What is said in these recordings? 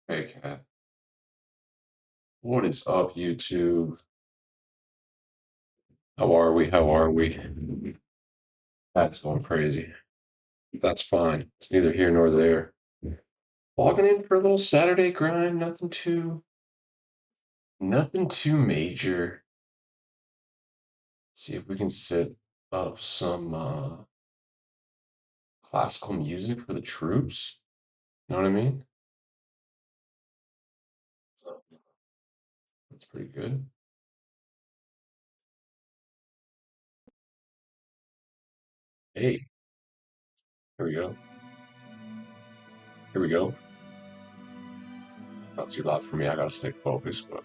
Hey, Kat. What is up, YouTube? How are we? How are we? That's going crazy. That's fine. It's neither here nor there. Logging in for a little Saturday grind. Nothing too major. See if we can set up some classical music for the troops. You know what I mean? That's pretty good. Hey, here we go. Here we go. Not too loud for me. I gotta stay focused, but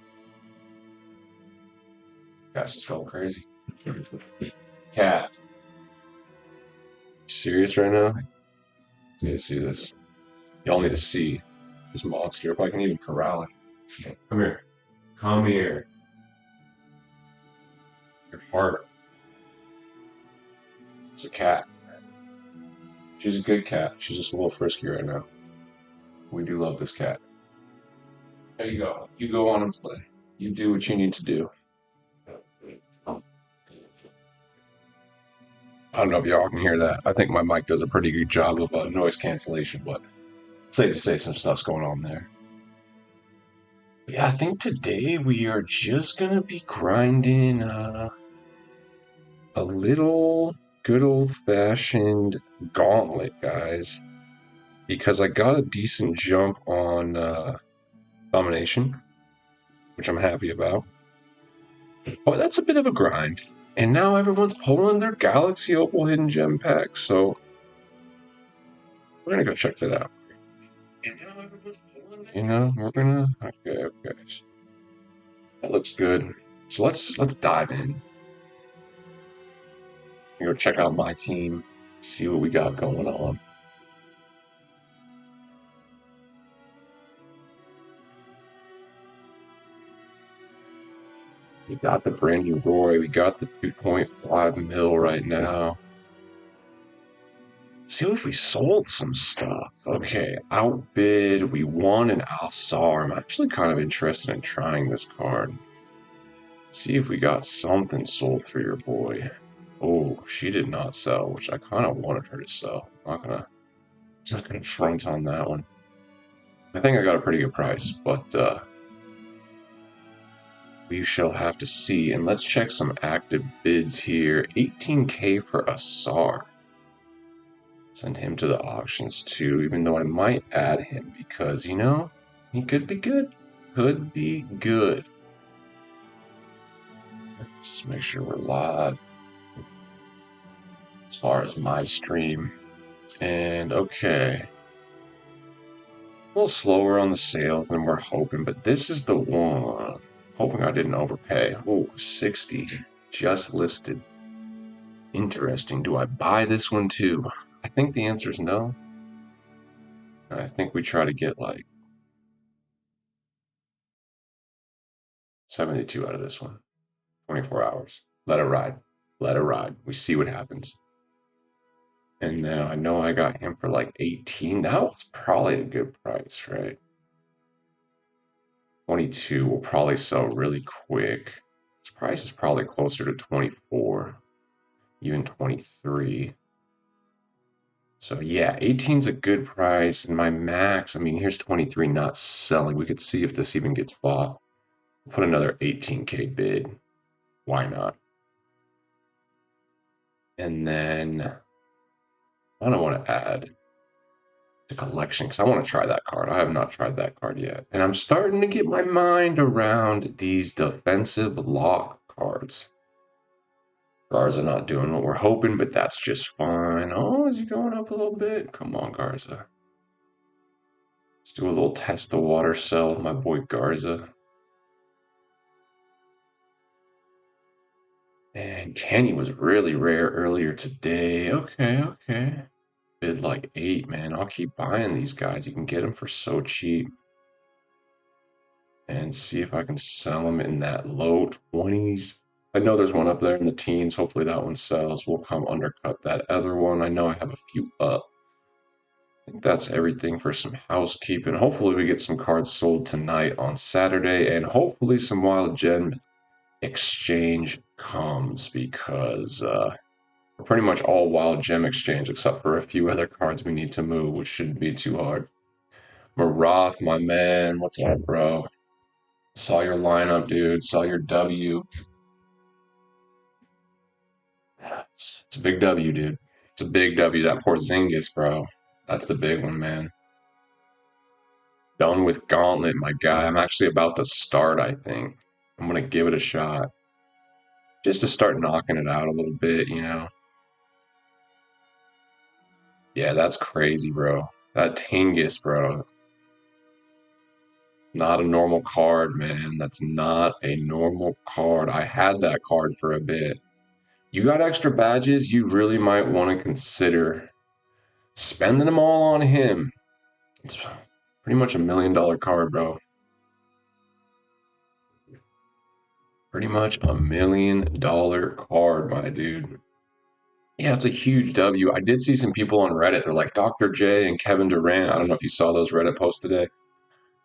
gosh, it's going crazy. Cat, you serious right now? Need to see this. Y'all need to see this monster. If I can even corral it. Come here. Come here. Your heart. It's a cat. She's a good cat. She's just a little frisky right now. We do love this cat. There you go. You go on and play. You do what you need to do. I don't know if y'all can hear that. I think my mic does a pretty good job of noise cancellation, but safe to say some stuff's going on there. Yeah, I think today we are just gonna be grinding a little good old fashioned gauntlet, guys. Because I got a decent jump on domination, which I'm happy about. But that's a bit of a grind. And now everyone's pulling their Galaxy Opal Hidden Gem pack, so we're gonna go check that out. And now everyone's pulling their we're gonna okay. That looks good. So let's dive in. Go check out my team, see what we got going on. We got the brand new Roy, we got the 2.5 mil right now. See if we sold some stuff. Okay, outbid. We won an Alsar. I'm actually kind of interested in trying this card. See if we got something sold for your boy. Oh, she did not sell, which I kind of wanted her to sell. I'm not gonna front on that one. I think I got a pretty good price, but we shall have to see. And let's check some active bids here. 18K for Asar. Send him to the auctions too, even though I might add him because, he could be good. Could be good. Let's just make sure we're live as far as my stream. And okay. A little slower on the sales than we're hoping, but this is the one. Hoping I didn't overpay. Oh, 60. Just listed. Interesting. Do I buy this one too? I think the answer is no. And I think we try to get like 72 out of this one. 24 hours. Let it ride. Let it ride. We see what happens. And then I know I got him for like 18. That was probably a good price, right? 22 will probably sell really quick. Its price is probably closer to 24, even 23. So yeah, 18's a good price. And my max, I mean, here's 23 not selling. We could see if this even gets bought. Put another 18K bid. Why not? And then I don't want to add the collection because I want to try that card. I have not tried that card yet. And I'm starting to get my mind around these defensive lock cards. Garza not doing what we're hoping, but that's just fine. Oh, is he going up a little bit? Come on, Garza. Let's do a little test the water cell with my boy Garza. And Kenny was really rare earlier today. Okay. Bid like 8, man. I'll keep buying these guys. You can get them for so cheap. And see if I can sell them in that low 20s. I know there's one up there in the teens. Hopefully that one sells. We'll come undercut that other one. I know I have a few up. I think that's everything for some housekeeping. Hopefully we get some cards sold tonight on Saturday, and hopefully some Wild Gem exchange comes because we're pretty much all Wild Gem exchange except for a few other cards we need to move, which shouldn't be too hard. Maroth, my man, what's up, bro? Saw your lineup, dude. Saw your W. It's a big W, dude. It's a big W. That Porzingis, bro. That's the big one, man. Done with Gauntlet, my guy. I'm actually about to start, I think. I'm going to give it a shot. Just to start knocking it out a little bit, you know? Yeah, that's crazy, bro. That Tingus, bro. Not a normal card, man. That's not a normal card. I had that card for a bit. You got extra badges, you really might want to consider spending them all on him. It's pretty much $1 million card, bro. Pretty much $1 million card, my dude. Yeah, it's a huge W. I did see some people on Reddit. They're like Dr. J and Kevin Durant. I don't know if you saw those Reddit posts today.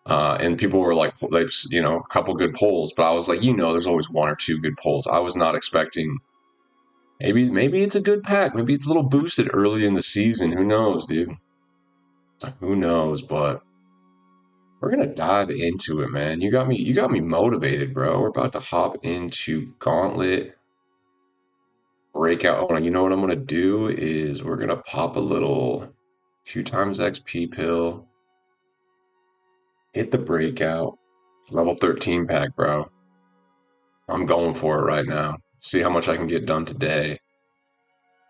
And people were like, a couple good polls. But I was like, there's always one or two good polls. I was not expecting. Maybe it's a good pack. Maybe it's a little boosted early in the season. Who knows, dude? Who knows? But we're gonna dive into it, man. You got me motivated, bro. We're about to hop into Gauntlet breakout. Oh, you know what I'm gonna do is we're gonna pop a little 2 times XP pill, hit the breakout, level 13 pack, bro. I'm going for it right now. See how much I can get done today.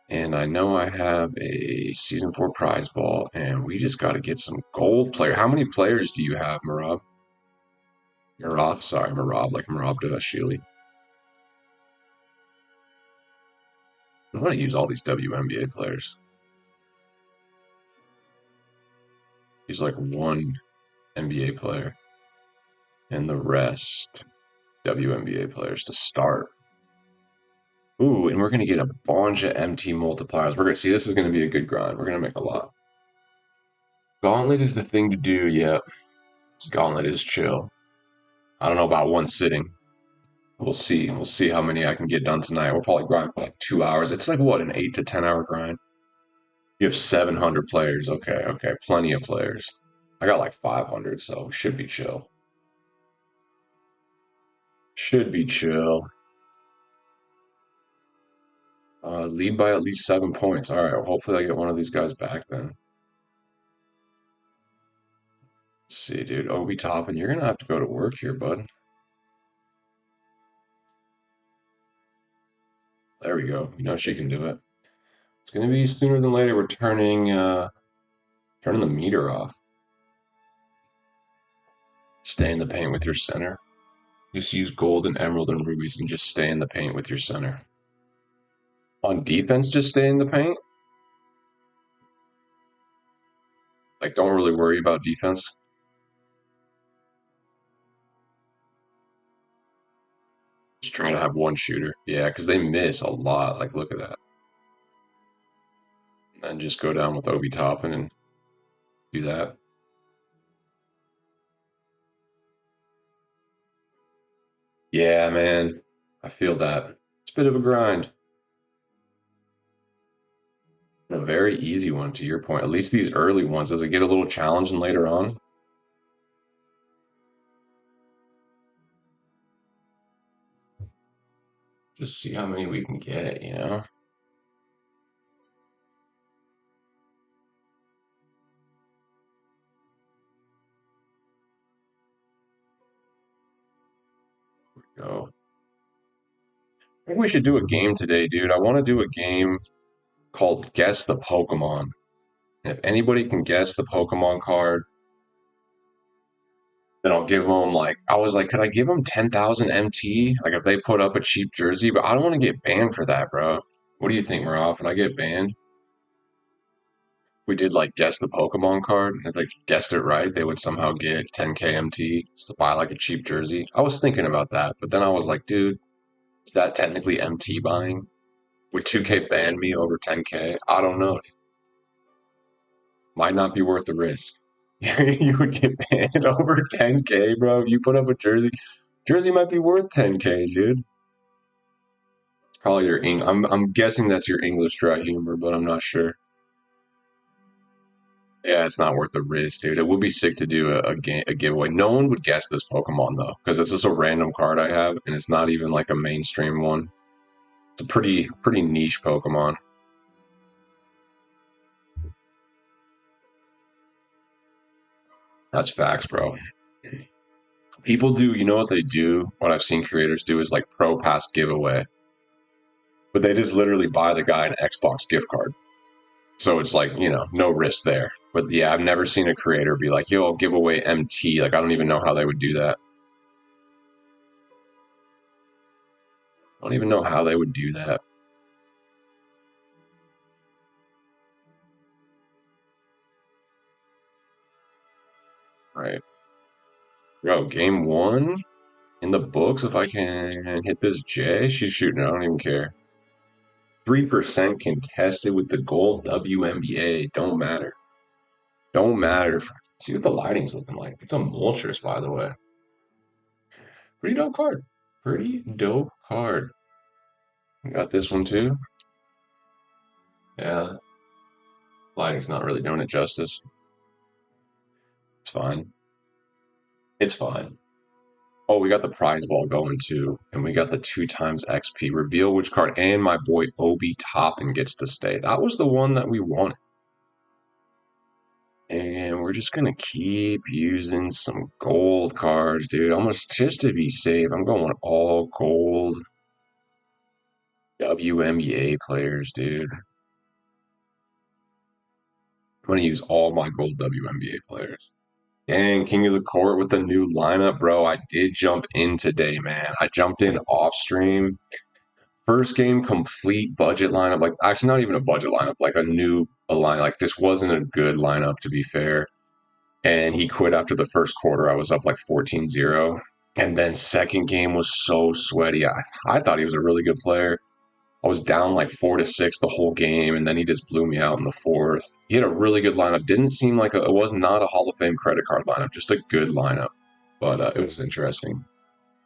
And I know I have a season 4 prize ball, and we just got to get some gold player. How many players do you have, Marab? Sorry, Marab, like Marab Davashvili. I want to use all these WNBA players. Use like one NBA player, and the rest WNBA players to start. Ooh, and we're going to get a bunch of MT multipliers. We're going to see this is going to be a good grind. We're going to make a lot. Gauntlet is the thing to do, yeah. Gauntlet is chill. I don't know about one sitting. We'll see. We'll see how many I can get done tonight. We'll probably grind for like 2 hours. It's like what, an 8 to 10 hour grind? You have 700 players. Okay. Plenty of players. I got like 500, so should be chill. Should be chill. Lead by at least 7 points. All right. Well, hopefully I get one of these guys back then. Let's see, dude. Obi Toppin, you're gonna have to go to work here, bud. There we go. You know she can do it. It's gonna be sooner than later. We're turning the meter off. Stay in the paint with your center. Just use gold and emerald and rubies and just stay in the paint with your center. On defense, just stay in the paint. Like, don't really worry about defense. Just try to have one shooter. Yeah, because they miss a lot. Like, look at that. And just go down with Obi Toppin and do that. Yeah, man. I feel that. It's a bit of a grind. A very easy one, to your point. At least these early ones. Does it get a little challenging later on? Just see how many we can get, you know? Go. I think we should do a game today, dude. I want to do a game called Guess the Pokemon. And if anybody can guess the Pokemon card, then I'll give them like, I was like, could I give them 10,000 MT? Like if they put up a cheap jersey, but I don't want to get banned for that, bro. What do you think, Marov? Would I get banned? We did like guess the Pokemon card. If they guessed it right, they would somehow get 10K MT just to buy like a cheap jersey. I was thinking about that, but then I was like, dude, is that technically MT buying? Would 2K ban me over 10K? I don't know. Might not be worth the risk. You would get banned over 10K, bro. If you put up a jersey, jersey might be worth 10K, dude. It's probably your I'm guessing that's your English dry humor, but I'm not sure. Yeah, it's not worth the risk, dude. It would be sick to do a giveaway. No one would guess this Pokemon though, because it's just a random card I have, and it's not even like a mainstream one. It's a pretty niche Pokemon. That's facts, bro. People do, you know what they do? What I've seen creators do is like Pro Pass giveaway, but they just literally buy the guy an Xbox gift card. So it's like, no risk there. But yeah, I've never seen a creator be like, yo, I'll give away MT. Like, I don't even know how they would do that. I don't even know how they would do that. Right. Bro, game one in the books, if I can hit this J, she's shooting. I don't even care. 3% contested with the gold WNBA. Don't matter. Don't matter. See what the lighting's looking like. It's a Moltres, by the way. Pretty dope card. Pretty dope card. Got this one too. Yeah, lighting's not really doing it justice. It's fine. It's fine. Oh, we got the prize ball going too, and we got the 2 times XP. Reveal which card, and my boy Obi Toppin gets to stay. That was the one that we wanted. And we're just gonna keep using some gold cards, dude. Almost just to be safe. I'm going all gold WNBA players, dude. I'm gonna use all my gold WNBA players. Dang, King of the Court with the new lineup, bro. I did jump in today, man. I jumped in off stream. First game, complete budget lineup. Like, actually, not even a budget lineup, like a line. Like, this wasn't a good lineup, to be fair. And he quit after the first quarter. I was up like 14-0. And then second game was so sweaty. I thought he was a really good player. I was down like 4-6 the whole game, and then he just blew me out in the fourth. He had a really good lineup. Didn't seem like it was not a Hall of Fame credit card lineup, just a good lineup. But it was interesting.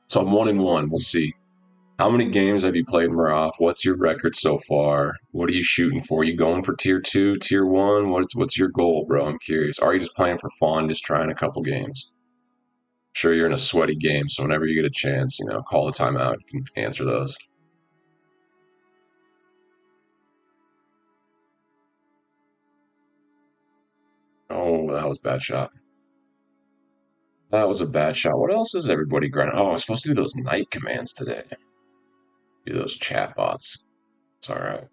So I'm 1-1. We'll see. How many games have you played, Maraf? What's your record so far? What are you shooting for? Are you going for tier 2, tier 1? What's your goal, bro? I'm curious. Are you just playing for fun, just trying a couple games? Sure, you're in a sweaty game, so whenever you get a chance, call a timeout. You can answer those. Oh, that was a bad shot. That was a bad shot. What else is everybody grinding? Oh, I was supposed to do those night commands today. Do those chat bots. It's all right.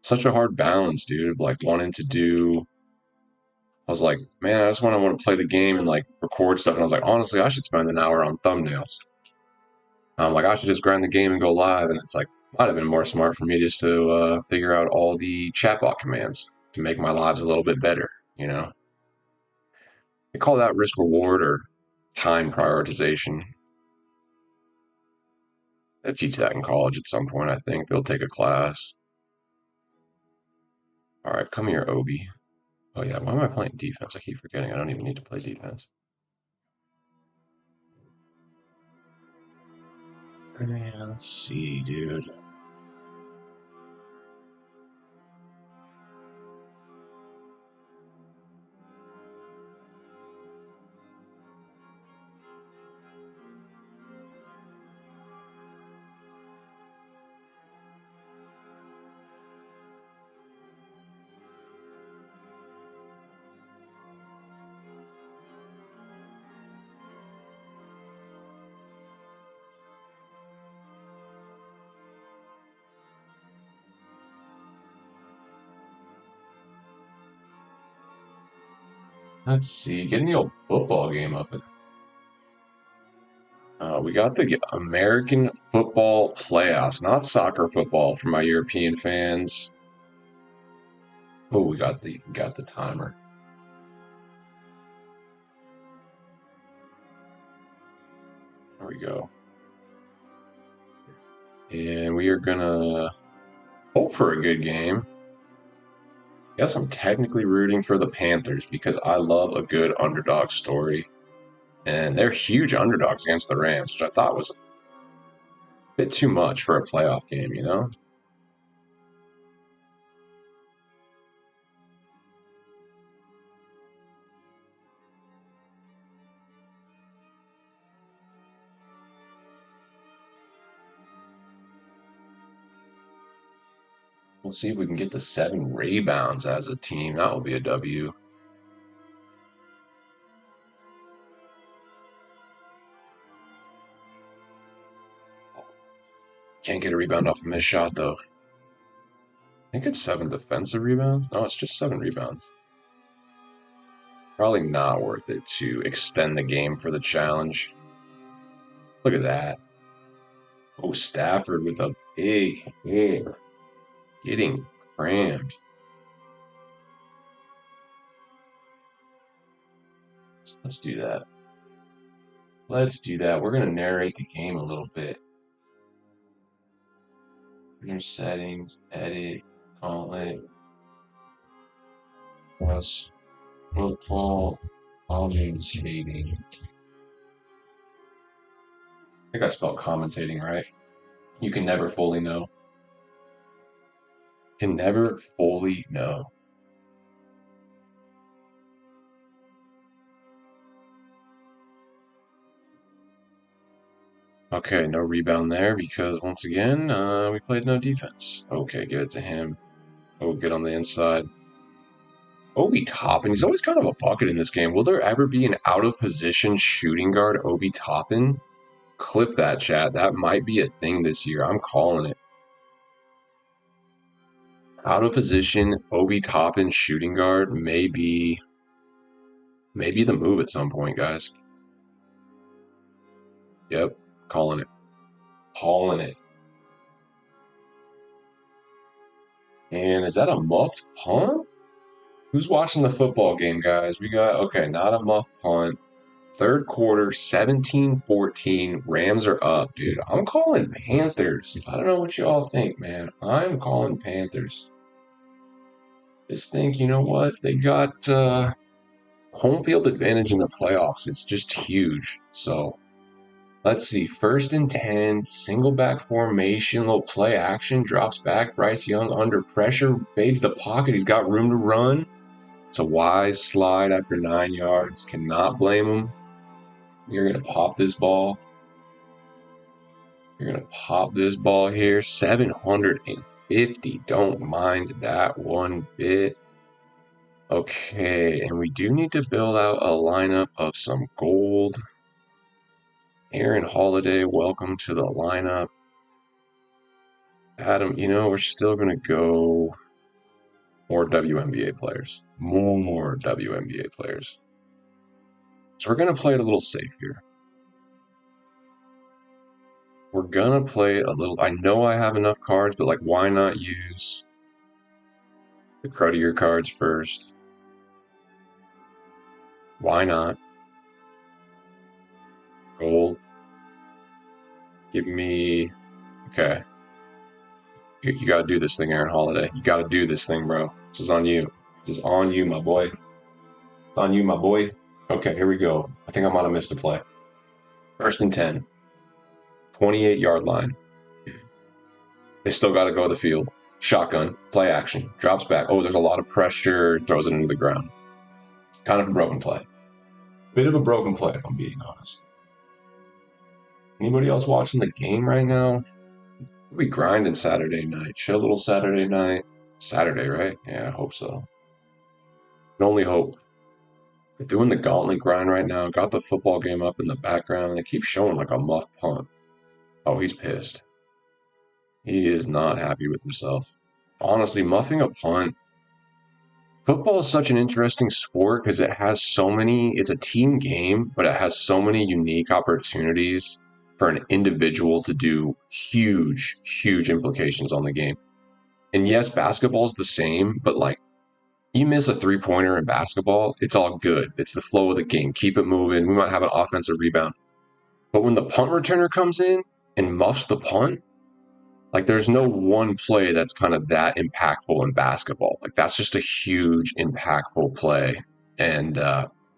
Such a hard balance, dude. Like wanting to do. I was like, man, I just want to play the game and like record stuff. And I was like, honestly, I should spend an hour on thumbnails. I'm like, I should just grind the game and go live. And it's like, might have been more smart for me just to figure out all the chatbot commands to make my lives a little bit better. They call that risk reward or time prioritization. They teach that in college at some point, I think. They'll take a class. All right, come here, Obi. Oh, yeah, why am I playing defense? I keep forgetting. I don't even need to play defense. Yeah, let's see, dude. Let's see. Getting the old football game up. We got the American football playoffs, not soccer football for my European fans. Oh, we got the timer. There we go. And we are gonna hope for a good game. Guess I'm technically rooting for the Panthers because I love a good underdog story. And they're huge underdogs against the Rams, which I thought was a bit too much for a playoff game, you know? We'll see if we can get to 7 rebounds as a team. That will be a W. Can't get a rebound off a missed shot, though. I think it's 7 defensive rebounds. No, it's just 7 rebounds. Probably not worth it to extend the game for the challenge. Look at that. Oh, Stafford with a big hit. Getting crammed. Let's do that. Let's do that. We're going to narrate the game a little bit. Your settings, edit, Gauntlet, plus football, commentating. I think I spelled commentating right. You can never fully know. Can never fully know. Okay, no rebound there because once again, we played no defense. Okay, give it to him. Oh, get on the inside. Obi Toppin, he's always kind of a bucket in this game. Will there ever be an out of position shooting guard Obi Toppin? Clip that, chat. That might be a thing this year. I'm calling it. Out of position Obi Toppin shooting guard may be the move at some point, guys. Yep, calling it. Calling it. And is that a muffed punt? Who's watching the football game, guys? We got, okay, not a muffed punt. Third quarter, 17-14. Rams are up, dude. I'm calling Panthers. I don't know what you all think, man. I'm calling Panthers. Just think, you know what? They got home field advantage in the playoffs. It's just huge. So let's see. 1st and 10, single back formation, little play action, drops back. Bryce Young under pressure, fades the pocket. He's got room to run. It's a wise slide after 9 yards. Cannot blame him. You're going to pop this ball. You're going to pop this ball here. 750. Don't mind that one bit. Okay, and we do need to build out a lineup of some gold. Aaron Holiday, welcome to the lineup. Adam, you know, we're still going to go more WNBA players. More WNBA players. So we're going to play it a little safe here. We're going to play a little... I know I have enough cards, but, like, why not use the cruddier cards first? Why not? Gold. Give me... Okay. You got to do this thing, Aaron Holiday. You got to do this thing, bro. This is on you. This is on you, my boy. It's on you, my boy. Okay, here we go. I think I might have missed a play. 1st and 10. 28-yard line. They still got to go to the field. Shotgun. Play action. Drops back. Oh, there's a lot of pressure. Throws it into the ground. Kind of a broken play. Bit of a broken play, if I'm being honest. Anybody else watching the game right now? We'll be grinding Saturday night. Chill little Saturday night. Saturday, right? Yeah, I hope so. Can only hope. They're doing the Gauntlet grind right now. Got the football game up in the background. They keep showing like a muff punt. Oh, he's pissed. He is not happy with himself. Honestly, muffing a punt. Football is such an interesting sport because it has so many, it's a team game, but it has so many unique opportunities for an individual to do huge, huge implications on the game. And yes, basketball is the same, but like you miss a 3-pointer in basketball, it's all good. It's the flow of the game. Keep it moving. We might have an offensive rebound. But when the punt returner comes in and muffs the punt, Like there's no one play that's kind of that impactful in basketball. Like that's just a huge impactful play, and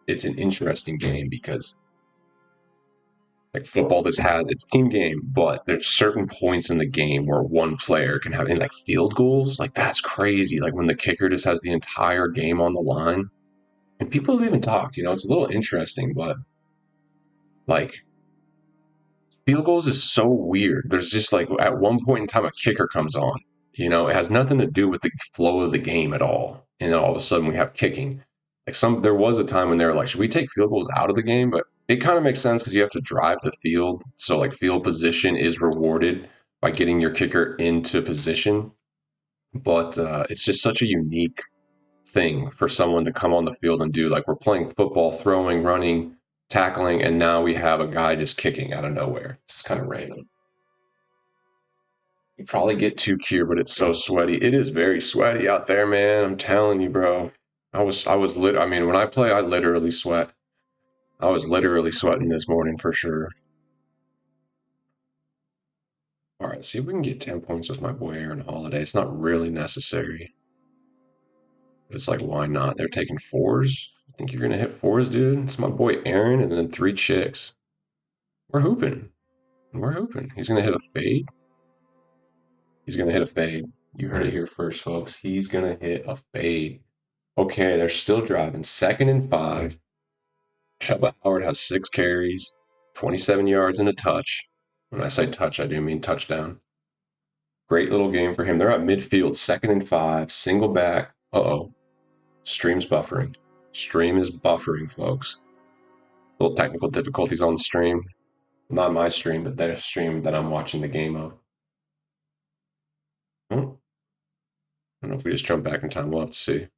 it's an interesting game because like football this has its team game, but there's certain points in the game where one player can have like field goals. Like that's crazy. Like when the kicker just has the entire game on the line. And people have even talked, it's a little interesting, but like field goals is so weird. There's just like at one point in time a kicker comes on. It has nothing to do with the flow of the game at all. And then all of a sudden we have kicking. There was a time when they were like, should we take field goals out of the game? But it kind of makes sense because you have to drive the field. So like field position is rewarded by getting your kicker into position. But it's just such a unique thing for someone to come on the field and do. Like we're playing football, throwing, running, tackling, and now we have a guy just kicking out of nowhere. It's kind of random. You probably get too cute, but it's so sweaty. It is very sweaty out there, man. I'm telling you, bro. I mean, when I play, I literally sweat. I was literally sweating this morning for sure. All right, see if we can get 10 points with my boy Aaron Holiday. It's not really necessary. But it's like, why not? They're taking fours. I think you're gonna hit fours, dude. It's my boy Aaron, and then 3 chicks. We're hooping. We're hooping. He's gonna hit a fade. He's gonna hit a fade. You heard it here first, folks. He's gonna hit a fade. Okay, they're still driving. 2nd and 5. Chuba Howard has 6 carries, 27 yards and a touch. When I say touch, I do mean touchdown. Great little game for him. They're at midfield, 2nd and 5, single back. Uh-oh. Stream's buffering. Stream is buffering, folks. Little technical difficulties on the stream. Not my stream, but their stream that I'm watching the game of. Oh, I don't know if we just jump back in time. We'll have to see.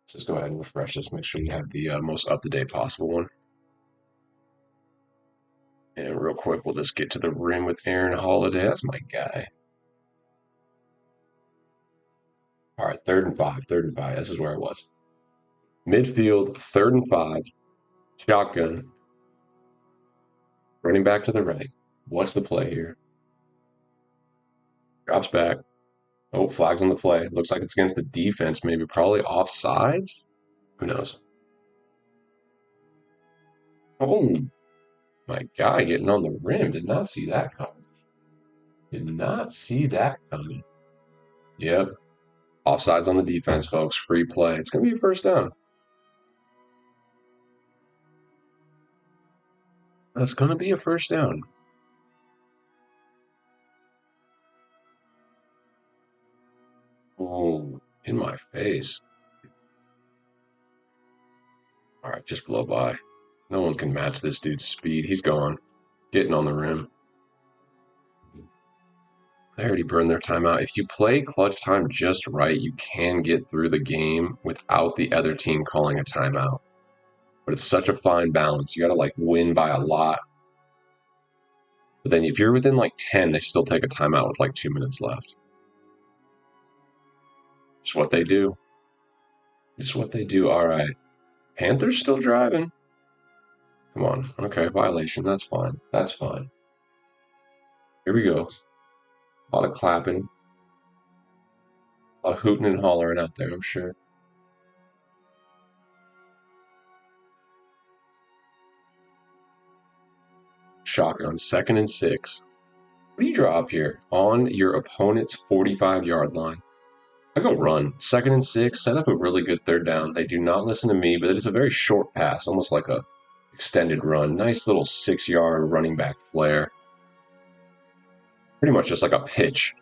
Let's just go ahead and refresh this. Make sure we have the most up-to-date possible one. And real quick, we'll just get to the rim with Aaron Holiday. That's my guy. All right, 3rd and 5. 3rd and 5. This is where I was. Midfield, 3rd and 5. Shotgun. Running back to the right. What's the play here? Drops back. Oh, flags on the play. Looks like it's against the defense, maybe probably offsides. Who knows? Oh, my guy getting on the rim. Did not see that coming. Did not see that coming. Yep. Offsides on the defense, folks. Free play. It's going to be a first down. That's going to be a first down. Oh, in my face. All right, just blow by. No one can match this dude's speed. He's gone. Getting on the rim. They already burned their timeout. If you play clutch time just right, you can get through the game without the other team calling a timeout. But it's such a fine balance. You got to like win by a lot. But then if you're within like 10, they still take a timeout with like 2 minutes left. Just what they do. Just what they do. All right. Panthers still driving. Come on. Okay, violation. That's fine. That's fine. Here we go. A lot of clapping. A lot of hooting and hollering out there, I'm sure. Shotgun, 2nd and 6. What do you draw up here? On your opponent's 45-yard line. I go run. 2nd and 6. Set up a really good 3rd down. They do not listen to me, but it is a very short pass, almost like a extended run. Nice little 6-yard running back flare. Pretty much just like a pitch,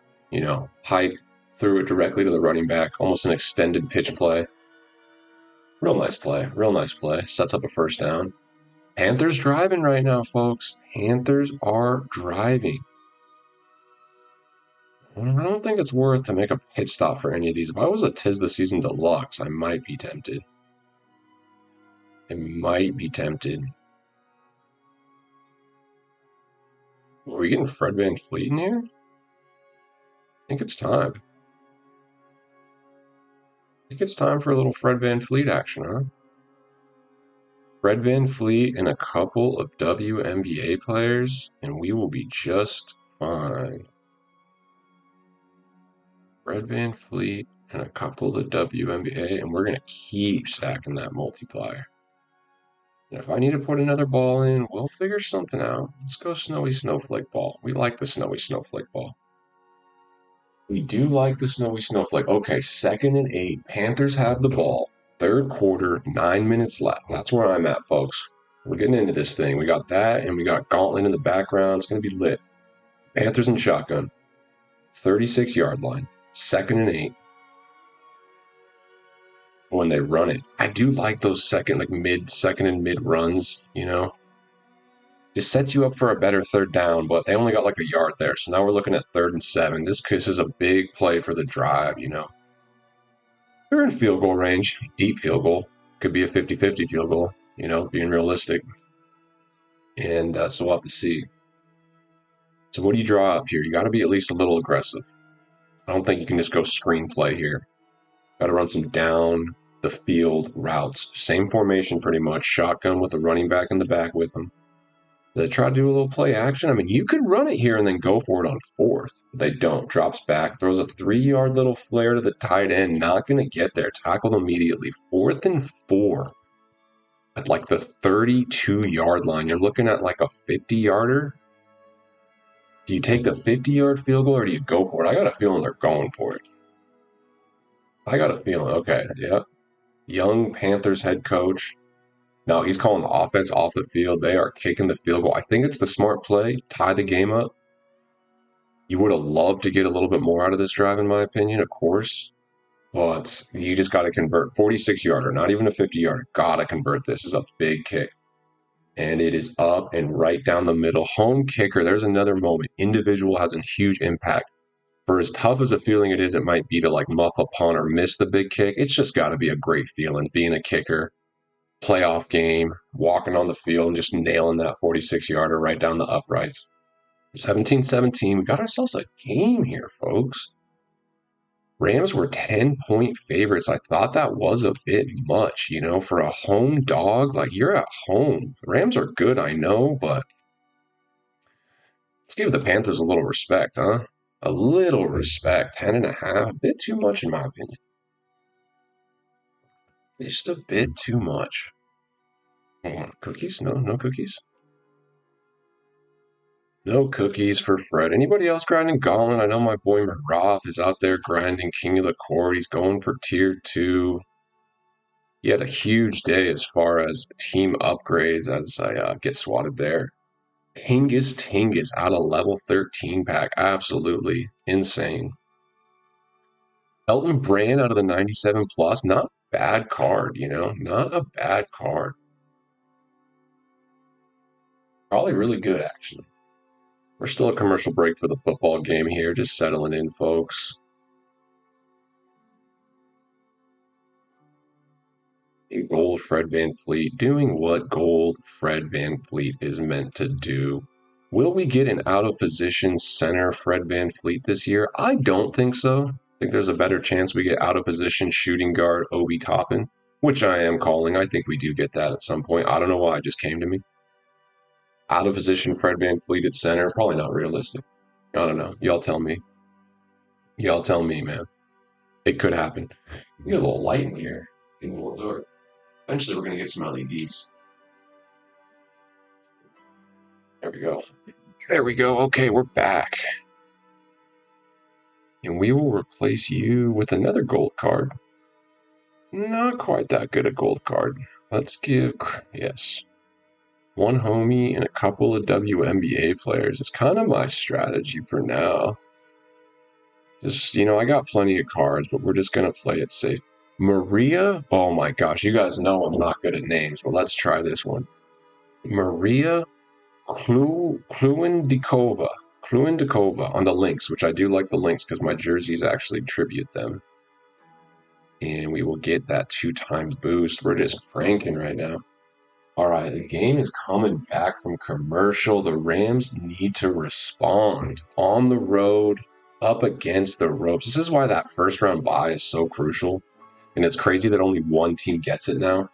Hike, threw it directly to the running back, almost an extended pitch play. Real nice play. Real nice play. Sets up a first down. Panthers driving right now, folks. Panthers are driving. I don't think it's worth to make a pit stop for any of these. If I was a Tis the Season Deluxe, I might be tempted. I might be tempted. Are we getting Fred VanVleet in here? I think it's time. I think it's time for a little Fred VanVleet action, huh? Fred VanVleet and a couple of WNBA players, and we will be just find Fred VanVleet and a couple of the WNBA, and we're going to keep stacking that multiplier. And if I need to put another ball in, we'll figure something out. Let's go Snowy Snowflake ball. We like the Snowy Snowflake ball. We do like the Snowy Snowflake. Okay, 2nd and 8. Panthers have the ball. 3rd quarter, 9 minutes left. That's where I'm at, folks. We're getting into this thing. We got that, and we got Gauntlet in the background. It's going to be lit. Panthers in shotgun. 36-yard line. 2nd and 8. When they run it, I do like those second and mid runs, you know. Just sets you up for a better 3rd down, but they only got like a yard there. So now we're looking at 3rd and 7. This is a big play for the drive, you know. They're in field goal range, deep field goal. Could be a 50-50 field goal, you know, being realistic. And so we'll have to see. So what do you draw up here? You got to be at least a little aggressive. I don't think you can just go screenplay here. Got to run some down the field routes. Same formation pretty much. Shotgun with the running back in the back with them. They try to do a little play action. I mean, you could run it here and then go for it on 4th. They don't. Drops back, throws a 3-yard little flare to the tight end. Not going to get there. Tackled immediately. 4th and 4. At like the 32-yard line. You're looking at like a 50-yarder. Do you take the 50-yard field goal or do you go for it? I got a feeling they're going for it. I got a feeling. Okay, yeah. Young Panthers head coach. No, he's calling the offense off the field. They are kicking the field goal. I think it's the smart play. Tie the game up. You would have loved to get a little bit more out of this drive, in my opinion, of course. But you just got to convert. 46-yarder, not even a 50-yarder. Got to convert this. This is a big kick. And it is up and right down the middle. Home kicker, there's another moment. Individual has a huge impact. For as tough as a feeling it is, it might be to like muff a punt or miss the big kick. It's just got to be a great feeling being a kicker. Playoff game, walking on the field and just nailing that 46-yarder right down the uprights. 17-17, we got ourselves a game here, folks. Rams were 10-point favorites. I thought that was a bit much, you know, for a home dog. Like, you're at home. The Rams are good, I know, but let's give the Panthers a little respect, huh? A little respect. 10.5, a bit too much in my opinion. Just a bit too much. Cookies? No cookies? No cookies for Fred. Anybody else grinding Gauntlet? I know my boy Marov is out there grinding King of the Court. He's going for Tier 2. He had a huge day as far as team upgrades as I get swatted there. Tingus out of level 13 pack. Absolutely insane. Elton Brand out of the 97 plus. Not a bad card, you know. Not a bad card. Probably really good, actually. We're still a commercial break for the football game here. Just settling in, folks. A gold Fred VanVleet doing what gold Fred VanVleet is meant to do. Will we get an out-of-position center Fred VanVleet this year? I don't think so. I think there's a better chance we get out-of-position shooting guard Obi Toppin, which I am calling. I think we do get that at some point. I don't know why it just came to me. Out-of-position Fred VanVleet at center, probably not realistic. I don't know. Y'all tell me. Y'all tell me, man. It could happen. We get a little light in here. Getting a little dark. Eventually, we're going to get some LEDs. There we go. There we go. Okay, we're back. And we will replace you with another gold card. Not quite that good a gold card. Let's give, yes, one homie and a couple of WNBA players. It's kind of my strategy for now. Just, you know, I got plenty of cards, but we're just going to play it safe. Maria, oh my gosh, you guys know I'm not good at names, but let's try this one. Maria Kluendikova on the links, which I do like the links because my jerseys actually tribute them. And we will get that 2-time boost. We're just cranking right now. All right, the game is coming back from commercial. The Rams need to respond on the road, up against the ropes. This is why that first round bye is so crucial. And it's crazy that only one team gets it now.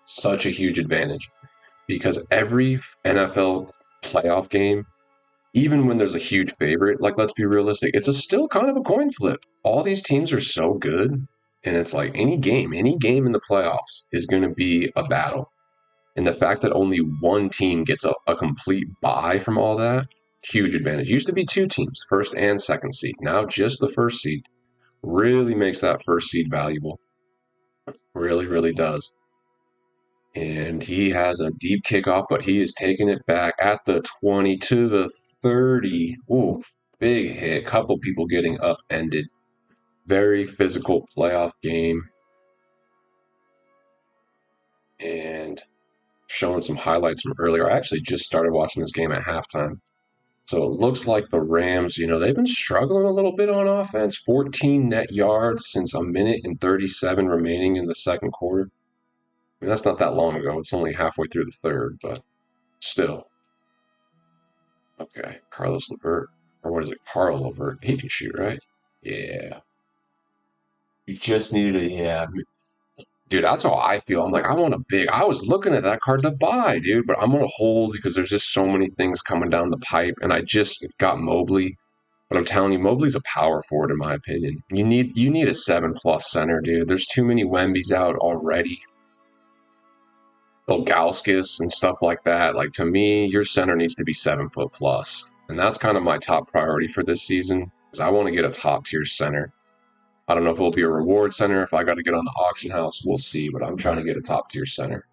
Such a huge advantage. Because every NFL playoff game even when there's a huge favorite, like let's be realistic, it's a still kind of a coin flip. All these teams are so good, and it's like any game in the playoffs is going to be a battle. And the fact that only one team gets a complete bye from all that, huge advantage. Used to be two teams, first and second seed. Now just the first seed really makes that first seed valuable. Really, really does. And he has a deep kickoff, but he is taking it back at the 20 to the 30. Ooh, big hit. Couple people getting upended. Very physical playoff game. And showing some highlights from earlier. I actually just started watching this game at halftime. So it looks like the Rams, they've been struggling a little bit on offense. 14 net yards since a minute and 37 remaining in the second quarter. I mean, that's not that long ago. It's only halfway through the third, but still. Okay, Carlos Levert. Or what is it? Carl Levert. He can shoot, right? Yeah. You just needed a, yeah. Dude, that's how I feel. I'm like, I want a big. I was looking at that card to buy, dude, but I'm going to hold because there's just so many things coming down the pipe. And I just got Mobley. But I'm telling you, Mobley's a power forward in my opinion. You need a 7+ center, dude. There's too many Wembys out already. Ilgauskas and stuff like that. Like to me, your center needs to be 7 foot plus. And that's kind of my top priority for this season, because I want to get a top tier center. I don't know if it'll be a reward center. If I got to get on the auction house, we'll see. But I'm trying to get a top tier center.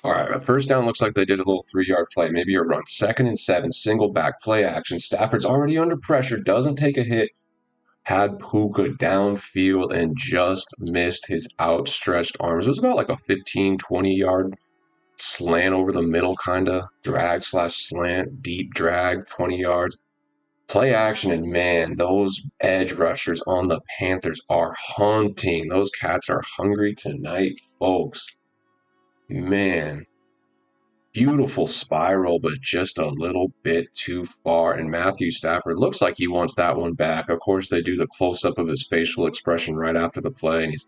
All right, first down looks like they did a little 3 yard play, maybe a run. 2nd and 7, single back play action. Stafford's already under pressure, doesn't take a hit. Had Puka downfield and just missed his outstretched arms. It was about like a 15, 20 yard slant over the middle, kind of drag slash slant, deep drag, 20 yards. Play action, and man, those edge rushers on the Panthers are hunting. Those cats are hungry tonight, folks. Man, beautiful spiral, but just a little bit too far. And Matthew Stafford looks like he wants that one back. Of course, they do the close up of his facial expression right after the play, and he's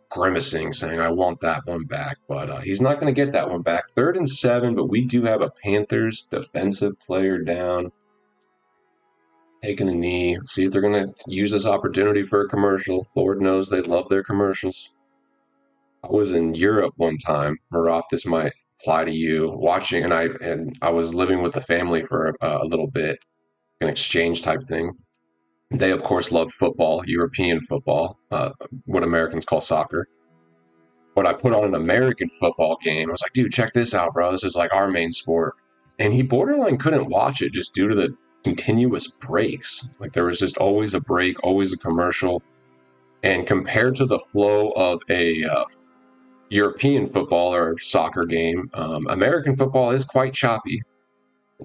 grimacing, saying, I want that one back. But he's not going to get that one back. 3rd and 7, but we do have a Panthers defensive player down, taking a knee. Let's see if they're going to use this opportunity for a commercial. Lord knows they love their commercials. I was in Europe one time. Maraf, this might apply to you. Watching, and I was living with the family for a little bit, an exchange type thing. They of course love football, European football, what Americans call soccer. But I put on an American football game. I was like, dude, check this out, bro. This is like our main sport. And he borderline couldn't watch it just due to the continuous breaks. Like there was just always a break, always a commercial. And compared to the flow of a European football or soccer game, American football is quite choppy.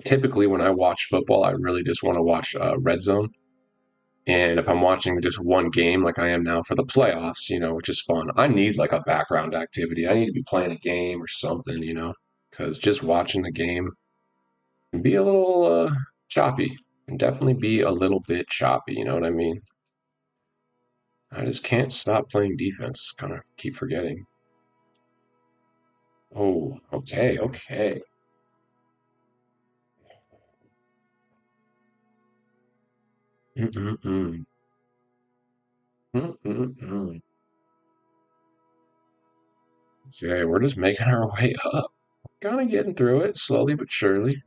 Typically, when I watch football, I really just want to watch Red Zone. And if I'm watching just one game, like I am now for the playoffs, which is fun, I need like a background activity. I need to be playing a game or something, because just watching the game can be a little choppy. Can definitely be a little bit choppy. You know what I mean? I just can't stop playing defense. Kind of keep forgetting. Oh, okay, okay. Mm-mm-mm. Mm-mm-mm. Okay, we're just making our way up. Kind of getting through it slowly but surely.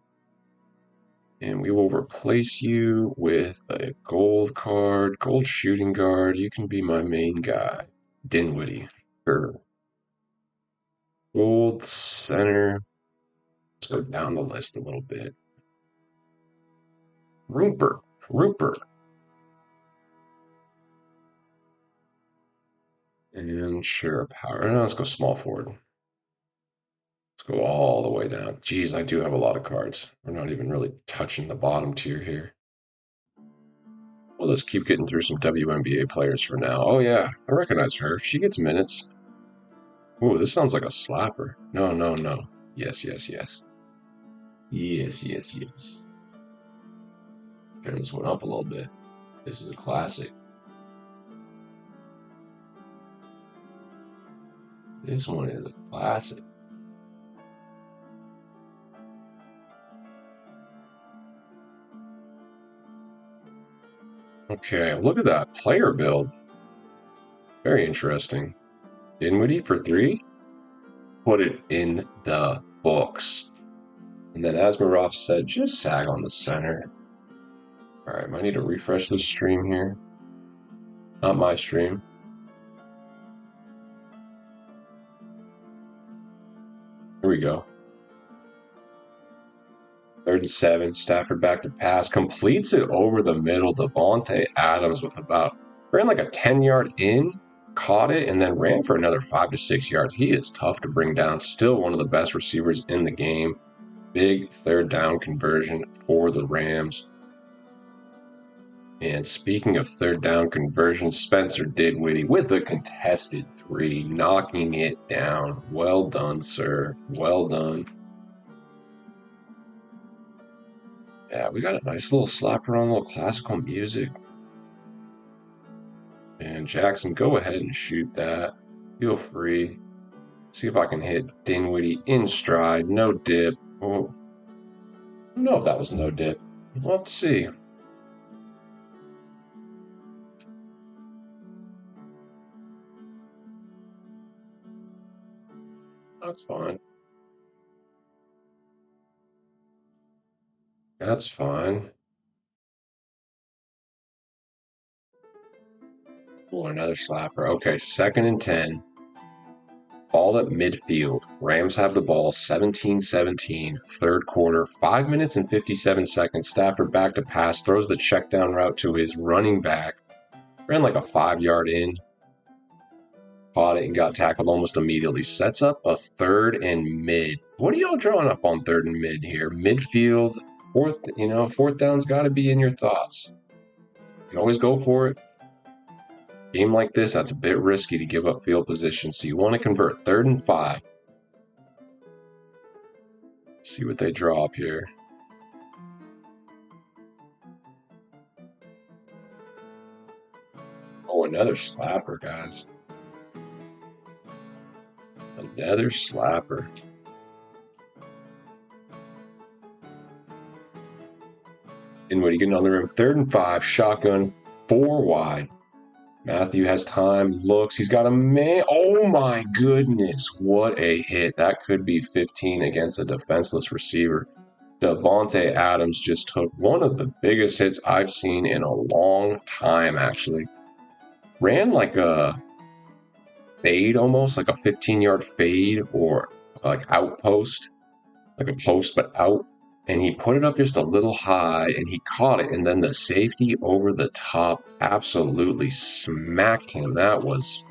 And we will replace you with a gold card, gold shooting guard. You can be my main guy. Dinwiddie. Sure. Gold center. Let's go down the list a little bit. Rupert. Rupert. And sure, power. No, let's go small forward. Let's go all the way down. Geez, I do have a lot of cards. We're not even really touching the bottom tier here. Well, let's keep getting through some WNBA players for now. Oh, yeah, I recognize her. She gets minutes. Ooh, this sounds like a slapper. No, no, no. Yes, yes, yes. Yes, yes, yes. Turn this one up a little bit. This is a classic. This one is a classic. Okay, look at that player build. Very interesting. Dinwiddie for 3? Put it in the books. And then Asmarov said, just sag on the center. Alright, might need to refresh the stream here. Not my stream. Here we go. 3rd and 7. Stafford back to pass. Completes it over the middle. Davante Adams with ran like a 10-yard in, caught it, and then ran for another 5 to 6 yards. He is tough to bring down. Still one of the best receivers in the game. Big 3rd down conversion for the Rams. And speaking of 3rd down conversion, Spencer Dinwiddie with a contested 3, knocking it down. Well done, sir. Well done. Yeah, we got a nice little slapper on, a little classical music. And Jackson, go ahead and shoot that. Feel free. See if I can hit Dinwiddie in stride. No dip. Oh, I don't know if that was no dip. We'll have to see. That's fine. That's fine. Oh, another slapper. Okay, 2nd and 10. Ball at midfield. Rams have the ball, 17-17, 3rd quarter, 5 minutes and 57 seconds. Stafford back to pass, throws the check down route to his running back. Ran like a 5-yard in. Caught it and got tackled almost immediately. Sets up a 3rd and mid. What are y'all drawing up on 3rd and mid here? Midfield, 4th down's got to be in your thoughts. You can always go for it. Game like this, that's a bit risky to give up field position, so you want to convert 3rd and 5. See what they draw up here. Oh, another slapper, guys. Another slapper. Dinwiddie getting on the rim. 3rd and 5. Shotgun. 4 wide. Matthew has time. Looks. He's got a man. Oh, my goodness. What a hit. That could be 15 against a defenseless receiver. Davante Adams just took one of the biggest hits I've seen in a long time, actually. Ran like a fade almost, like a 15-yard fade or like outpost, like a post but out. And he put it up just a little high and he caught it. And then the safety over the top absolutely smacked him. That was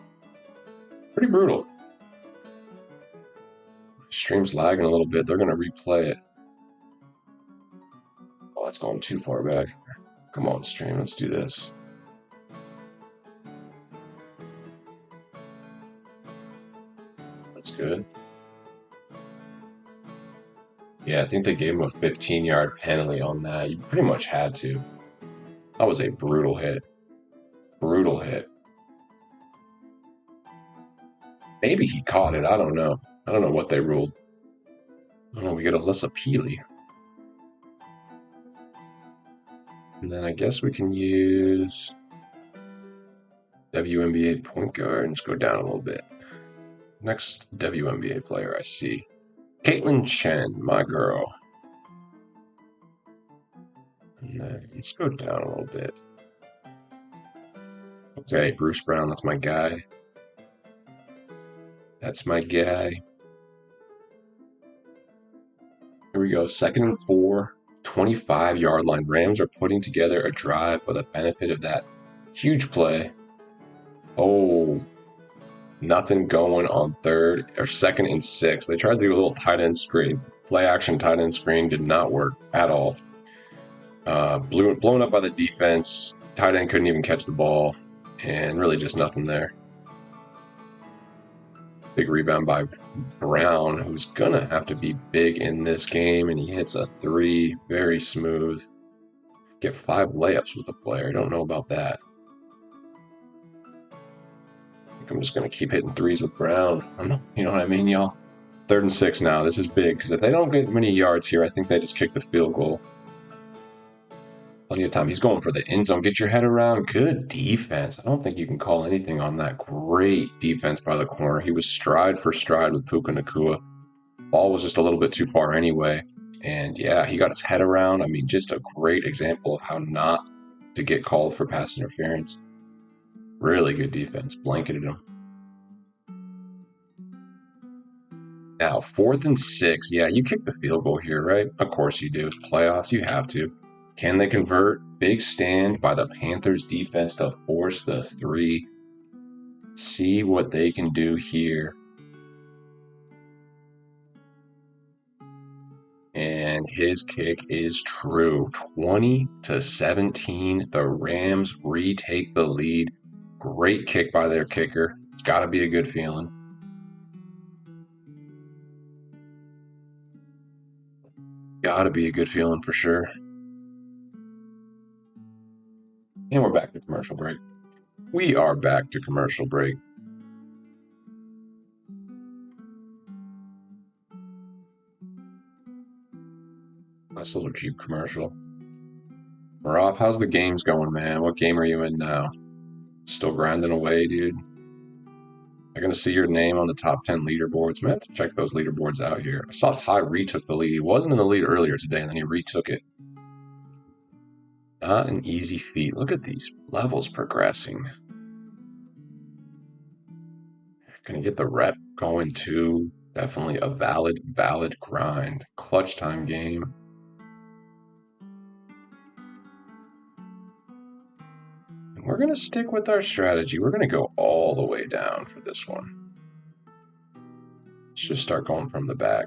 pretty brutal. Stream's lagging a little bit. They're going to replay it. Oh, that's going too far back. Come on, stream. Let's do this. That's good. Yeah, I think they gave him a 15-yard penalty on that. You pretty much had to. That was a brutal hit. Brutal hit. Maybe he caught it. I don't know. I don't know what they ruled. Oh, we get Alyssa Peely. And then I guess we can use WNBA point guard and just go down a little bit. Next WNBA player I see. Caitlin Chen, my girl. And then let's go down a little bit. Okay, Bruce Brown, that's my guy. That's my guy. Here we go, 2nd and 4, 25-yard line. Rams are putting together a drive for the benefit of that huge play. Oh, nothing going on 3rd or 2nd and 6. They tried to do a little tight end screen. Play action tight end screen did not work at all. Blown up by the defense. Tight end couldn't even catch the ball. And really just nothing there. Big rebound by Brown, who's going to have to be big in this game. And he hits a 3. Very smooth. Get 5 layups with a player. I don't know about that. I'm just going to keep hitting 3s with Brown. You know what I mean, y'all? 3rd and 6 now. This is big because if they don't get many yards here, I think they just kick the field goal. Plenty of time. He's going for the end zone. Get your head around. Good defense. I don't think you can call anything on that. Great defense by the corner. He was stride for stride with Puka Nakua. Ball was just a little bit too far anyway. And yeah, he got his head around. I mean, just a great example of how not to get called for pass interference. Really good defense. Blanketed him. Now, 4th and 6. Yeah, you kick the field goal here, right? Of course you do. Playoffs, you have to. Can they convert? Big stand by the Panthers defense to force the 3. See what they can do here. And his kick is true. 20-17. The Rams retake the lead. Great kick by their kicker. It's got to be a good feeling. Got to be a good feeling for sure. And we're back to commercial break. We are back to commercial break. Nice little Jeep commercial. We're off. How's the games going, man? What game are you in now? Still grinding away, dude? I'm going to see your name on the top 10 leaderboards. Man, I have to check those leaderboards out here. I saw Ty retook the lead. He wasn't in the lead earlier today, and then he retook it. Not an easy feat. Look at these levels progressing. Gonna get the rep going too. Definitely a valid grind. Clutch time game. And we're gonna stick with our strategy. We're gonna go all the way down for this one. Let's just start going from the back.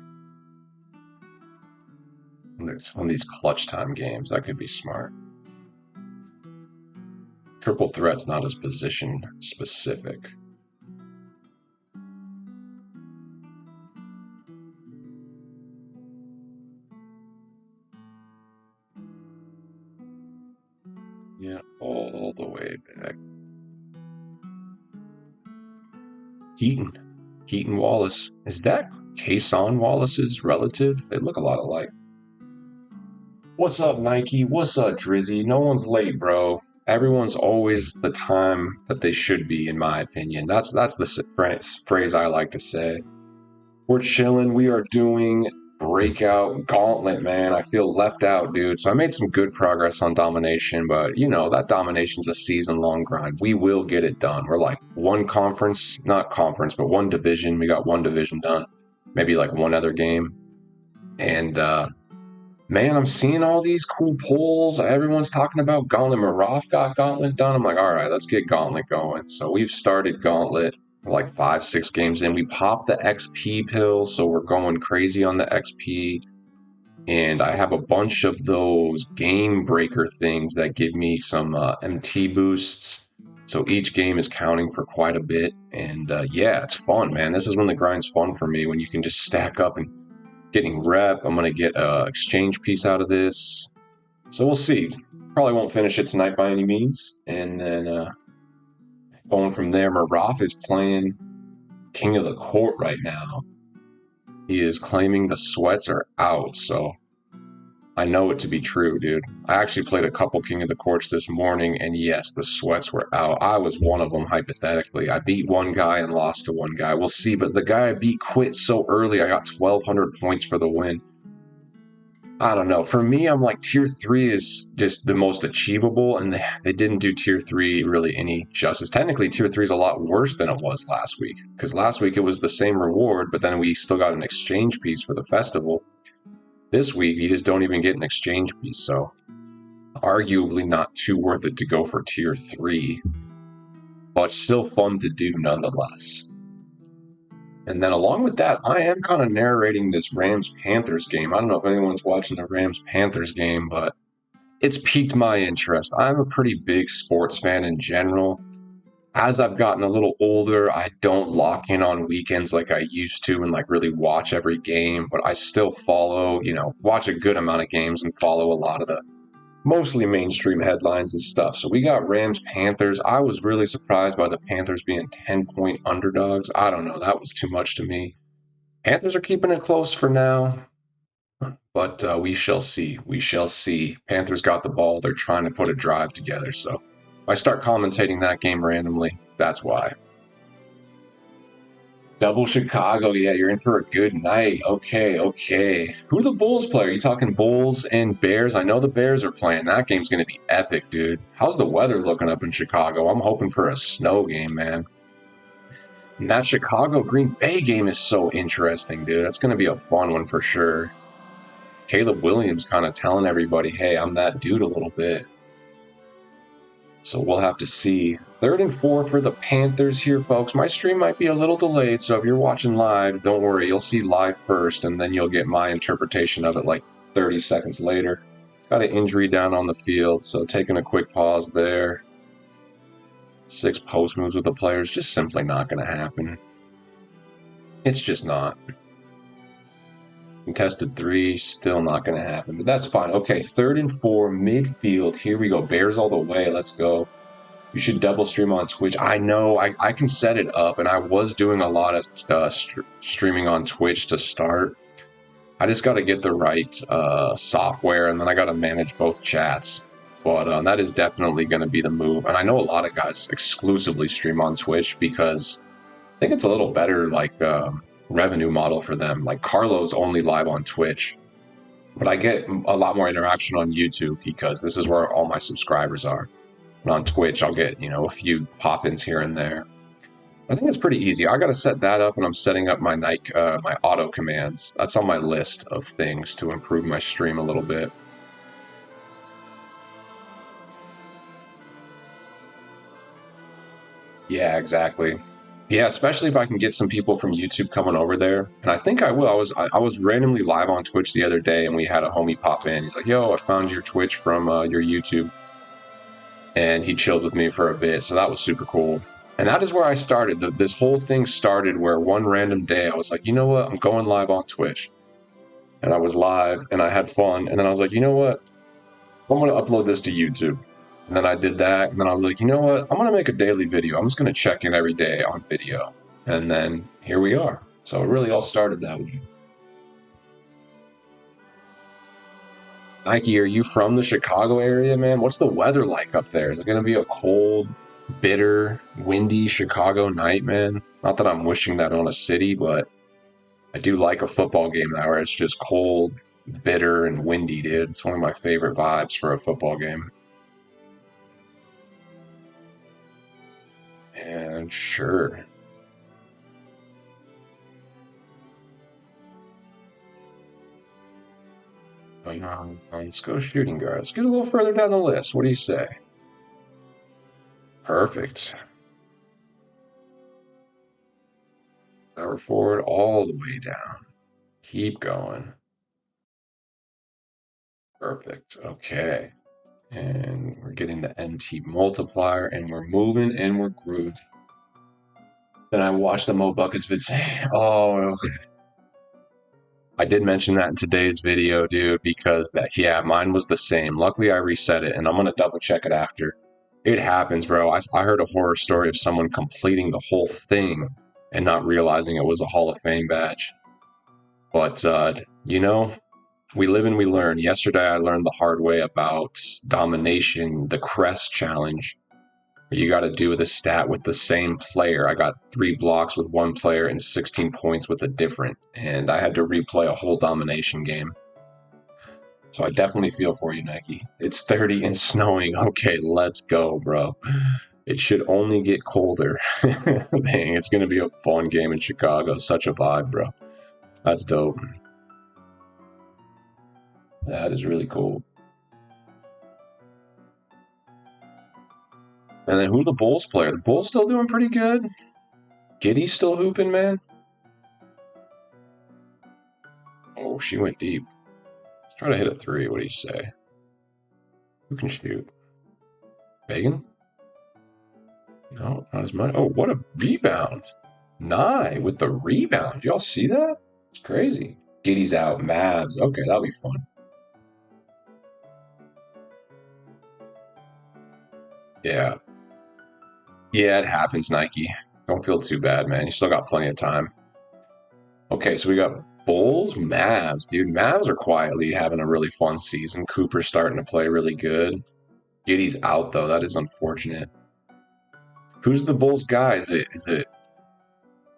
On these clutch time games, that could be smart. Triple threat's not as position specific. Yeah, all the way back. Keaton Wallace. Is that Kason Wallace's relative? They look a lot alike. What's up, Nike? What's up, Drizzy? No one's late, bro. Everyone's always the time that they should be, in my opinion. That's the phrase I like to say. We're chilling. We are doing breakout Gauntlet, man. I feel left out, dude. So I made some good progress on domination, but you know, that domination's a season-long grind. We will get it done. We're like one conference, not conference, but one division. We got one division done. Maybe like one other game. And man, I'm seeing all these cool polls. Everyone's talking about Gauntlet. Maraf got Gauntlet done. I'm like, all right, let's get Gauntlet going. So we've started Gauntlet like 5-6 games in. We popped the XP pill, so we're going crazy on the XP. And I have a bunch of those game breaker things that give me some MT boosts. So each game is counting for quite a bit. And yeah, it's fun, man. This is when the grind's fun for me, when you can just stack up and getting rep. I'm going to get an exchange piece out of this. So we'll see. Probably won't finish it tonight by any means. And then going from there, Maraf is playing King of the Court right now. He is claiming the sweats are out. So I know it to be true, dude. I actually played a couple King of the Courts this morning, and yes, the sweats were out. I was one of them, hypothetically. I beat one guy and lost to one guy. We'll see, but the guy I beat quit so early. I got 1,200 points for the win. I don't know. For me, I'm like tier 3 is just the most achievable, and they didn't do tier 3 really any justice. Technically, tier 3 is a lot worse than it was last week, because last week it was the same reward, but then we still got an exchange piece for the festival. This week, you just don't even get an exchange piece, so arguably not too worth it to go for tier 3, but still fun to do nonetheless. And then along with that, I am kind of narrating this Rams-Panthers game. I don't know if anyone's watching the Rams-Panthers game, but it's piqued my interest. I'm a pretty big sports fan in general. As I've gotten a little older, I don't lock in on weekends like I used to and like really watch every game, but I still follow, watch a good amount of games and follow a lot of the mostly mainstream headlines and stuff. So we got Rams Panthers. I was really surprised by the Panthers being 10-point underdogs. I don't know. That was too much to me. Panthers are keeping it close for now. But we shall see. We shall see. Panthers got the ball. They're trying to put a drive together. So if I start commentating that game randomly, that's why. Double Chicago. Yeah, you're in for a good night. Okay, okay. Who are the Bulls play? Are you talking Bulls and Bears? I know the Bears are playing. That game's going to be epic, dude. How's the weather looking up in Chicago? I'm hoping for a snow game, man. And that Chicago Green Bay game is so interesting, dude. That's going to be a fun one for sure. Caleb Williams kind of telling everybody, hey, I'm that dude a little bit. So we'll have to see. 3rd and 4 for the Panthers here, folks. My stream might be a little delayed, so if you're watching live, don't worry. You'll see live first, and then you'll get my interpretation of it like 30 seconds later. Got an injury down on the field, so taking a quick pause there. 6 post moves with the players, just simply not going to happen. It's just not. Contested 3, still not going to happen, but that's fine. Okay, 3rd and 4, midfield. Here we go. Bears all the way. Let's go. You should double stream on Twitch. I know. I can set it up, and I was doing a lot of streaming on Twitch to start. I just got to get the right software, and then I got to manage both chats. But that is definitely going to be the move. And I know a lot of guys exclusively stream on Twitch because I think it's a little better, like, revenue model for them. Like, Carlo's only live on Twitch, but I get a lot more interaction on YouTube because this is where all my subscribers are. And on Twitch, I'll get, a few pop-ins here and there. I think it's pretty easy. I got to set that up, and I'm setting up my my auto commands. That's on my list of things to improve my stream a little bit. Yeah, exactly. Yeah, especially if I can get some people from YouTube coming over there, and I think I will. I was randomly live on Twitch the other day, and we had a homie pop in. He's like, "Yo, I found your Twitch from your YouTube," and he chilled with me for a bit, so that was super cool. And that is where I started. This whole thing started where one random day I was like, you know what? I'm going live on Twitch, and I was live, and I had fun, and then I was like, you know what? I'm going to upload this to YouTube. And then I did that, and then I was like, you know what? I'm going to make a daily video. I'm just going to check in every day on video. And then here we are. So it really all started that way. Nike, are you from the Chicago area, man? What's the weather like up there? Is it going to be a cold, bitter, windy Chicago night, man? Not that I'm wishing that on a city, but I do like a football game now where it's just cold, bitter, and windy, dude. It's one of my favorite vibes for a football game. And sure. Let's go shooting guard. Let's get a little further down the list. What do you say? Perfect. Power forward all the way down. Keep going. Perfect. Okay. And we're getting the NT multiplier, and we're moving, and we're grooved. Then I watched the Mo Buckets vid. Oh, I did mention that in today's video, dude, because mine was the same. Luckily, I reset it, and I'm gonna double check it after. It happens, bro. I heard a horror story of someone completing the whole thing and not realizing it was a Hall of Fame badge. But we live and we learn. Yesterday, I learned the hard way about domination, the Crest challenge. You got to do the stat with the same player. I got 3 blocks with one player and 16 points with a different, and I had to replay a whole domination game. So I definitely feel for you, Nike. It's 30 and snowing. Okay, let's go, bro. It should only get colder. Dang, it's going to be a fun game in Chicago. Such a vibe, bro. That's dope. That is really cool. And then who the Bulls player? The Bulls still doing pretty good. Giddy's still hooping, man. Oh, she went deep. Let's try to hit a 3. What do you say? Who can shoot? Megan? No, not as much. Oh, what a rebound. Nye with the rebound. Y'all see that? It's crazy. Giddy's out. Mavs. Okay, that'll be fun. Yeah. Yeah, it happens, Nike. Don't feel too bad, man. You still got plenty of time. Okay, so we got Bulls, Mavs, dude. Mavs are quietly having a really fun season. Cooper's starting to play really good. Giddy's out though. That is unfortunate. Who's the Bulls guy? Is it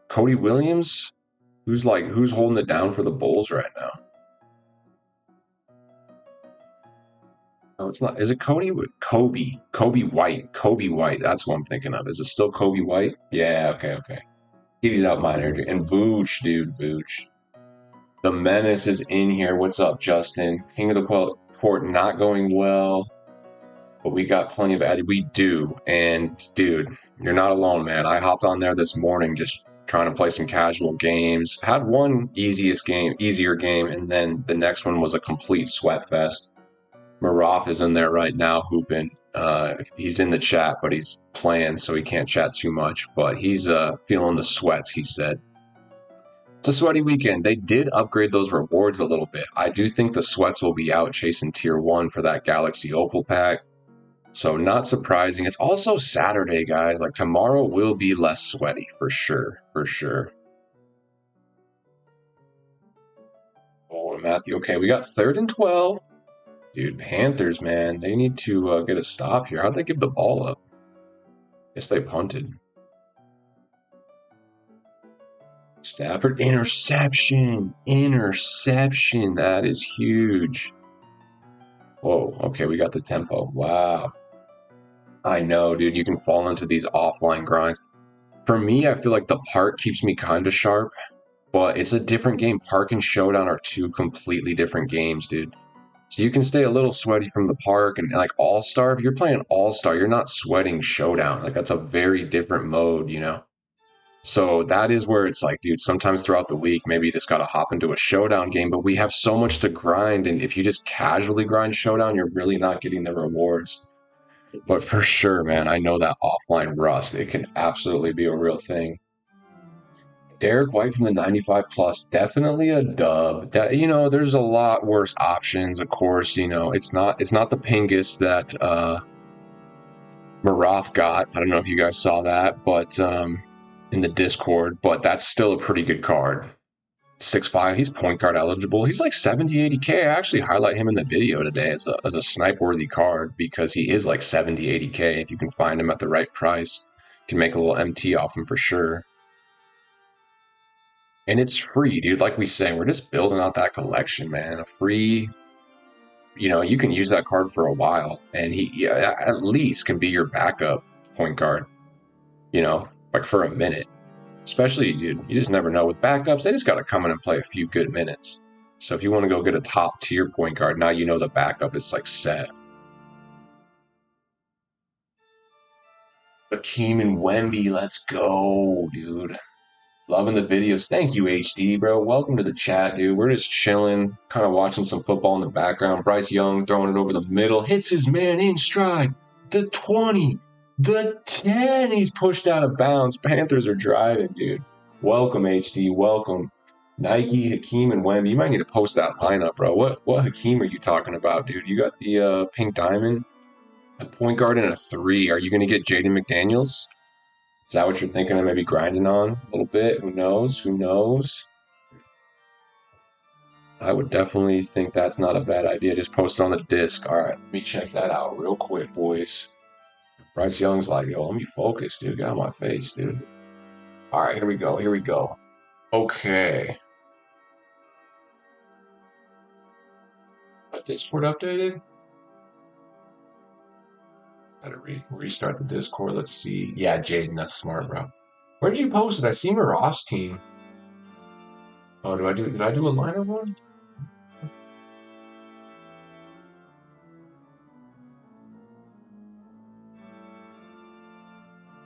Cody Williams? Who's holding it down for the Bulls right now? No, it's not. Is it Cody? Kobe White. Kobe White. That's what I'm thinking of. Is it still Kobe White? Yeah. Okay. Okay. He's out minor injury. And Vooch, dude, Vooch. The Menace is in here. What's up, Justin? King of the Court not going well, but we got plenty of added. We do. And dude, you're not alone, man. I hopped on there this morning just trying to play some casual games. Had one easier game, and then the next one was a complete sweat fest. Maraf is in there right now hooping. He's in the chat, but he's playing, so he can't chat too much. But he's feeling the sweats, he said. It's a sweaty weekend. They did upgrade those rewards a little bit. I do think the sweats will be out chasing Tier 1 for that Galaxy Opal pack. So not surprising. It's also Saturday, guys. Like tomorrow will be less sweaty for sure. For sure. Oh, Matthew. Okay, we got 3rd and 12. Dude, Panthers, man. They need to get a stop here. How'd they give the ball up? Guess they punted. Stafford, interception. Interception. That is huge. Whoa, okay, we got the tempo. Wow. I know, dude, you can fall into these offline grinds. For me, I feel like the park keeps me kind of sharp, but it's a different game. Park and Showdown are two completely different games, dude. So you can stay a little sweaty from the park and like All-Star. If you're playing All-Star, you're not sweating Showdown. Like that's a very different mode, you know? So that is where it's like, dude, sometimes throughout the week, maybe you just got to hop into a Showdown game, but we have so much to grind. And if you just casually grind Showdown, you're really not getting the rewards. But for sure, man, I know that offline rust, it can absolutely be a real thing. Derek White from the 95 plus, definitely a dub. You know, there's a lot worse options, of course. You know, it's not the Pingus that Maraf got. I don't know if you guys saw that, but in the Discord, but that's still a pretty good card. 6'5", he's point guard eligible. He's like 70, 80K. I actually highlight him in the video today as a snipe-worthy card because he is like 70, 80K. If you can find him at the right price, you can make a little MT off him for sure. And it's free, dude. Like we say, we're just building out that collection, man. A free, you know, you can use that card for a while, and he at least can be your backup point guard, you know, like for a minute. Especially, dude, you just never know. With backups, they just got to come in and play a few good minutes. So if you want to go get a top-tier point guard, now you know the backup is like set. Akeem and Wemby, let's go, dude. Loving the videos. Thank you, HD, bro. Welcome to the chat, dude. We're just chilling, kind of watching some football in the background. Bryce Young throwing it over the middle. Hits his man in stride. The 20. The 10. He's pushed out of bounds. Panthers are driving, dude. Welcome, HD. Welcome. Nike, Hakeem, and Wemby. You might need to post that lineup, bro. What Hakeem are you talking about, dude? You got the pink diamond, a point guard, and a 3. Are you going to get Jaden McDaniels? Is that what you're thinking of maybe grinding on a little bit? Who knows? Who knows? I would definitely think that's not a bad idea. Just post it on the disc. All right, let me check that out real quick, boys. Bryce Young's like, yo, let me focus, dude. Get out of my face, dude. All right, here we go. Here we go. Okay. Discord updated? Gotta restart the Discord. Let's see. Yeah, Jaden, that's smart, bro. Where did you post it? I see Ross team. Oh, did I do a lineup one?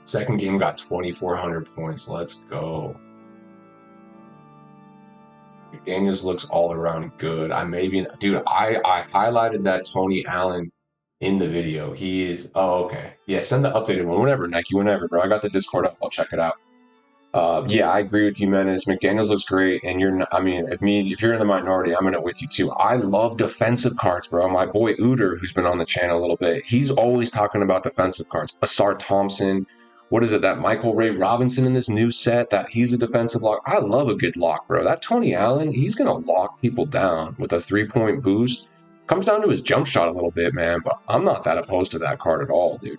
Second game got 2,400 points. Let's go. McDaniels looks all around good. Dude, I highlighted that Tony Allen in the video. He is, oh, okay. Yeah, send the updated one. Whenever, Nike, whenever, bro. I got the Discord up. I'll check it out. Yeah, I agree with you, Menace. McDaniels looks great, and if you're in the minority, I'm in it with you too. I love defensive cards, bro. My boy Uder, who's been on the channel a little bit, he's always talking about defensive cards. Asar Thompson, what is it, that Michael Ray Robinson in this new set, that he's a defensive lock. I love a good lock, bro. That Tony Allen, he's going to lock people down with a 3-point boost. Comes down to his jump shot a little bit, man, but I'm not that opposed to that card at all, dude.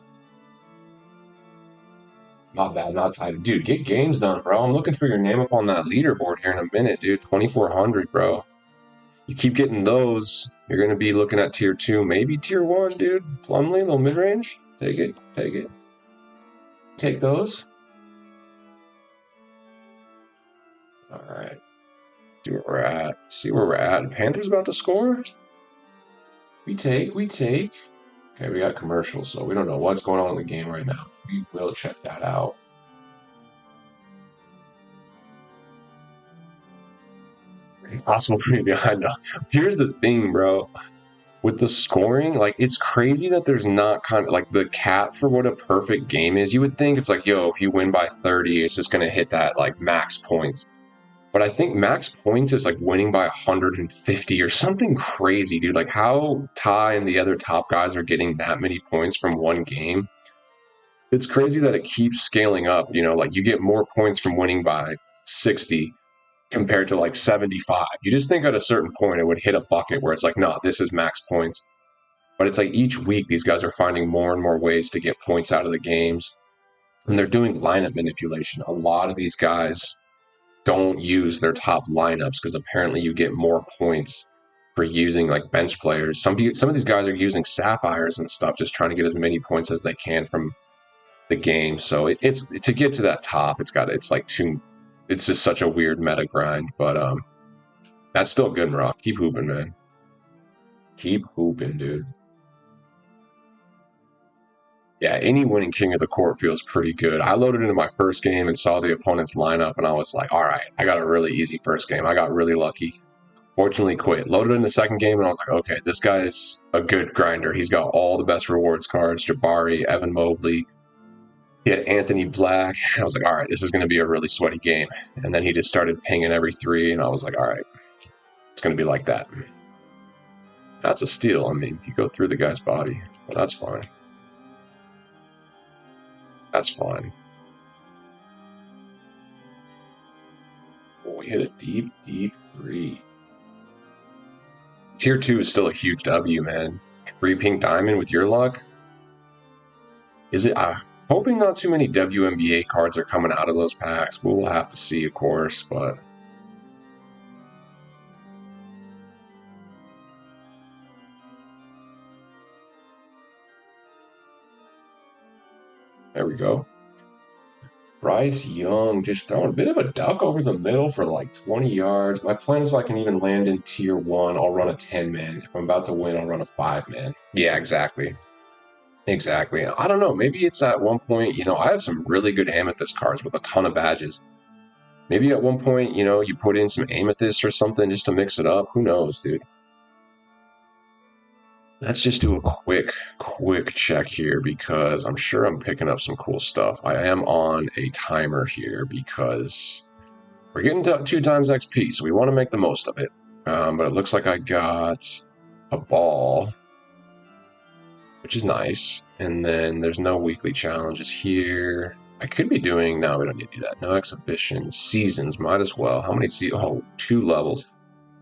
Not bad, not tight. Dude, get games done, bro. I'm looking for your name up on that leaderboard here in a minute, dude. 2,400, bro. You keep getting those, you're going to be looking at tier 2, maybe tier 1, dude. Plumlee, little mid-range. Take it, take it. Take those. All right. See where we're at. See where we're at. Panthers about to score? We take. Okay, we got commercials, so we don't know what's going on in the game right now. We will check that out. Impossible for me to be behind. Here's the thing, bro. With the scoring, like, it's crazy that there's not kind of like the cap for what a perfect game is. You would think it's like, yo, if you win by 30, it's just going to hit that like max points. But I think max points is like winning by 150 or something crazy, dude. Like how Ty and the other top guys are getting that many points from one game. It's crazy that it keeps scaling up. You know, like you get more points from winning by 60 compared to like 75. You just think at a certain point it would hit a bucket where it's like, no, this is max points. But it's like each week these guys are finding more and more ways to get points out of the games. And they're doing lineup manipulation. A lot of these guys don't use their top lineups because apparently you get more points for using like bench players. Some of these guys are using sapphires and stuff, just trying to get as many points as they can from the game. So it's to get to that top, it's just such a weird meta grind. But that's still good and rough. Keep hooping, man. Keep hooping, dude. Yeah, any winning king of the court feels pretty good. I loaded into my first game and saw the opponent's lineup, and I was like, all right, I got a really easy first game. I got really lucky. Fortunately, quit. Loaded in the second game, and I was like, okay, this guy's a good grinder. He's got all the best rewards cards, Jabari, Evan Mobley. He had Anthony Black. I was like, all right, this is going to be a really sweaty game. And then he just started pinging every three, and I was like, all right, it's going to be like that. That's a steal. I mean, you go through the guy's body, but that's fine. That's fine. Oh, we hit a deep, deep three. Tier 2 is still a huge W, man. 3 pink diamond with your luck? Is it? Hoping not too many WNBA cards are coming out of those packs. We'll have to see, of course, but... There we go. Bryce Young just throwing a bit of a duck over the middle for like 20 yards. My plan is if I can even land in tier 1, I'll run a 10-man. If I'm about to win, I'll run a 5-man. Yeah, exactly. Exactly. I don't know. Maybe it's at one point, you know, I have some really good amethyst cards with a ton of badges. Maybe at one point, you know, you put in some amethyst or something just to mix it up. Who knows, dude? Let's just do a quick check here because I'm sure I'm picking up some cool stuff. I am on a timer here because we're getting to 2 times XP, so we want to make the most of it. But it looks like I got a ball, which is nice. And then there's no weekly challenges here. I could be doing, no, we don't need to do that. No exhibition, seasons, might as well. How many oh, 2 levels.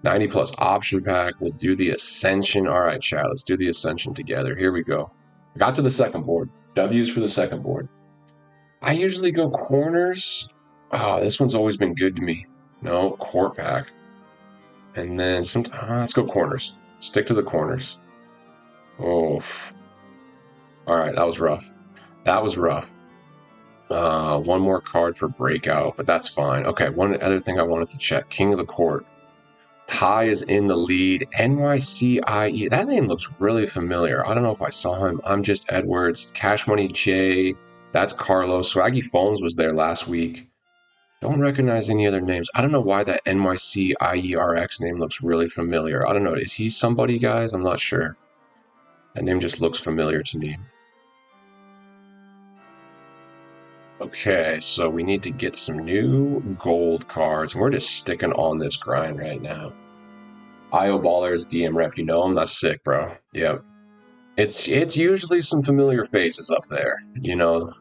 90 plus option pack. We'll do the Ascension. All right, chat. Let's do the Ascension together. Here we go. Got to the second board. W's for the second board. I usually go corners. Oh, this one's always been good to me. No, court pack. And then let's go corners. Stick to the corners. Oh. All right, that was rough. That was rough. One more card for breakout, but that's fine. Okay, one other thing I wanted to check. King of the Court. Ty is in the lead. NYCIE. That name looks really familiar. I don't know if I saw him. I'm just Edwards. Cash Money J. That's Carlos. Swaggy Phones was there last week. Don't recognize any other names. I don't know why that NYCIERX name looks really familiar. I don't know. Is he somebody, guys? I'm not sure. That name just looks familiar to me. Okay, so we need to get some new gold cards. We're just sticking on this grind right now. IO Ballers, DM Rep, you know him? That's sick, bro. Yep. It's usually some familiar faces up there. You know,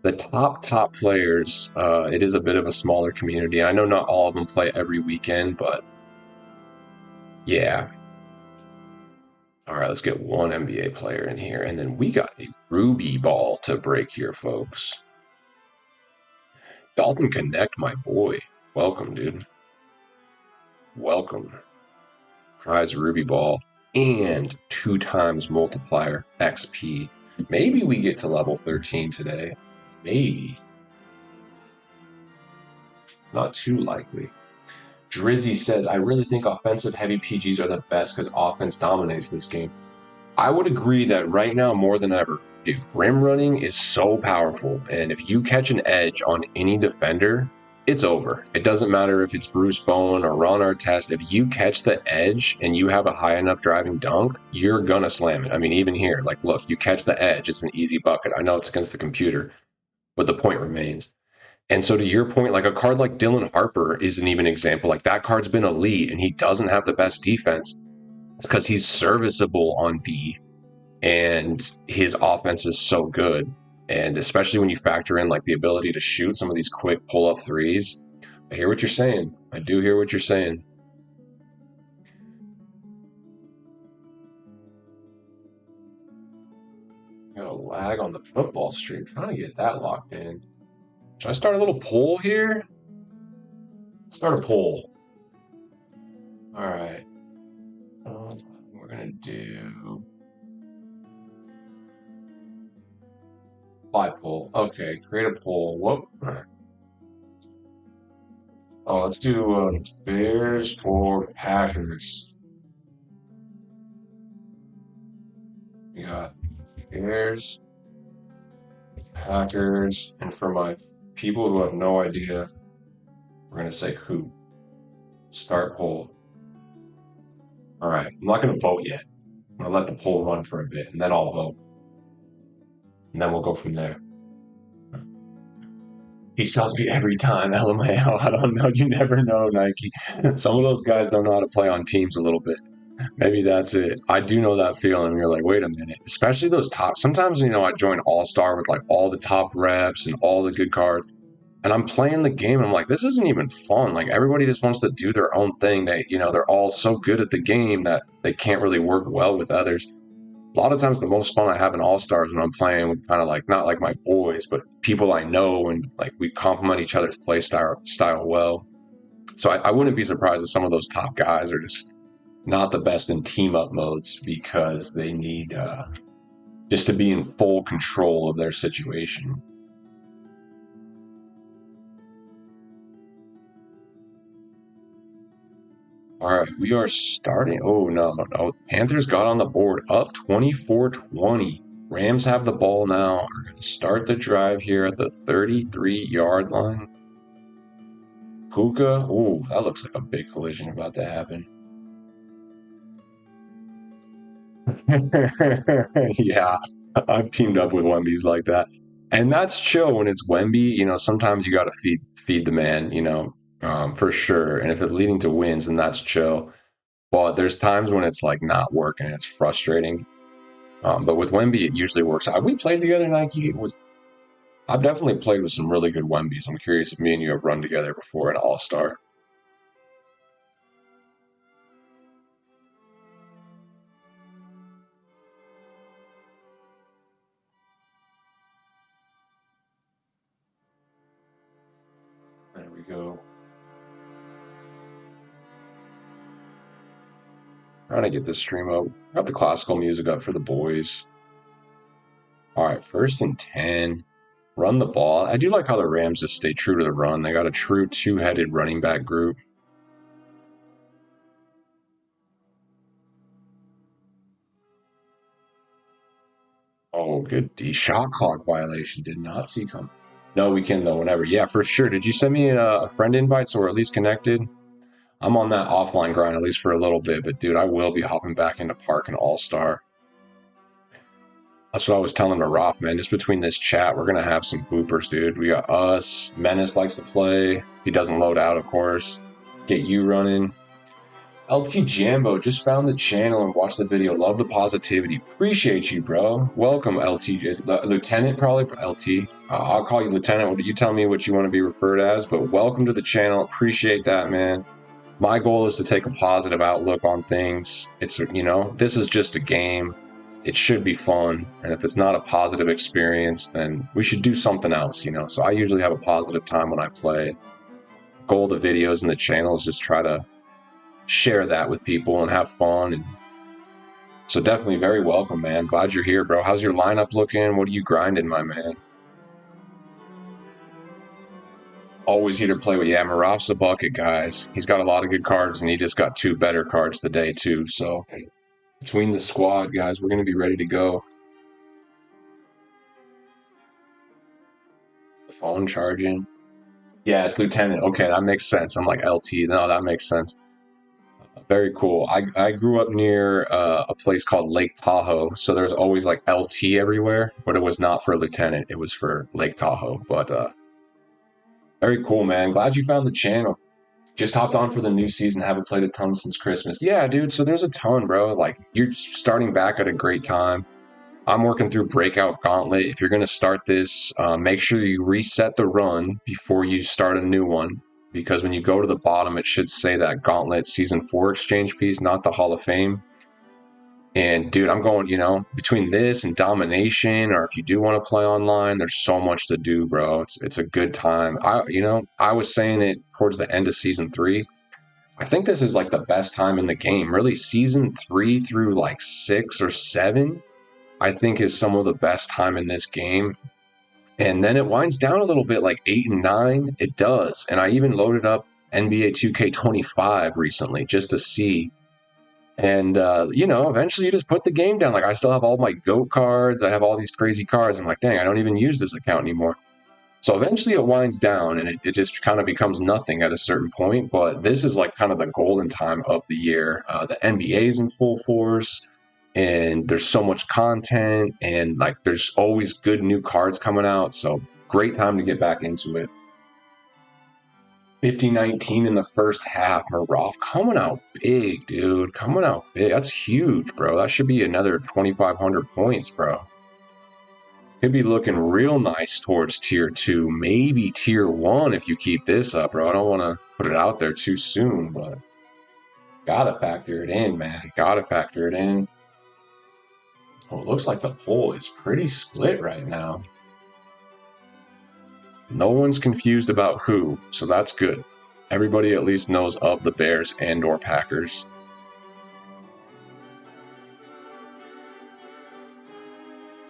the top players, it is a bit of a smaller community. I know not all of them play every weekend, but yeah. All right, let's get one NBA player in here, and then we got a Ruby ball to break here, folks. Dalton Connect, my boy. Welcome, dude. Welcome. Prize Ruby ball and 2 times multiplier XP. Maybe we get to level 13 today. Maybe. Not too likely. Drizzy says, I really think offensive heavy PGs are the best because offense dominates this game. I would agree that right now more than ever, dude, rim running is so powerful. And if you catch an edge on any defender, it's over. It doesn't matter if it's Bruce Bowen or Ron Artest. If you catch the edge and you have a high enough driving dunk, you're going to slam it. I mean, even here, like, look, you catch the edge. It's an easy bucket. I know it's against the computer, but the point remains. And so to your point, like a card like Dylan Harper is an even example. Like that card's been elite and he doesn't have the best defense. It's because he's serviceable on D and his offense is so good. And especially when you factor in like the ability to shoot some of these quick pull-up threes. I hear what you're saying. I do hear what you're saying. Got a lag on the football stream. Trying to get that locked in. Should I start a little poll here? Start a poll. All right. We're going to do 5 poll. Okay, create a poll. Whoop. Oh, let's do Bears or Packers. We got Bears, Packers, and for my people who have no idea, we're going to say who. Start poll. All right, I'm not going to vote yet. I'm going to let the poll run for a bit, and then I'll vote. And then we'll go from there. He sells me every time, LMAO. I don't know. You never know, Nike. Some of those guys don't know how to play on teams a little bit. Maybe that's it. I do know that feeling. You're like, wait a minute. Especially those top. Sometimes, I join All-Star with like all the top reps and all the good cards. And I'm playing the game and I'm like, this isn't even fun. Like everybody just wants to do their own thing. They're all so good at the game that they can't really work well with others. A lot of times the most fun I have in All-Stars when I'm playing with kind of like, not like my boys, but people I know, and like we complement each other's play style well. So I wouldn't be surprised if some of those top guys are just not the best in team-up modes because they need just to be in full control of their situation. All right, we are starting. Oh, no. Panthers got on the board up 24-20. Rams have the ball now. Are going to start the drive here at the 33-yard line. Puka. Oh, that looks like a big collision about to happen. Yeah, I've teamed up with Wemby's like that. And that's chill when it's Wemby. Sometimes you got to feed the man, for sure. And if it's leading to wins, then that's chill. But there's times when it's like not working. It's frustrating. But with Wemby, it usually works. Have we played together, Nike? I've definitely played with some really good Wembys. I'm curious if me and you have run together before in All-Star. There we go. Trying to get this stream up. Got the classical music up for the boys. All right, 1st and 10. Run the ball. I do like how the Rams just stay true to the run. They got a true two-headed running back group. Oh, good D. Shot clock violation. Did not see come. No, we can though, whenever. Yeah, for sure. Did you send me a friend invite so we're at least connected? I'm on that offline grind at least for a little bit, but dude, I will be hopping back into Park and All-Star. That's what I was telling Raf, man. Just between this chat, we're going to have some boopers, dude. We got us. Menace likes to play. He doesn't load out, of course. Get you running. LT Jambo just found the channel and watched the video. Love the positivity. Appreciate you, bro. Welcome, LT. Lieutenant, probably LT. I'll call you Lieutenant. You tell me what you want to be referred as, but welcome to the channel. Appreciate that, man. My goal is to take a positive outlook on things. It's, you know, this is just a game. It should be fun. And if it's not a positive experience, then we should do something else, you know? So I usually have a positive time when I play. Goal of the videos and the channel is just try to share that with people and have fun. And so definitely very welcome, man. Glad you're here, bro. How's your lineup looking? What are you grinding, my man? Always here to play with. Yeah, Maraf's a bucket, guys. He's got a lot of good cards, and he just got 2 better cards today, too. So between the squad, guys, we're going to be ready to go. The phone charging. Yeah, it's Lieutenant. Okay, that makes sense. I'm like LT. No, that makes sense. Very cool. I grew up near a place called Lake Tahoe, so there's always like LT everywhere, but it was not for Lieutenant. It was for Lake Tahoe. But very cool, man. Glad you found the channel. Just hopped on for the new season. Haven't played a ton since Christmas. Yeah, dude. So there's a ton, bro. Like you're starting back at a great time. I'm working through Breakout Gauntlet. If you're going to start this, make sure you reset the run before you start a new one. Because when you go to the bottom, it should say that Gauntlet Season 4 exchange piece, not the Hall of Fame. And dude, I'm going, you know, between this and Domination, or if you do want to play online, there's so much to do, bro. It's a good time. I was saying it towards the end of Season 3. I think this is like the best time in the game. Really, Season 3 through like 6 or 7, I think is some of the best time in this game. And then it winds down a little bit, like 8 and 9. It does. And I even loaded up NBA 2K25 recently just to see. And, you know, eventually you just put the game down. Like, I still have all my GOAT cards. I have all these crazy cards. I'm like, dang, I don't even use this account anymore. So eventually it winds down and it just kind of becomes nothing at a certain point. But this is like kind of the golden time of the year. The NBA is in full force. And there's so much content, and like there's always good new cards coming out. So great time to get back into it. 50-19 in the first half. Maraf coming out big, dude. Coming out big. That's huge, bro. That should be another 2,500 points, bro. Could be looking real nice towards tier 2, maybe tier 1 if you keep this up, bro. I don't want to put it out there too soon, but gotta factor it in, man. Gotta factor it in. Well, it looks like the poll is pretty split right now. No one's confused about who, so that's good. Everybody at least knows of the Bears and or Packers.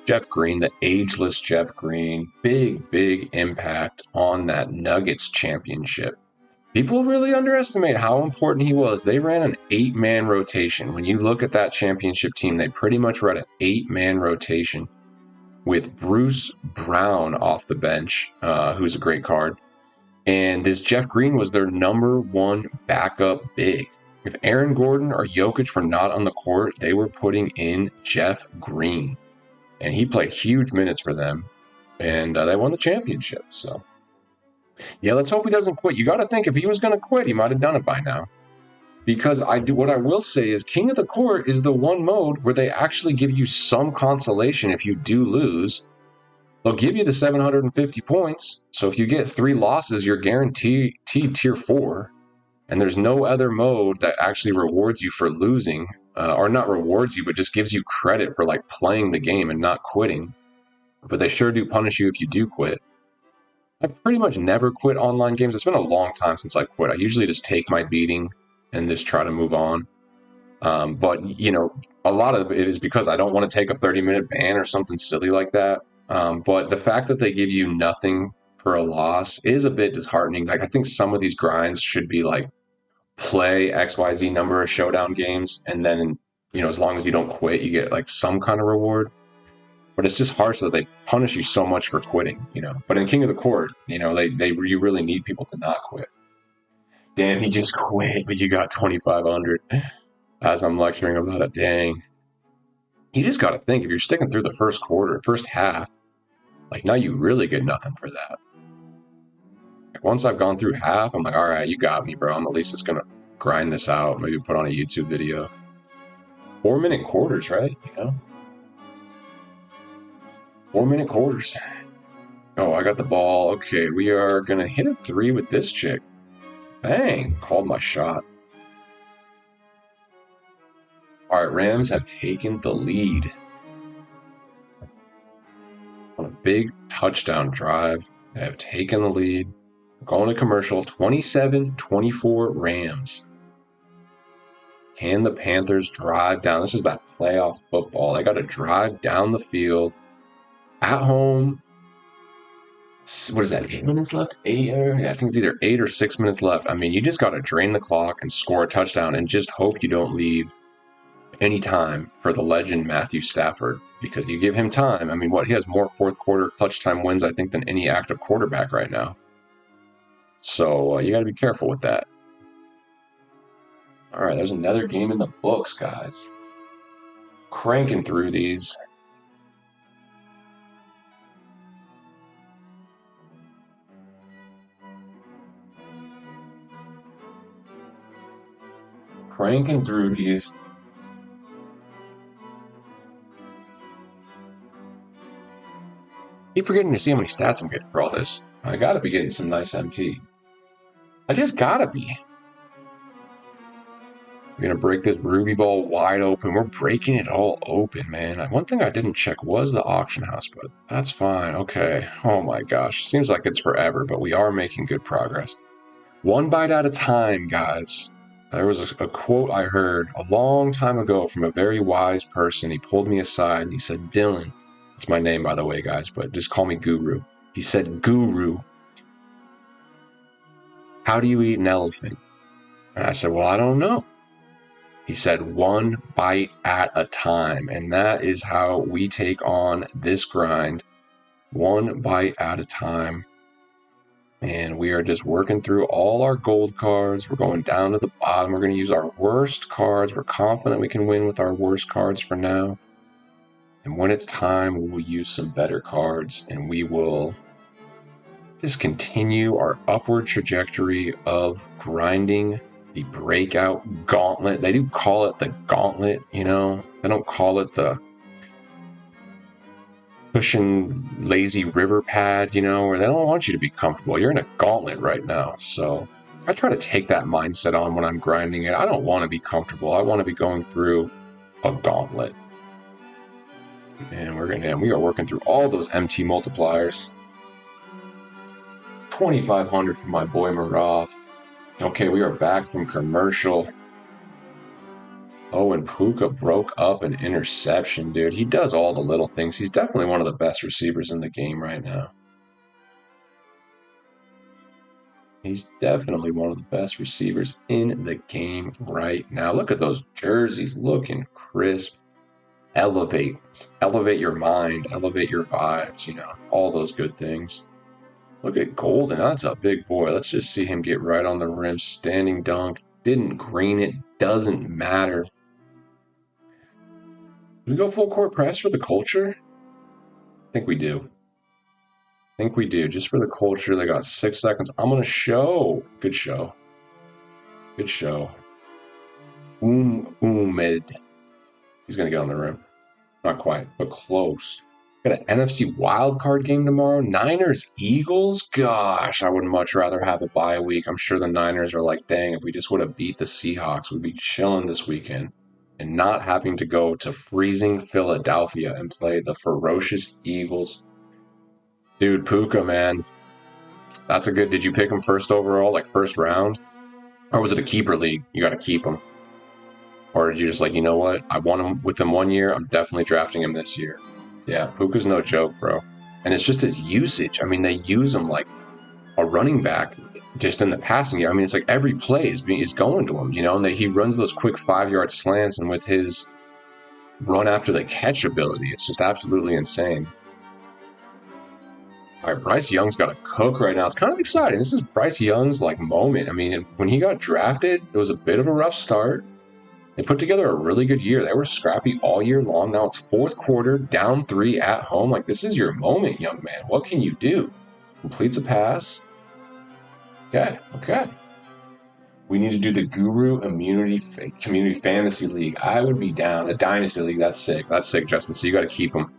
Jeff Green, the ageless Jeff Green, big impact on that Nuggets championship. People really underestimate how important he was. They ran an 8-man rotation. When you look at that championship team, they pretty much ran an 8-man rotation with Bruce Brown off the bench, who's a great card. And this Jeff Green was their #1 backup big. If Aaron Gordon or Jokic were not on the court, they were putting in Jeff Green. And he played huge minutes for them. And they won the championship. So, yeah, let's hope he doesn't quit. You got to think if he was going to quit, he might have done it by now. Because what I will say is King of the Court is the one mode where they actually give you some consolation if you do lose. They'll give you the 750 points. So if you get 3 losses, you're guaranteed tier 4. And there's no other mode that actually rewards you for losing, or not rewards you, but just gives you credit for like playing the game and not quitting. But they sure do punish you if you do quit. I pretty much never quit online games. It's been a long time since I quit. I usually just take my beating and just try to move on. But, you know, a lot of it is because I don't want to take a 30-minute ban or something silly like that. But the fact that they give you nothing for a loss is a bit disheartening. Like, I think some of these grinds should be like play XYZ number of showdown games, and then, you know, as long as you don't quit, you get like some kind of reward. But it's just harsh that they punish you so much for quitting, you know. But in King of the Court, you know, you really need people to not quit. Damn, he just quit, but you got 2,500 as I'm lecturing about it. Dang. You just got to think, if you're sticking through the first quarter, first half, like now you really get nothing for that. Like once I've gone through half, I'm like, all right, you got me, bro. I'm at least just going to grind this out, maybe put on a YouTube video. 4-minute quarters, right? You know? 4-minute quarters. Oh, I got the ball. Okay, we are going to hit a 3 with this chick. Bang! Called my shot. All right, Rams have taken the lead on a big touchdown drive. They have taken the lead. Going to commercial, 27-24 Rams. Can the Panthers drive down? This is that playoff football. They got to drive down the field at home. What is that, 8 minutes left? Yeah, I think it's either 8 or 6 minutes left. I mean, you just got to drain the clock and score a touchdown and just hope you don't leave any time for the legend Matthew Stafford, because you give him time. I mean, he has more fourth quarter clutch time wins, I think, than any active quarterback right now. So you got to be careful with that. All right, there's another game in the books, guys. Cranking through these. Cranking through these. Keep forgetting to see how many stats I'm getting for all this. I gotta be getting some nice MT. I just gotta be. We're gonna break this Ruby Ball wide open. We're breaking it all open, man. One thing I didn't check was the auction house, but that's fine. Okay. Oh my gosh. Seems like it's forever, but we are making good progress. One bite at a time, guys. There was a quote I heard a long time ago from a very wise person. He pulled me aside and he said, Dylan, it's my name, by the way, guys, but just call me Guru. He said, Guru, how do you eat an elephant? And I said, well, I don't know. He said, one bite at a time. And that is how we take on this grind. One bite at a time. And we are just working through all our gold cards. We're going down to the bottom. We're going to use our worst cards. We're confident we can win with our worst cards for now. And when it's time, we will use some better cards. And we will just continue our upward trajectory of grinding the breakout gauntlet. They do call it the gauntlet, you know. They don't call it the cushion lazy river pad, you know, where they don't want you to be comfortable. You're in a gauntlet right now. So I try to take that mindset on when I'm grinding it. I don't want to be comfortable. I want to be going through a gauntlet. And we are working through all those MT multipliers. 2,500 for my boy Maroth. Okay, we are back from commercial. Oh, and Puka broke up an interception, dude. He does all the little things. He's definitely one of the best receivers in the game right now. He's definitely one of the best receivers in the game right now. Look at those jerseys looking crisp. Elevate your mind, elevate your vibes, you know, all those good things. Look at Golden. That's a big boy. Let's just see him get right on the rim. Standing dunk. Didn't green it. Doesn't matter. Do we go full court press for the culture? I think we do. Just for the culture. They got 6 seconds. I'm going to show. Good show. Umed. He's going to get on the rim. Not quite, but close. Got an NFC wildcard game tomorrow. Niners, Eagles? Gosh, I would much rather have a bye week. I'm sure the Niners are like, dang, if we just would have beat the Seahawks, we'd be chilling this weekend and not having to go to freezing Philadelphia and play the ferocious Eagles. Dude, Puka, man. That's a good... Did you pick him first overall, like first round? Or was it a keeper league? You got to keep him. Or did you just like, you know what? I want him with him 1 year. I'm definitely drafting him this year. Yeah, Puka's no joke, bro. And it's just his usage. I mean, they use him like a running back just in the passing game. I mean, it's like every play is going to him, you know, and he runs those quick 5-yard slants, and with his run after the catch ability, it's just absolutely insane. All right, Bryce Young's got a cook right now. It's kind of exciting. This is Bryce Young's like moment. I mean, when he got drafted, it was a bit of a rough start. They put together a really good year. They were scrappy all year long. Now it's fourth quarter, down 3 at home. Like, this is your moment, young man. What can you do? Completes a pass. Okay. We need to do the Guru Immunity Community Fantasy League. I would be down. A Dynasty League. That's sick. That's sick, Justin. So you got to keep him.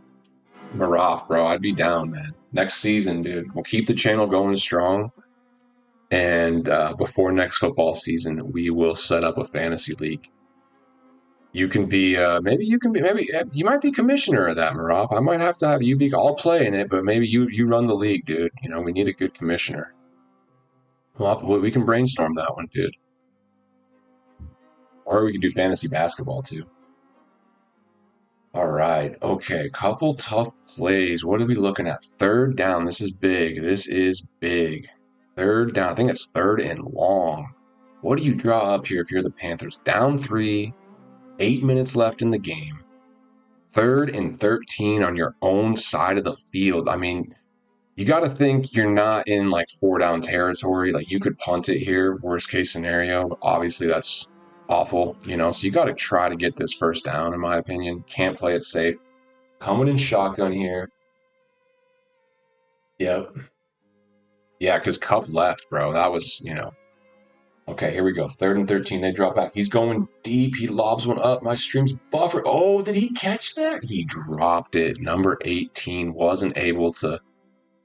Maraf, bro. I'd be down, man. Next season, dude. We'll keep the channel going strong. And before next football season, we will set up a fantasy league. You can be, maybe you might be commissioner of that, Maraf. I might have to have you be, I'll play in it, but maybe you run the league, dude. You know, we need a good commissioner. We can brainstorm that one, dude. Or we could do fantasy basketball too. All right. Okay. Couple tough plays. What are we looking at? Third down. This is big. This is big. Third down. I think it's third and long. What do you draw up here if you're the Panthers? Down 3, 8 minutes left in the game. 3rd and 13 on your own side of the field. I mean, you got to think you're not in like 4-down territory. Like you could punt it here, worst case scenario. But obviously, that's awful, you know. So you got to try to get this first down, in my opinion. Can't play it safe. Coming in shotgun here. Yep. Yeah, because Cup left, bro. That was, you know. Okay, here we go. 3rd and 13. They drop back. He's going deep. He lobs one up. My stream's buffer. Oh, did he catch that? He dropped it. Number 18 wasn't able to.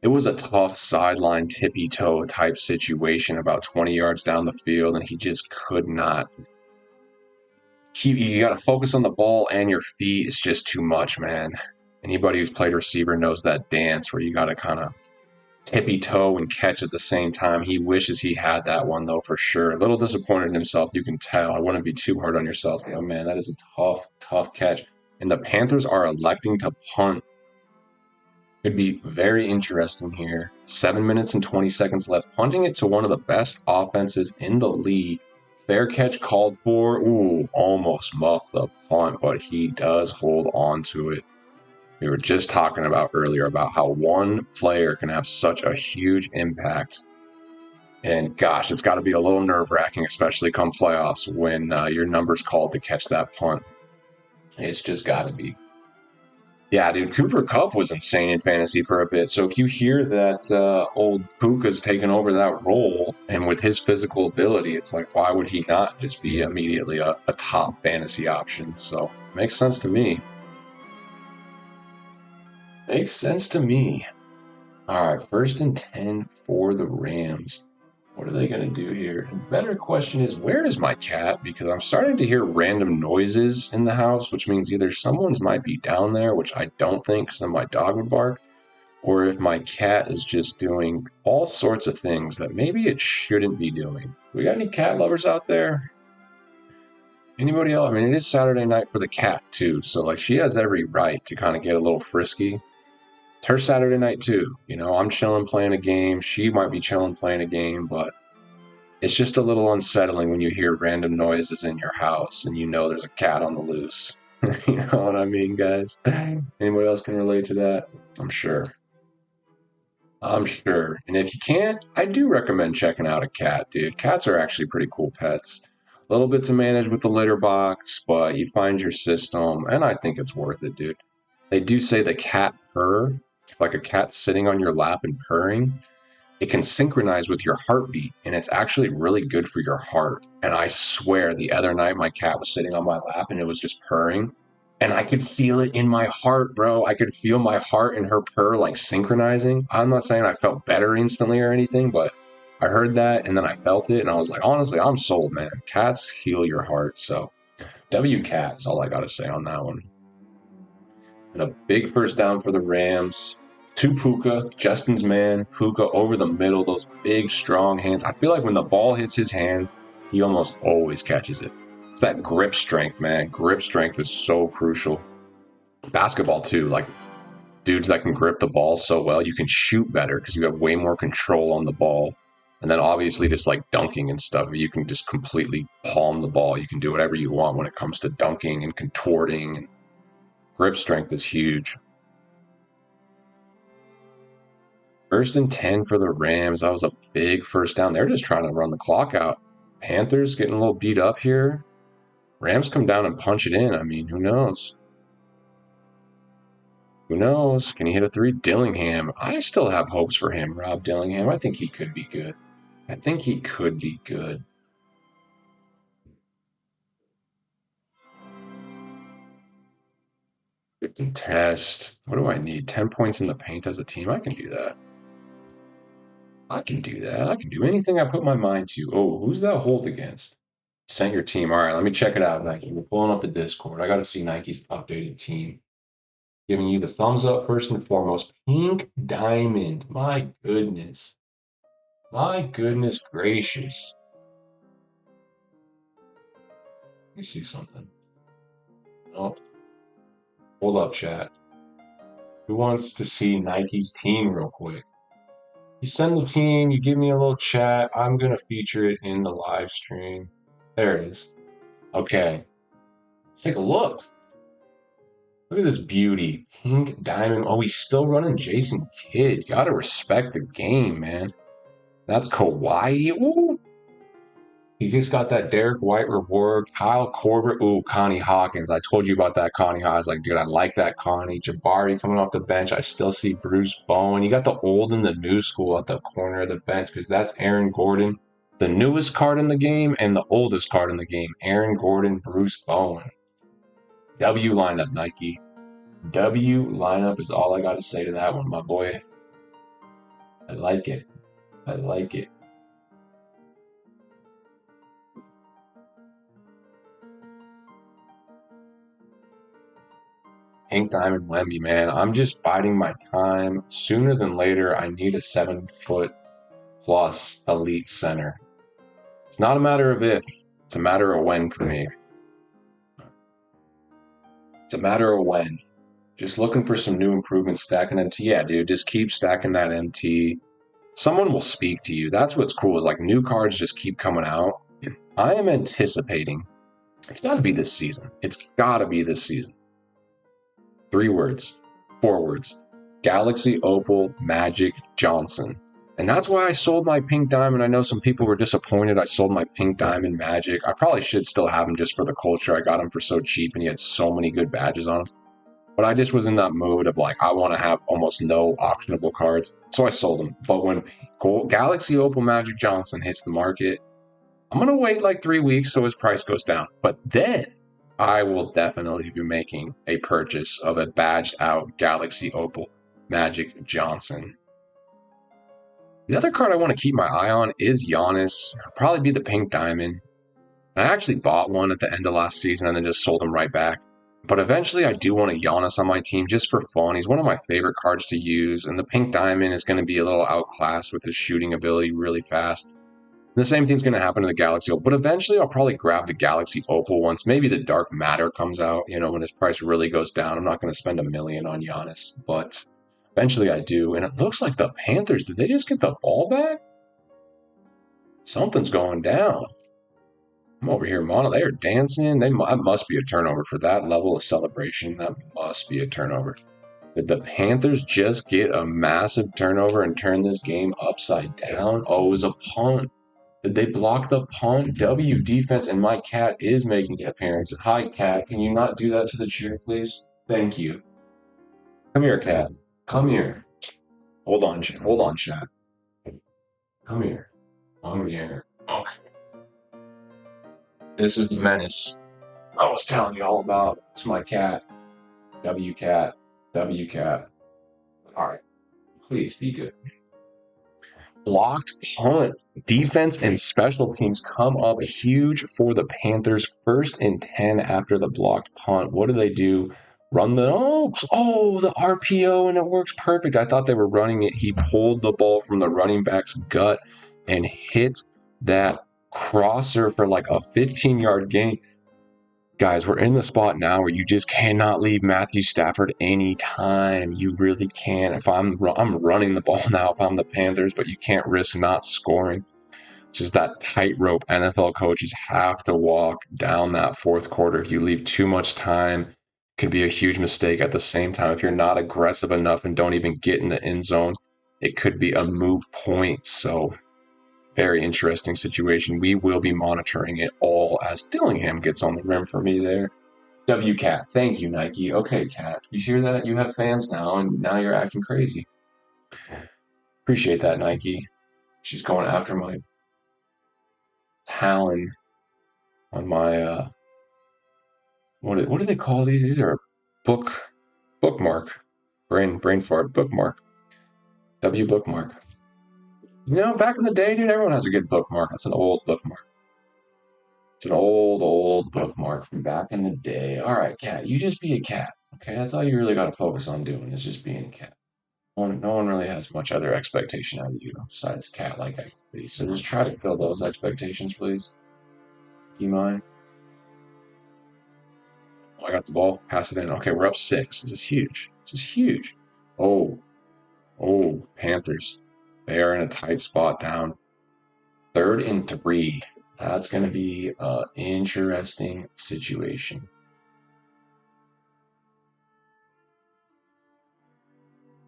It was a tough sideline tippy toe type situation about 20 yards down the field, and he just could not. You got to focus on the ball and your feet. It's just too much, man. Anybody who's played receiver knows that dance where you got to kind of tippy toe and catch at the same time. He wishes he had that one, though, for sure. A little disappointed in himself, you can tell. I wouldn't be too hard on yourself. Oh, man, that is a tough, tough catch. And the Panthers are electing to punt. Could be very interesting here. 7 minutes and 20 seconds left. Punting it to one of the best offenses in the league. Fair catch called for. Ooh, almost muffed the punt, but he does hold on to it. We were just talking about earlier about how one player can have such a huge impact. And gosh, it's got to be a little nerve-wracking, especially come playoffs when your number's called to catch that punt. It's just got to be. Yeah, dude, Cooper Kupp was insane in fantasy for a bit. So if you hear that old Puka's taken over that role, and with his physical ability, it's like, why would he not just be immediately a top fantasy option? So makes sense to me. Makes sense to me. All right, 1st and 10 for the Rams. What are they going to do here? The better question is, where is my cat? Because I'm starting to hear random noises in the house, which means either someone's might be down there, which I don't think, because then my dog would bark, or if my cat is just doing all sorts of things that maybe it shouldn't be doing. We got any cat lovers out there? Anybody else? I mean, it is Saturday night for the cat, too, so like she has every right to kind of get a little frisky. It's her Saturday night too. You know, I'm chilling playing a game. She might be chilling playing a game, but it's just a little unsettling when you hear random noises in your house and you know there's a cat on the loose. You know what I mean, guys? Anybody else can relate to that? I'm sure. I'm sure. And if you can't, I do recommend checking out a cat, dude. Cats are actually pretty cool pets. A little bit to manage with the litter box, but you find your system, and I think it's worth it, dude. They do say the cat purr. If like a cat's sitting on your lap and purring, it can synchronize with your heartbeat, and it's actually really good for your heart. And I swear, the other night my cat was sitting on my lap and it was just purring, and I could feel it in my heart, bro. I could feel my heart and her purr like synchronizing. I'm not saying I felt better instantly or anything, but I heard that and then I felt it, and I was like, honestly, I'm sold, man. Cats heal your heart. So, cat is all I got to say on that one. And a big first down for the Rams. To Puka, Justin's man. Puka over the middle, those big, strong hands. I feel like when the ball hits his hands, he almost always catches it. It's that grip strength, man. Grip strength is so crucial. Basketball, too. Like, dudes that can grip the ball so well, you can shoot better because you have way more control on the ball. And then obviously just like dunking and stuff, you can just completely palm the ball. You can do whatever you want when it comes to dunking and contorting. Grip strength is huge. 1st and 10 for the Rams. That was a big first down. They're just trying to run the clock out. Panthers getting a little beat up here. Rams come down and punch it in. I mean, who knows? Who knows? Can he hit a 3? Dillingham. I still have hopes for him, Rob Dillingham. I think he could be good. Contest. What do I need? 10 points in the paint as a team? I can do that. I can do that. I can do anything I put my mind to. Oh, who's that hold against? Sent your team. All right, let me check it out, Nike. We're pulling up the Discord. I got to see Nike's updated team. Giving you the thumbs up first and foremost. Pink Diamond. My goodness. My goodness gracious. Let me see something. Oh, hold up, chat. Who wants to see Nike's team real quick? You send the team, you give me a little chat. I'm going to feature it in the live stream. There it is. Okay. Let's take a look. Look at this beauty. Pink Diamond. Oh, he's still running Jason Kidd. You got to respect the game, man. That's Kawhi. Ooh. He just got that Derek White reward. Kyle Korver. Ooh, Connie Hawkins. I told you about that Connie. I was like, dude, I like that Connie. Jabari coming off the bench. I still see Bruce Bowen. You got the old and the new school at the corner of the bench because that's Aaron Gordon, the newest card in the game and the oldest card in the game. Aaron Gordon, Bruce Bowen. W lineup, Nike. W lineup is all I got to say to that one, my boy. I like it. I like it. Pink Diamond Wemby, man. I'm just biding my time. Sooner than later, I need a 7-foot plus elite center. It's not a matter of if, it's a matter of when for me. It's a matter of when. Just looking for some new improvements, stacking MT. Yeah, dude, just keep stacking that MT. Someone will speak to you. That's what's cool is like new cards just keep coming out. I am anticipating. It's got to be this season. It's got to be this season. 3 words, 4 words. Galaxy Opal Magic Johnson. And that's why I sold my Pink Diamond. I know some people were disappointed I sold my Pink Diamond Magic. I probably should still have him just for the culture. I got him for so cheap and he had so many good badges on him. But I just was in that mood of like, I want to have almost no optionable cards. So I sold them. But when Galaxy Opal Magic Johnson hits the market, I'm going to wait like 3 weeks so his price goes down. But then I will definitely be making a purchase of a badged out Galaxy Opal Magic Johnson. The other card I want to keep my eye on is Giannis. Probably be the Pink Diamond. I actually bought one at the end of last season and then just sold him right back. But eventually I do want a Giannis on my team just for fun. He's one of my favorite cards to use. And the Pink Diamond is going to be a little outclassed with his shooting ability really fast. The same thing's going to happen to the Galaxy Opal, but eventually I'll probably grab the Galaxy Opal once maybe the Dark Matter comes out, when his price really goes down. I'm not going to spend $1 million on Giannis, but eventually I do. And it looks like the Panthers, did they just get the ball back? Something's going down. I'm over here, Mono. They are dancing. That must be a turnover for that level of celebration. That must be a turnover. Did the Panthers just get a massive turnover and turn this game upside down? Oh, it was a punt. Did they block the punt? W defense, and my cat is making an appearance. Hi, cat. Can you not do that to the chair, please? Thank you. Come here, cat. Come here. Hold on, chat. Come here. Come here. Okay. This is the menace I was telling you all about. It's my cat. W cat. W cat. All right. Please be good. Blocked punt. Defense and special teams come up huge for the Panthers. 1st and 10 after the blocked punt. What do? Run the the RPO, and it works perfect. I thought they were running it. He pulled the ball from the running back's gut and hit that crosser for like a 15-yard gain. Guys, we're in the spot now where you just cannot leave Matthew Stafford anytime. You really can't. If I'm running the ball now, if I'm the Panthers, but you can't risk not scoring. It's just that tightrope NFL coaches have to walk down that 4th quarter. If you leave too much time, it could be a huge mistake. At the same time, if you're not aggressive enough and don't even get in the end zone, it could be a moot point. So very interesting situation. We will be monitoring it all as Dillingham gets on the rim for me there. W Cat, thank you, Nike. Okay, Cat, you hear that? You have fans now, and now you're acting crazy. Appreciate that, Nike. She's going after my talon on my what do they call these? These are book Bookmark. Brain fart. Bookmark. W bookmark. You know, back in the day, dude, everyone has a good bookmark. That's an old bookmark. It's an old bookmark from back in the day. All right, cat, you just be a cat. Okay, that's all you really got to focus on doing is just being a cat. No one really has much other expectation out of you besides cat-like activities. So just try to fill those expectations, please. You mind? Oh, I got the ball. Pass it in. Okay, we're up 6. This is huge. This is huge. Oh, Panthers. They are in a tight spot down. 3rd and 3. That's going to be an interesting situation.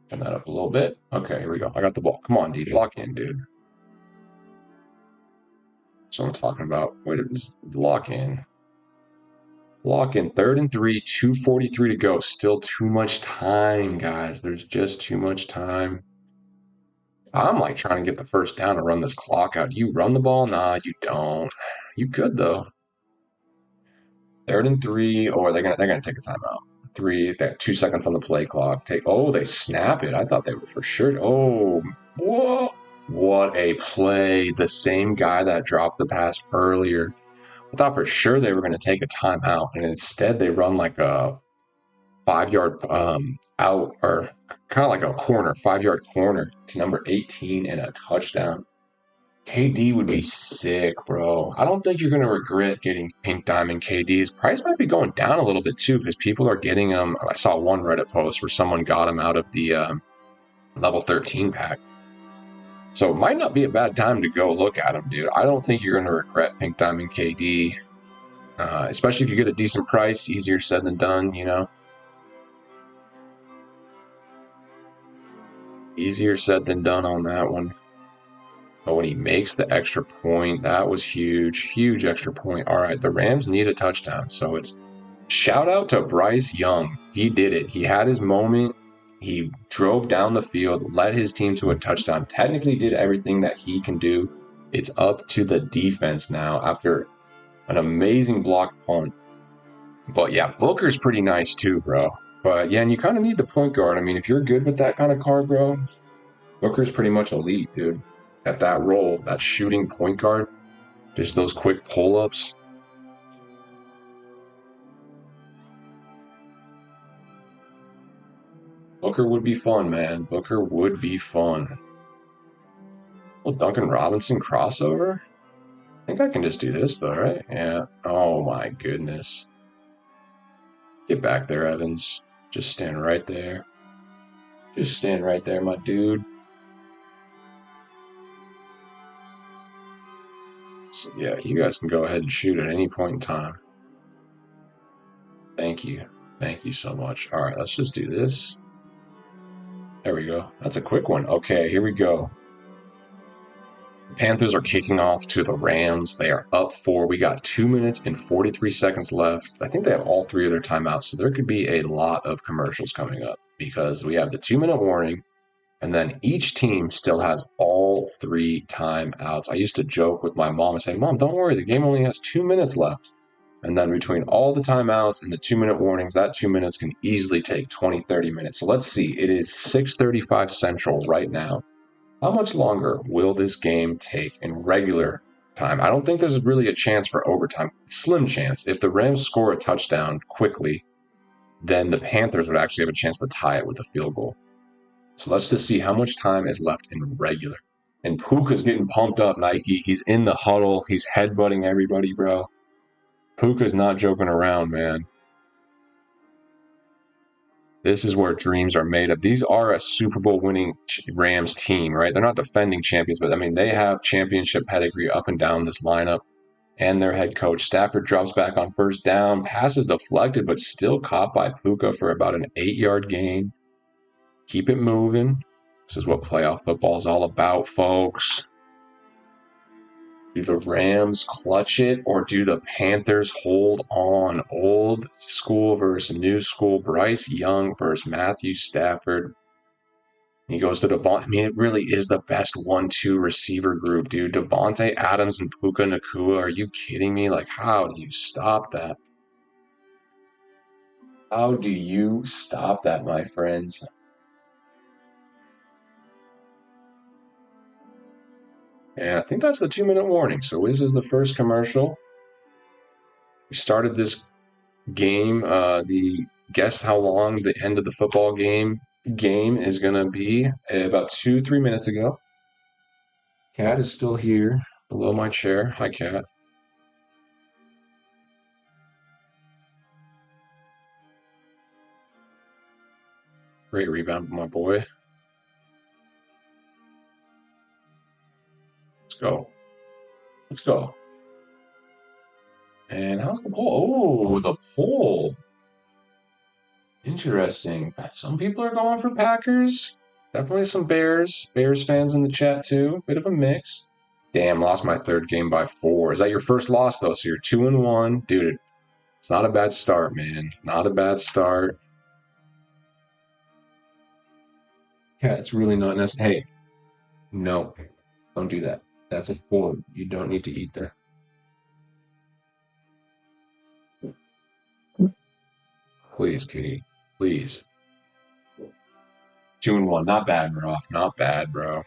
Turn that up a little bit. Okay, here we go. I got the ball. Come on, dude. Lock in, dude. That's what I'm talking about. Wait, lock in. Lock in. 3rd and 3, 2:43 to go. Still too much time, guys. There's just too much time. I'm like trying to get the first down and run this clock out. You run the ball? Nah, you don't. You could though. 3rd and 3, or they're gonna take a timeout. 3, they have 2 seconds on the play clock. They snap it. I thought they were for sure. Oh, whoa. What a play. The same guy that dropped the pass earlier. I thought for sure they were going to take a timeout, and instead they run like a 5-yard out, or kind of like a corner, 5-yard corner to number 18 and a touchdown. KD would be sick, bro. I don't think you're going to regret getting Pink Diamond KD's price might be going down a little bit too because people are getting them. I saw one Reddit post where someone got him out of the level 13 pack. So it might not be a bad time to go look at him, dude. I don't think you're going to regret Pink Diamond KD, especially if you get a decent price. Easier said than done, you know. Easier said than done on that one. But when he makes the extra point, that was huge. Huge extra point. All right, the Rams need a touchdown. So it's shout out to Bryce Young. He did it. He had his moment. He drove down the field, led his team to a touchdown, technically did everything that he can do. It's up to the defense now after an amazing block punt. But yeah, Booker's pretty nice too, bro. But yeah, and you kind of need the point guard. I mean, if you're good with that kind of card, bro, Booker's pretty much elite, dude. At that role, that shooting point guard, just those quick pull-ups. Booker would be fun, man. Booker would be fun. Well, Duncan Robinson crossover? I think I can just do this, though, right? Yeah. Oh, my goodness. Get back there, Evans. Just stand right there. Just stand right there, my dude. So, yeah, you guys can go ahead and shoot at any point in time. Thank you. Thank you so much. All right, let's just do this. There we go. That's a quick one. Okay, here we go. Panthers are kicking off to the Rams. They are up 4. We got 2 minutes and 43 seconds left. I think they have all 3 of their timeouts, so there could be a lot of commercials coming up because we have the 2-minute warning, and then each team still has all 3 timeouts. I used to joke with my mom and say, Mom, don't worry, the game only has 2 minutes left. And then between all the timeouts and the 2-minute warnings, that 2 minutes can easily take 20, 30 minutes. So let's see. It is 6:35 Central right now. How much longer will this game take in regular time? I don't think there's really a chance for overtime. Slim chance. If the Rams score a touchdown quickly, then the Panthers would actually have a chance to tie it with a field goal. So let's just see how much time is left in regular. And Puka's getting pumped up, Nike. He's in the huddle. He's headbutting everybody, bro. Puka's not joking around, man. This is where dreams are made of. These are a Super Bowl winning Rams team, right? They're not defending champions, but I mean, they have championship pedigree up and down this lineup. And their head coach, Stafford, drops back on first down. Pass is deflected, but still caught by Puka for about an 8-yard gain. Keep it moving. This is what playoff football is all about, folks. Do the Rams clutch it, or do the Panthers hold on? Old school versus new school. Bryce Young versus Matthew Stafford. He goes to Devontae. I mean, it really is the best 1-2 receiver group, dude. Devontae Adams and Puka Nacua. Are you kidding me? Like, how do you stop that? How do you stop that, my friends? And I think that's the 2-minute warning. So this is the first commercial. We started this game. The guess how long the end of the football game is gonna be about 2-3 minutes ago. Cat is still here below my chair. Hi, Cat. Great rebound, my boy. Let's go. Let's go. And how's the poll? Oh, the poll. Interesting. Some people are going for Packers. Definitely some Bears. Bears fans in the chat too. Bit of a mix. Damn, lost my third game by 4. Is that your first loss though? So you're 2-1, dude. It's not a bad start, man. Not a bad start. Yeah, it's really not necessary. Hey, no, don't do that. That's a food. You don't need to eat that. Please, Kitty. Please. 2-1. Not bad, bro. Not bad, bro.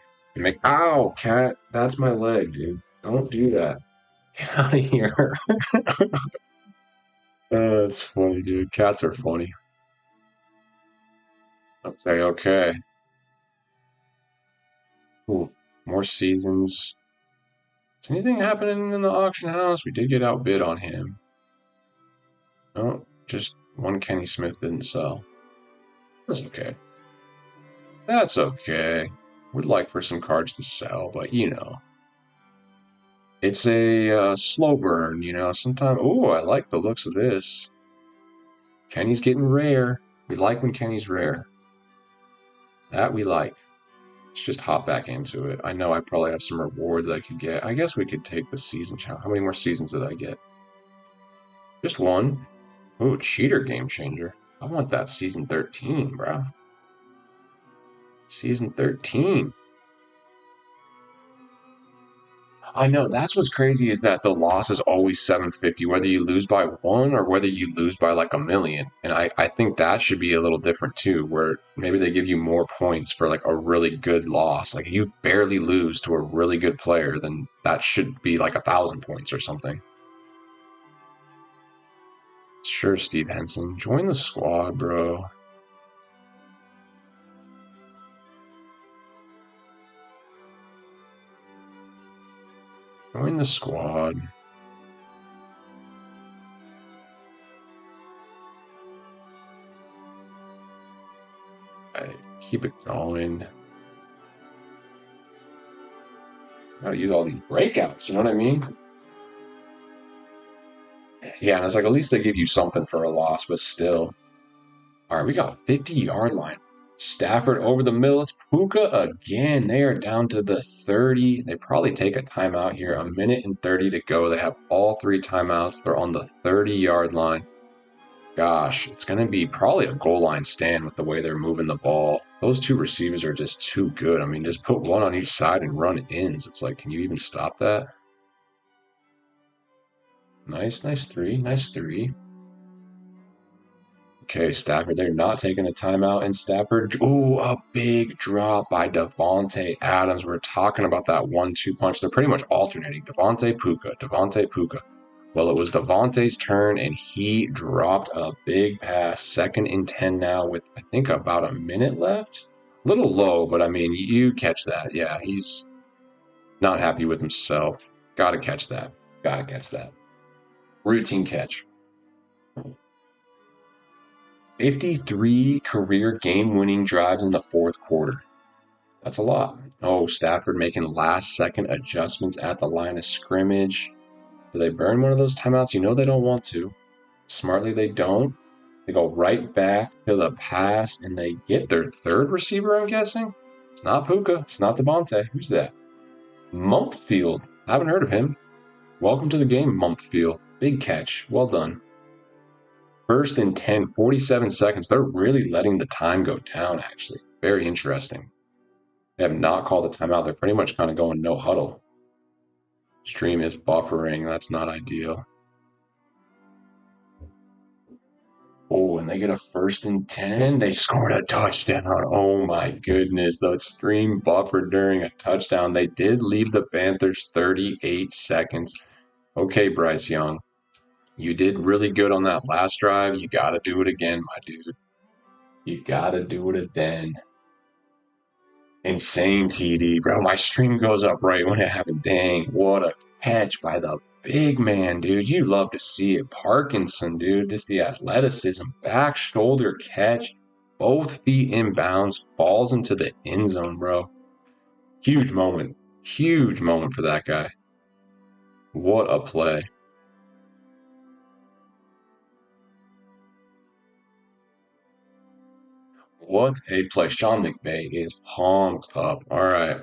Ow, cat. That's my leg, dude. Don't do that. Get out of here. Oh, that's funny, dude. Cats are funny. Okay, okay. Ooh, more seasons. Is anything happening in the auction house? We did get outbid on him. Oh, just one Kenny Smith didn't sell. That's okay. That's okay. Would like for some cards to sell, but you know. It's a slow burn, you know. Sometimes, oh, I like the looks of this. Kenny's getting rare. We like when Kenny's rare. That we like. Let's just hop back into it. I know I probably have some rewards I could get. I guess we could take the season challenge. How many more seasons did I get? Just one. Ooh, cheater game changer. I want that season 13, bro. Season 13. I know that's what's crazy is that the loss is always 750, whether you lose by 1 or whether you lose by like a million. And I think that should be a little different too, where maybe they give you more points for like a really good loss. Like you barely lose to a really good player, then that should be like 1,000 points or something. Sure, Steve Henson. Join the squad, bro. Join the squad. Keep it going. Gotta use all these breakouts, you know what I mean? Yeah, and it's like at least they give you something for a loss, but still. All right, we got 50-yard line. Stafford over the middle. It's Puka again. They are down to the 30. They probably take a timeout here. 1:30 to go. They have all 3 timeouts. They're on the 30-yard line. Gosh, it's going to be probably a goal line stand with the way they're moving the ball. Those 2 receivers are just too good. I mean, just put one on each side and run ins. It's like, can you even stop that? Nice, nice 3. Nice 3. Okay, Stafford, they're not taking a timeout. And Stafford, ooh, a big drop by Devontae Adams. We're talking about that 1-2 punch. They're pretty much alternating. Devontae Puka, Devontae Puka. Well, it was Devontae's turn, and he dropped a big pass. 2nd and 10 now with, I think, about a minute left. A little low, but I mean, you catch that. Yeah, he's not happy with himself. Gotta catch that. Gotta catch that. Routine catch. 53 career game-winning drives in the 4th quarter. That's a lot. Oh, Stafford making last-second adjustments at the line of scrimmage. Do they burn one of those timeouts? You know they don't want to. Smartly, they don't. They go right back to the pass, and they get their 3rd receiver, I'm guessing? It's not Puka. It's not Devontae. Who's that? Mumpfield. I haven't heard of him. Welcome to the game, Mumpfield. Big catch. Well done. 1st and 10, 47 seconds. They're really letting the time go down, actually. Very interesting. They have not called a timeout. They're pretty much kind of going no huddle. Stream is buffering. That's not ideal. Oh, and They get a 1st and 10. They scored a touchdown. Oh my goodness. The extreme buffer during a touchdown. They did leave the Panthers 38 seconds. Okay, Bryce Young. You did really good on that last drive. You got to do it again, my dude. You got to do it again. Insane TD, bro. My stream goes up right when it happened. Dang, what a catch by the big man, dude. You love to see it. Parkinson, dude. Just the athleticism. Back shoulder catch. Both feet inbounds. Falls into the end zone, bro. Huge moment. Huge moment for that guy. What a play. What a play. Sean McVay is pumped up. All right.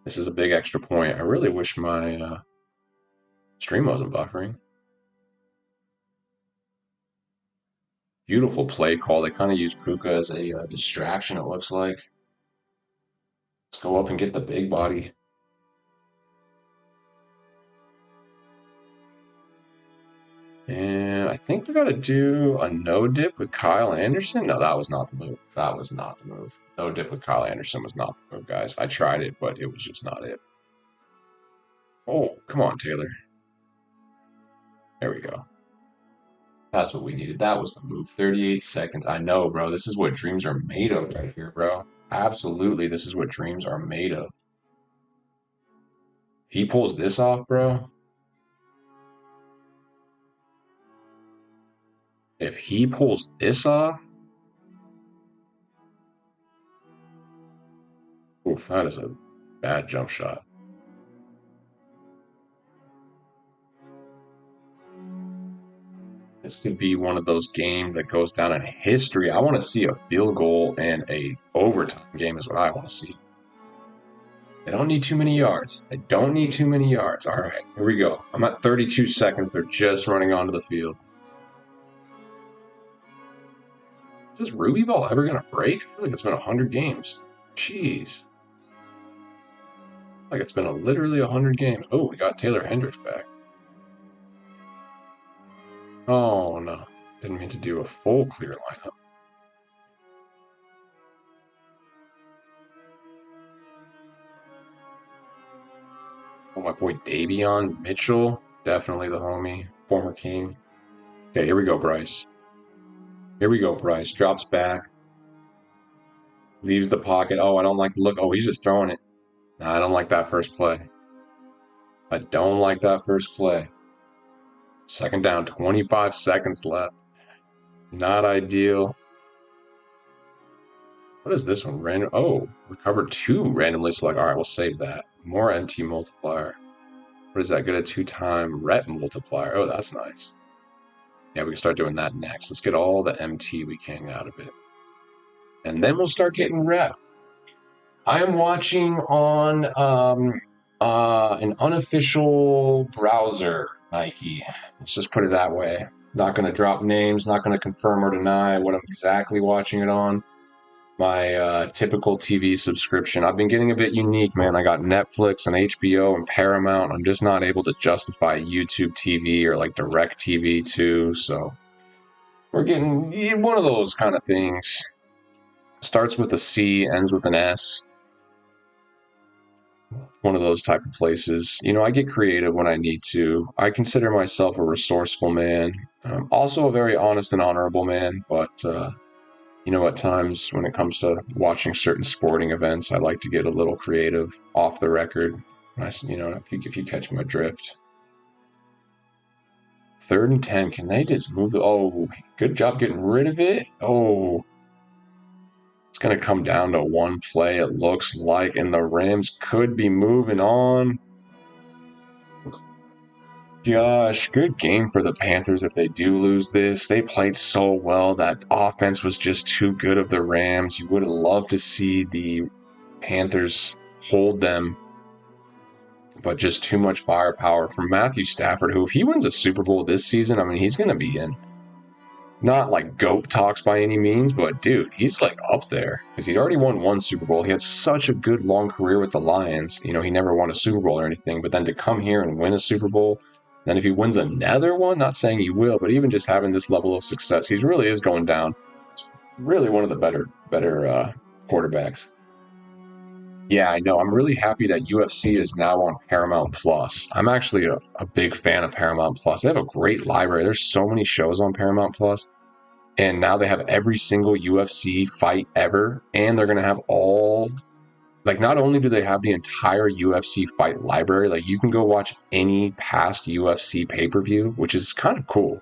This is a big extra point. I really wish my stream wasn't buffering. Beautiful play call. They kind of use Puka as a distraction, it looks like. Let's go up and get the big body. And I think they're going to do a no dip with Kyle Anderson. No, that was not the move. That was not the move. No dip with Kyle Anderson was not the move, guys. I tried it, but it was just not it. Oh, come on, Taylor. There we go. That's what we needed. That was the move. 38 seconds. I know, bro. This is what dreams are made of right here, bro. Absolutely, this is what dreams are made of. He pulls this off, bro. If he pulls this off, oof, that is a bad jump shot. This could be one of those games that goes down in history. I want to see a field goal and a overtime game is what I want to see. They don't need too many yards. They don't need too many yards. All right, here we go. I'm at 32 seconds. They're just running onto the field. Is this Ruby ball ever going to break? I feel like it's been 100 games. Jeez. Like it's been literally 100 games. Oh, we got Taylor Hendricks back. Oh, no. Didn't mean to do a full clear lineup. Oh, my boy Davion Mitchell. Definitely the homie. Former King. Okay, here we go, Bryce. Here we go, Bryce. Drops back. Leaves the pocket. Oh, I don't like the look. Oh, he's just throwing it. Nah, I don't like that first play. I don't like that first play. Second down, 25 seconds left. Not ideal. What is this one? Random. Oh, recovered 2 randomly select. All right, we'll save that. More MT multiplier. What is that? Get a 2-time rep multiplier. Oh, that's nice. Yeah, we can start doing that next. Let's get all the MT we can out of it. And then we'll start getting rep. I am watching on an unofficial browser, Nike. Let's just put it that way. Not going to drop names, not going to confirm or deny what I'm exactly watching it on. My typical TV subscription. I've been getting a bit unique, man. I got Netflix and HBO and Paramount. I'm just not able to justify YouTube TV or like Direct TV too. So we're getting one of those kind of things. Starts with a C, ends with an S. One of those type of places. You know, I get creative when I need to. I consider myself a resourceful man. Also a very honest and honorable man, but you know, at times when it comes to watching certain sporting events, I like to get a little creative off the record. You know, if you catch my drift. 3rd and 10. Can they just move the? Oh, good job getting rid of it. Oh, it's going to come down to one play, it looks like, and the Rams could be moving on. Gosh, good game for the Panthers if they do lose this. They played so well. That offense was just too good of the Rams. You would have loved to see the Panthers hold them, but just too much firepower from Matthew Stafford, who, if he wins a Super Bowl this season, I mean, he's going to be in. Not like GOAT talks by any means, but dude, he's like up there because he'd already won 1 Super Bowl. He had such a good long career with the Lions. You know, he never won a Super Bowl or anything, but then to come here and win a Super Bowl, Then if he wins another one, not saying he will, but even just having this level of success, he really is going down. Really one of the better quarterbacks. Yeah, I know. I'm really happy that UFC is now on Paramount Plus. I'm actually a big fan of Paramount Plus. They have a great library. There's so many shows on Paramount Plus. And now they have every single UFC fight ever. And they're going to have all, like, not only do they have the entire UFC fight library, like, you can go watch any past UFC pay-per-view, which is kind of cool.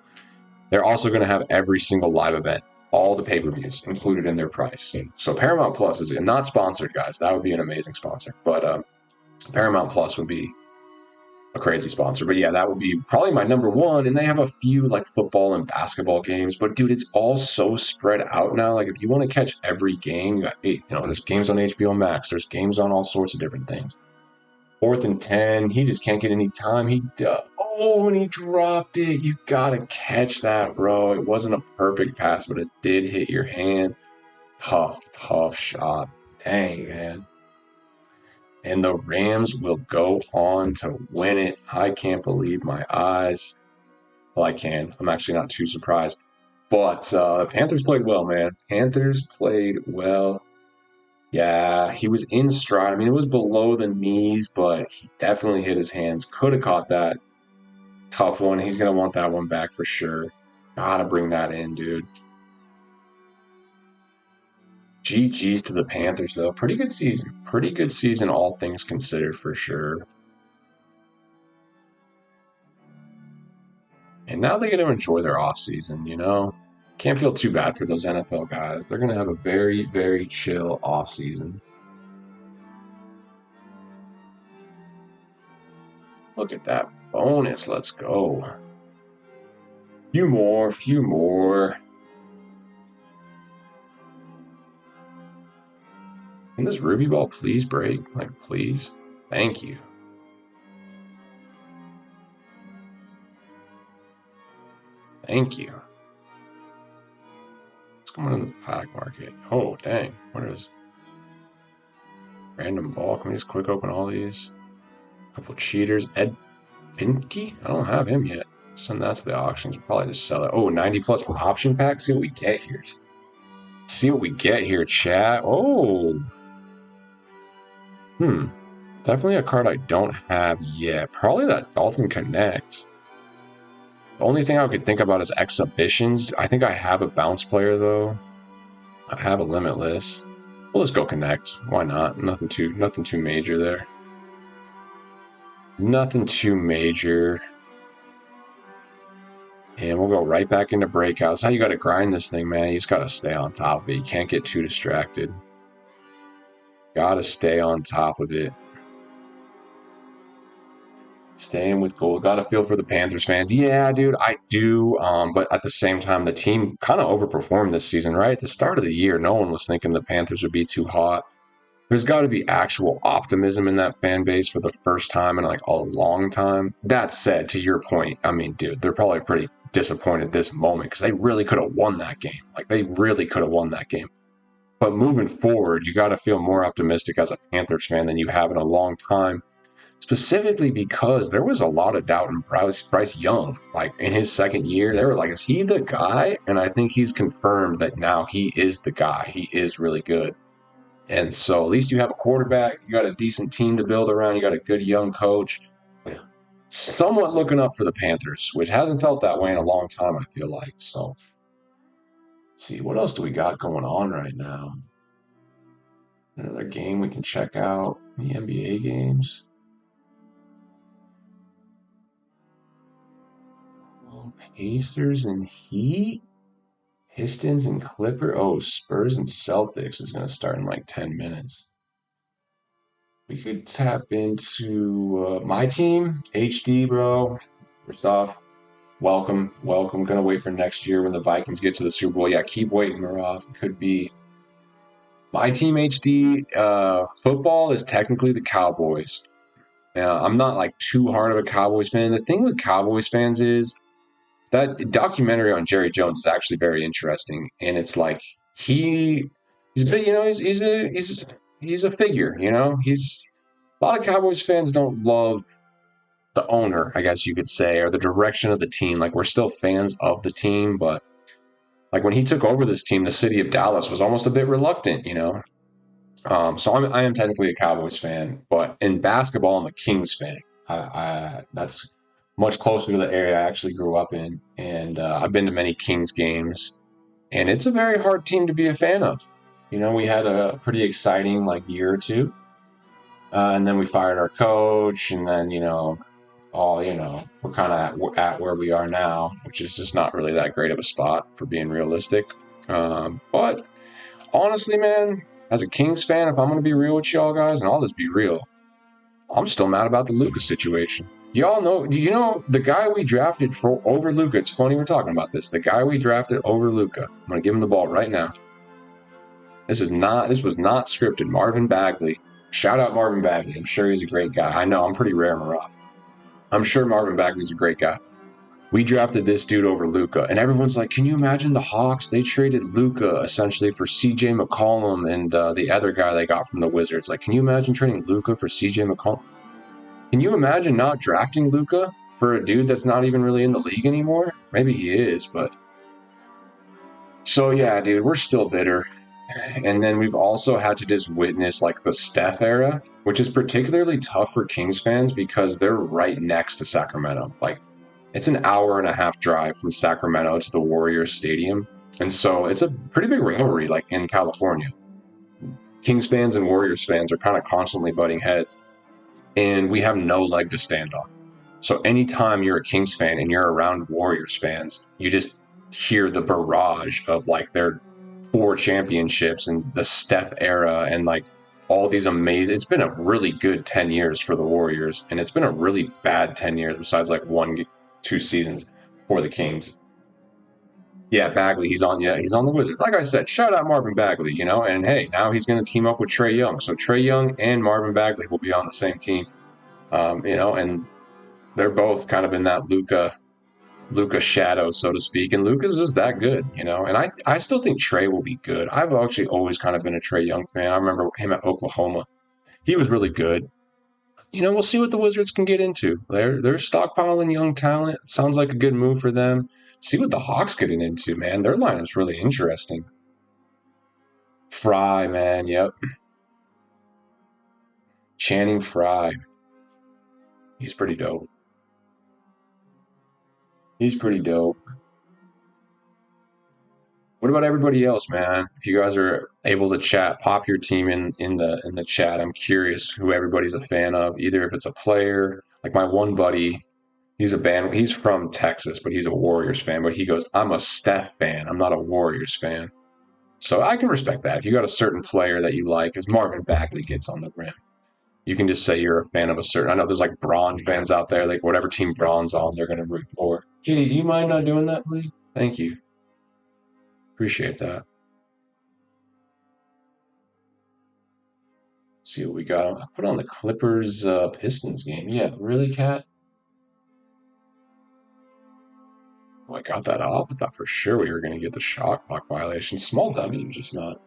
They're also going to have every single live event, all the pay-per-views included in their price. So Paramount Plus is not sponsored, guys. That would be an amazing sponsor. But Paramount Plus would be a crazy sponsor. But yeah, that would be probably my number one. And they have a few like football and basketball games. But dude, it's all so spread out now. Like if you want to catch every game, you got there's games on HBO Max. There's games on all sorts of different things. 4th and 10, he just can't get any time. And he dropped it. You gotta catch that, bro. It wasn't a perfect pass, but it did hit your hands. Tough shot. Dang, man. And the Rams will go on to win it. I can't believe my eyes. Well, I can. I'm actually not too surprised. But the Panthers played well, man. Panthers played well. Yeah, he was in stride. I mean, it was below the knees, but he definitely hit his hands. Could have caught that. Tough one. He's going to want that one back for sure. Gotta bring that in, dude. GG's to the Panthers, though. Pretty good season. Pretty good season, all things considered, for sure. And now they get to enjoy their offseason, you know? Can't feel too bad for those NFL guys. They're going to have a very, very chill offseason. Look at that bonus. Let's go. Few more. Can this Ruby ball please break? Like, please? Thank you. Thank you. What's going on in the pack market? Oh, dang. What is random ball? Can we just quick open all these? A couple cheaters. Ed Pinky? I don't have him yet. Send that to the auctions. Probably just sell it. Oh, 90 plus option pack. See what we get here. See what we get here, chat. Oh. Definitely a card I don't have yet. Probably that Dolphin Connect. The only thing I could think about is exhibitions. I think I have a bounce player, though. I have a limitless. Well, let's go Connect. Why not? Nothing too major there. Nothing too major. And we'll go right back into breakouts. That's how you got to grind this thing, man. You just got to stay on top of it. You can't get too distracted. Got to stay on top of it. Staying with gold. Got to feel for the Panthers fans. Yeah, dude, I do. But at the same time, the team kind of overperformed this season, right? At the start of the year, no one was thinking the Panthers would be too hot. There's got to be actual optimism in that fan base for the first time in like a long time. That said, to your point, I mean, dude, they're probably pretty disappointed this moment because they really could have won that game. Like, they really could have won that game. But moving forward, you got to feel more optimistic as a Panthers fan than you have in a long time. Specifically because there was a lot of doubt in Bryce Young. Like in his second year, they were like, is he the guy? And I think he's confirmed that now he is the guy. He is really good. And so at least you have a quarterback. You got a decent team to build around. You got a good young coach. Somewhat looking up for the Panthers, which hasn't felt that way in a long time, I feel like. So, let's see, what else do we got going on right now? Another game we can check out. The NBA games. Pacers and Heat, Pistons and Clippers. Oh, Spurs and Celtics is going to start in like 10 minutes. We could tap into Myteam, HD, bro. First off, welcome. Going to wait for next year when the Vikings get to the Super Bowl. Yeah, keep waiting, Marov. Could be Myteam HD. Football is technically the Cowboys. I'm not like too hard of a Cowboys fan. The thing with Cowboys fans is that documentary on Jerry Jones is actually very interesting, and it's like he's a figure, you know. A lot of Cowboys fans don't love the owner, I guess you could say, or the direction of the team. Like, we're still fans of the team, but like when he took over this team, the city of Dallas was almost a bit reluctant, you know. So I am technically a Cowboys fan, but in basketball, I'm a Kings fan. That's much closer to the area I actually grew up in, and I've been to many Kings games, and it's a very hard team to be a fan of. You know, we had a pretty exciting like year or two, and then we fired our coach, and then we're kind of at where we are now, which is just not really that great of a spot for being realistic. But honestly, man, as a Kings fan, if I'm going to be real with y'all guys, and I'll just be real, I'm still mad about the Luka situation. Y'all know, do you know the guy we drafted for over Luka? It's funny we're talking about this. The guy we drafted over Luka. I'm going to give him the ball right now. This was not scripted. Marvin Bagley. Shout out Marvin Bagley. I'm sure he's a great guy. I know I'm pretty rare, Maroff. I'm sure Marvin Bagley's a great guy. We drafted this dude over Luka, and everyone's like, can you imagine the Hawks? They traded Luka essentially for CJ McCollum and the other guy they got from the Wizards. Like, can you imagine trading Luka for CJ McCollum? Can you imagine not drafting Luka for a dude that's not even really in the league anymore? Maybe he is, but... So yeah, dude, we're still bitter. And then we've also had to just witness like the Steph era, which is particularly tough for Kings fans because they're right next to Sacramento. Like, it's an hour and a half drive from Sacramento to the Warriors Stadium. And so it's a pretty big rivalry, like in California. Kings fans and Warriors fans are kind of constantly butting heads, and we have no leg to stand on. So anytime you're a Kings fan and you're around Warriors fans, you just hear the barrage of like their 4 championships and the Steph era and like all these amazing. It's been a really good 10 years for the Warriors, and it's been a really bad 10 years besides like 1-2 seasons for the Kings. Yeah, Bagley, he's on the Wizards. Like I said, shout out Marvin Bagley, you know, and hey, now he's going to team up with Trae Young. So Trae Young and Marvin Bagley will be on the same team, and they're both kind of in that Luka shadow, so to speak. And Luka's just that good, you know. And I still think Trae will be good. I've actually always kind of been a Trae Young fan. I remember him at Oklahoma. He was really good. You know, we'll see what the Wizards can get into. They're stockpiling young talent. It sounds like a good move for them. See what the Hawks getting into, man. Their lineup's really interesting. Fry, man. Yep. Channing Frye. He's pretty dope. He's pretty dope. What about everybody else, man? If you guys are able to chat, pop your team in the chat. I'm curious who everybody's a fan of. Either if it's a player, like my one buddy, he's from Texas, but he's a Warriors fan. But he goes, I'm a Steph fan. I'm not a Warriors fan. So I can respect that. If you got a certain player that you like, as Marvin Bagley gets on the rim, you can just say you're a fan of a certain. I know there's like Braun fans out there, like whatever team Braun's on, they're going to root for. Kitty, do you mind not doing that, please? Thank you. Appreciate that. Let's see what we got. I put on the Clippers Pistons game. Yeah, really, Cat? Oh, I got that off. I thought for sure we were going to get the shot clock violation. Small W, just not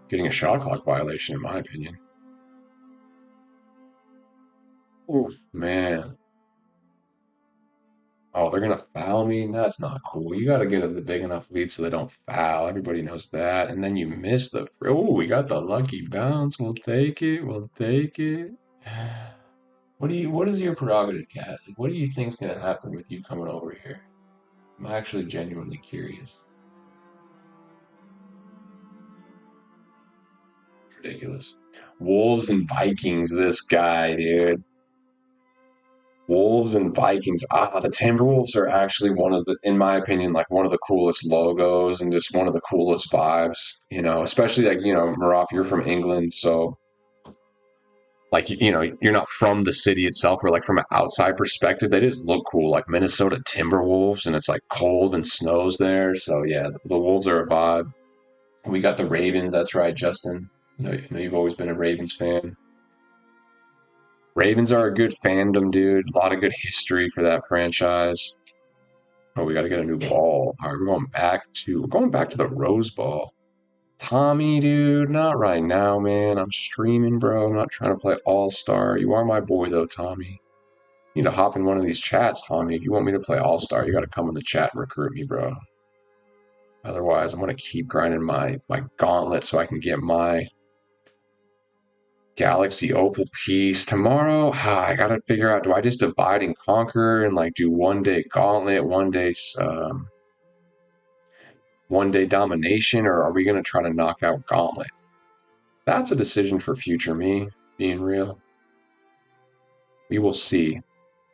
getting a shot clock violation, in my opinion. Oof, man. Oh, they're gonna foul me? That's not cool. You gotta get a big enough lead so they don't foul. Everybody knows that. And then you miss the. Oh, we got the lucky bounce. We'll take it. We'll take it. What is your prerogative, Cat? Like, what do you think's gonna happen with you coming over here? I'm actually genuinely curious. It's ridiculous. Wolves and Vikings, this guy, dude. Wolves and Vikings. The Timberwolves are actually one of the, in my opinion, like one of the coolest logos and just one of the coolest vibes, you know, especially like, you know, Maraf, you're from England. So like, you know, you're not from the city itself, or like from an outside perspective, they just look cool, like Minnesota Timberwolves, and it's like cold and snows there. So yeah, the Wolves are a vibe. We got the Ravens. That's right, Justin. You know you've always been a Ravens fan. Ravens are a good fandom, dude. A lot of good history for that franchise. Oh, we got to get a new ball. All right, we're going back to the Rose Bowl. Tommy, dude, not right now, man. I'm streaming, bro. I'm not trying to play All-Star. You are my boy, though, Tommy. You need to hop in one of these chats, Tommy. If you want me to play All-Star, you got to come in the chat and recruit me, bro. Otherwise, I'm going to keep grinding my gauntlet so I can get my Galaxy Opal piece. Tomorrow, I got to figure out, do I just divide and conquer and like do one day gauntlet, one day domination, or are we going to try to knock out gauntlet? That's a decision for future me, being real. We will see.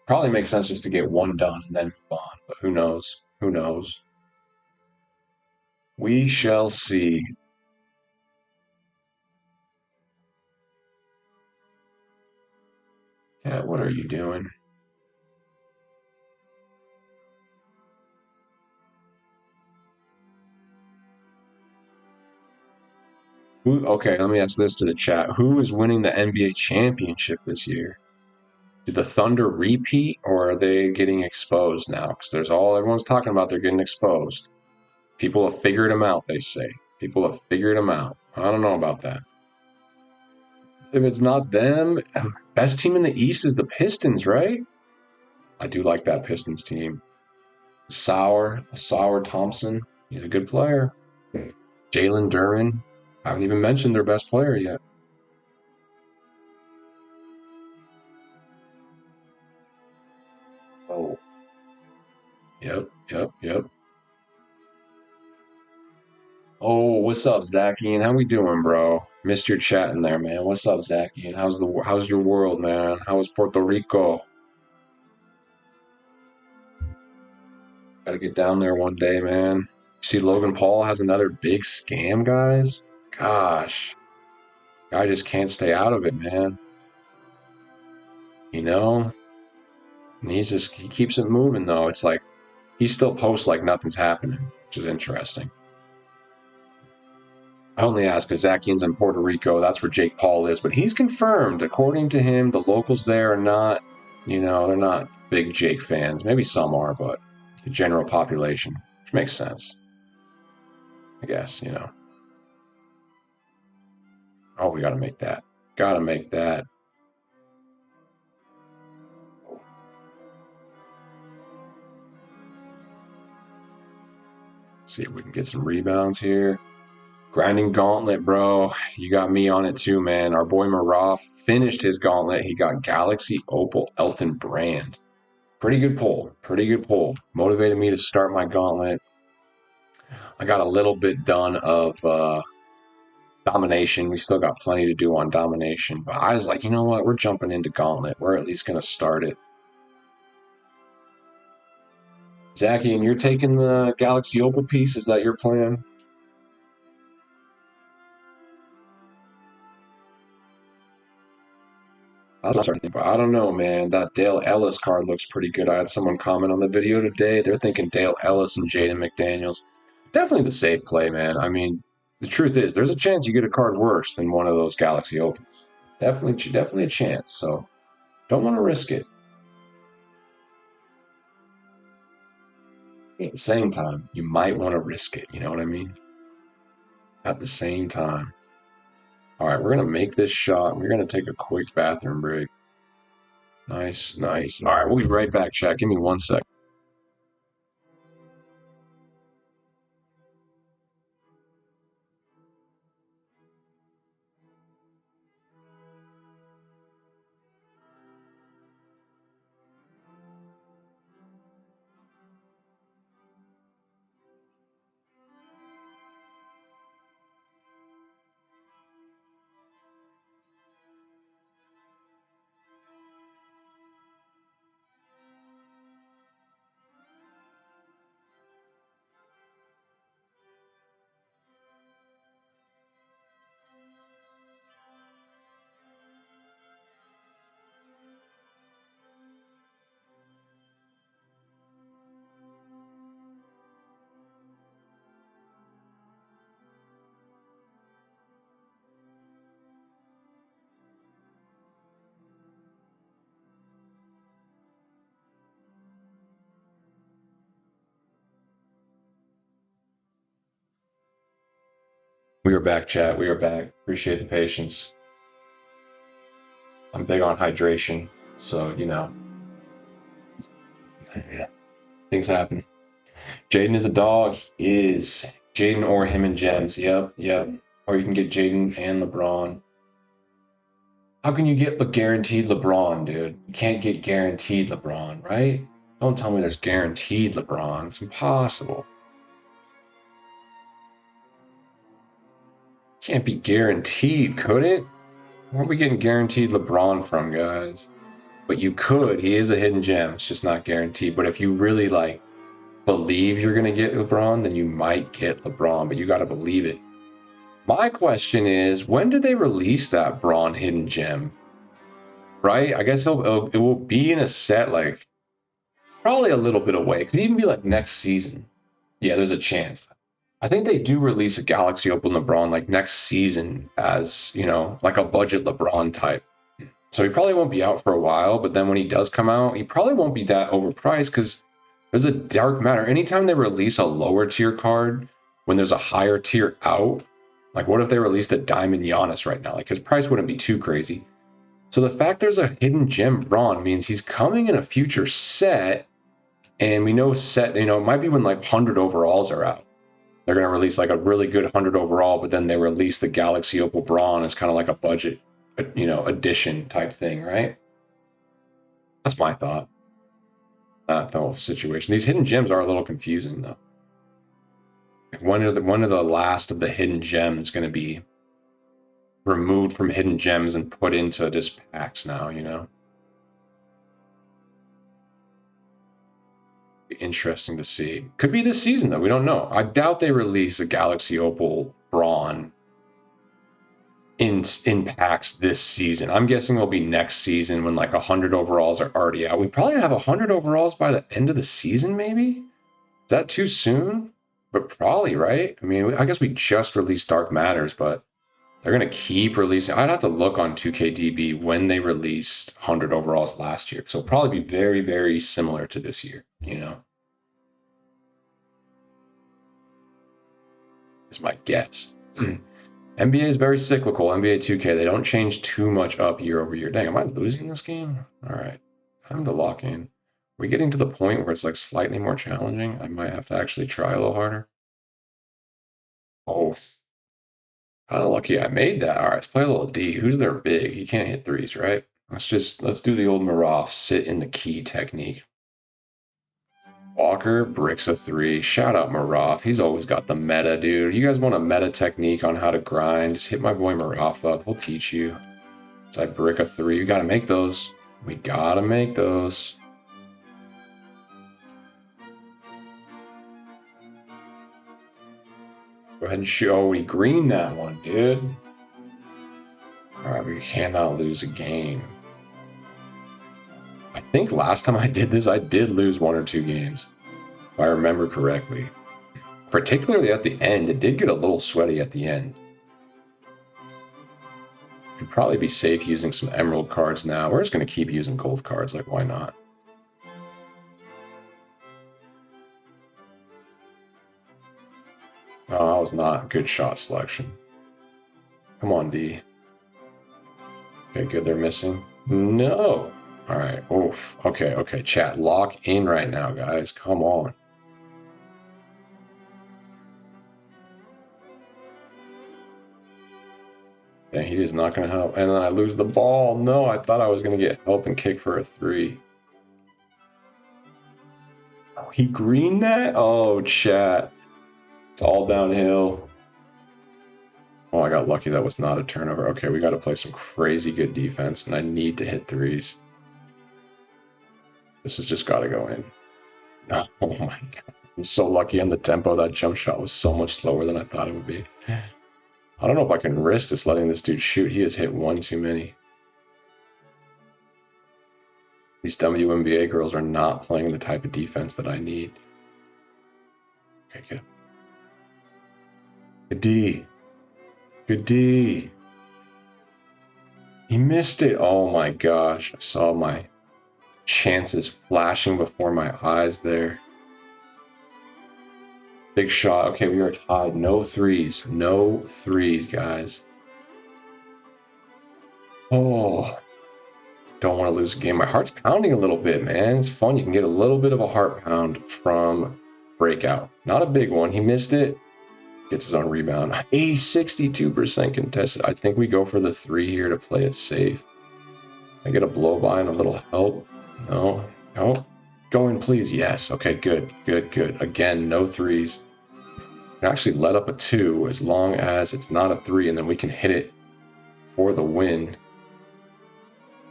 Probably makes sense just to get one done and then move on, but who knows? Who knows? We shall see. Yeah, what are you doing? Okay, let me ask this to the chat. Who is winning the NBA championship this year? Did the Thunder repeat, or are they getting exposed now? Because everyone's talking about they're getting exposed. People have figured them out, they say. People have figured them out. I don't know about that. If it's not them, best team in the East is the Pistons, right? I do like that Pistons team. Sour Thompson. He's a good player. Jalen Duren. I haven't even mentioned their best player yet. Oh. Yep. Oh, what's up, Zakian? How we doing, bro? Missed your chat in there, man. What's up, Zakian? How's your world, man? How is Puerto Rico? Gotta get down there one day, man. See, Logan Paul has another big scam, guys. Gosh, guy just can't stay out of it, man. You know, and he keeps it moving though. It's like he still posts like nothing's happening, which is interesting. I only ask because Zakian's in Puerto Rico. That's where Jake Paul is, but he's confirmed. According to him, the locals there are not, they're not big Jake fans. Maybe some are, but the general population, which makes sense, I guess. Oh, we got to make that. Got to make that. See if we can get some rebounds here. Grinding Gauntlet, bro. You got me on it too, man. Our boy Maraf finished his Gauntlet. He got Galaxy Opal Elton Brand. Pretty good pull. Pretty good pull. Motivated me to start my Gauntlet. I got a little bit done of Domination. We still got plenty to do on Domination. But I was like, you know what? We're jumping into Gauntlet. We're at least going to start it. Zachy, and you're taking the Galaxy Opal piece? Is that your plan? I don't know, man. That Dale Ellis card looks pretty good. I had someone comment on the video today. They're thinking Dale Ellis and Jaden McDaniels. Definitely the safe play, man. I mean, the truth is, there's a chance you get a card worse than one of those Galaxy Opals. Definitely a chance. So don't want to risk it. At the same time, you might want to risk it. You know what I mean? At the same time. All right, we're going to make this shot. We're going to take a quick bathroom break. Nice. All right, we'll be right back, chat. Give me 1 sec. We are back, chat. We are back. Appreciate the patience. I'm big on hydration, so. Things happen. Jaden is a dog. He is. Jaden or him and Gems. Yep, yep. Or you can get Jaden and LeBron. How can you get the guaranteed LeBron, dude? You can't get guaranteed LeBron, right? Don't tell me there's guaranteed LeBron. It's impossible. Can't be guaranteed, could it? Where are we getting guaranteed LeBron from, guys? But you could. He is a hidden gem. It's just not guaranteed. But if you really like believe you're gonna get LeBron, then you might get LeBron. But you got to believe it. My question is, when do they release that Braun hidden gem? Right? I guess it will be in a set like probably a little bit away. It could even be like next season. Yeah, there's a chance. I think they do release a Galaxy Open LeBron like next season as, you know, like a budget LeBron type. So he probably won't be out for a while, but then when he does come out, he probably won't be that overpriced because there's a dark matter. Anytime they release a lower tier card when there's a higher tier out, like what if they released a Diamond Giannis right now? Like his price wouldn't be too crazy. So the fact there's a hidden gem Braun means he's coming in a future set, and we know set, you know, it might be when like 100 overalls are out. They're going to release like a really good 100 overall, but then they release the Galaxy Opal Braun as kind of like a budget, you know, edition type thing, right? That's my thought. The whole situation. These hidden gems are a little confusing though. One of the last of the hidden gems going to be removed from hidden gems and put into just packs now, you know? Be interesting to see. Could be this season though, we don't know. I doubt they release a Galaxy Opal Braun in packs this season. I'm guessing it'll be next season when like 100 overalls are already out. We probably have 100 overalls by the end of the season, maybe? Is that too soon? But probably, right? I mean, I guess we just released Dark Matters, but they're going to keep releasing. I'd have to look on 2KDB when they released 100 overalls last year. So it'll probably be very, very similar to this year, you know? It's my guess. NBA is very cyclical. NBA 2K, they don't change too much up year over year. Dang, am I losing this game? All right, time to lock in. We're getting to the point where it's like slightly more challenging. I might have to actually try a little harder. Oh, kind of lucky I made that. All right, let's play a little D. Who's their big? He can't hit threes, right? Let's do the old Maroff sit in the key technique. Walker bricks a three. Shout out Maroff. He's always got the meta, dude. You guys want a meta technique on how to grind? Just hit my boy Maroff up. He'll teach you. So I brick a three. We gotta make those. We gotta make those. Go ahead and show. We green that one, dude. Alright, we cannot lose a game. I think last time I did this, I did lose 1 or 2 games. If I remember correctly. Particularly at the end. It did get a little sweaty at the end. Could probably be safe using some emerald cards now. We're just going to keep using gold cards. Like, why not? Oh, that was not good shot selection. Come on, D. Okay, good. They're missing. No. All right. Oof. Okay, okay. Chat, lock in right now, guys. Come on. Yeah, he is not going to help. And then I lose the ball. No, I thought I was going to get help and kick for a 3. Oh, he greened that? Oh, chat. It's all downhill. Oh, I got lucky that was not a turnover. Okay, we got to play some crazy good defense, and I need to hit 3s. This has just got to go in. Oh my god. I'm so lucky on the tempo. That jump shot was so much slower than I thought it would be. I don't know if I can risk just letting this dude shoot. He has hit 1 too many. These WNBA girls are not playing the type of defense that I need. Okay, good. Good D. Good D. He missed it. Oh my gosh. I saw my chances flashing before my eyes there. Big shot. Okay, we are tied. No 3s. No 3s, guys. Oh. Don't want to lose a game. My heart's pounding a little bit, man. It's fun. You can get a little bit of a heart pound from breakout. Not a big one. He missed it. Gets his own rebound. A 62% contested. I think we go for the 3 here to play it safe. I get a blow by and a little help. No. No. Go in, please. Yes. Okay, good. Good, good. Again, no 3s. Can actually let up a 2 as long as it's not a 3, and then we can hit it for the win.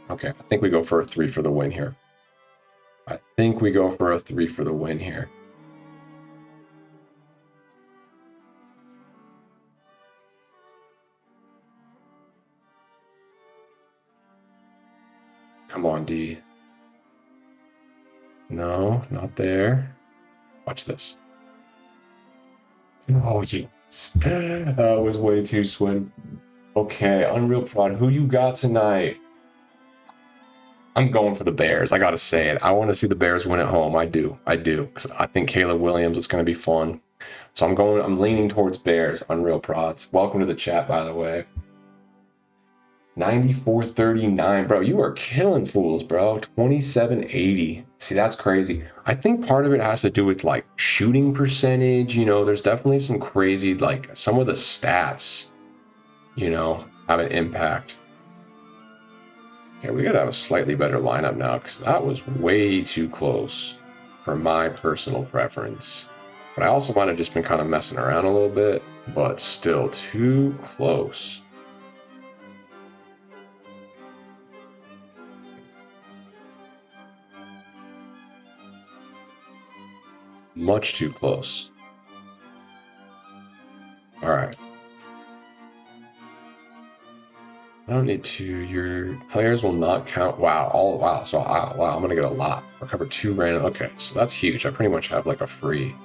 Okay, I think we go for a 3 for the win here. I think we go for a 3 for the win here. Come on, D. No, not there. Watch this. Oh, yes. That was way too swing. Okay, Unreal Prod. Who you got tonight? I'm going for the Bears. I got to say it. I want to see the Bears win at home. I do. I do. I think Caleb Williams is going to be fun. So I'm leaning towards Bears. Unreal Prods. Welcome to the chat, by the way. 94-39. Bro, you are killing fools, bro. 27-80. See, that's crazy. I think part of it has to do with, like, shooting percentage. You know, there's definitely some crazy, like, some of the stats, you know, have an impact. Okay, we got to have a slightly better lineup now because that was way too close for my personal preference. But I also might have just been kind of messing around a little bit, but still too close. Much too close. All right. I don't need to. Your players will not count. Wow. Wow. So, wow. I'm going to get a lot. Recover 2 random. Okay. So that's huge. I pretty much have like a free.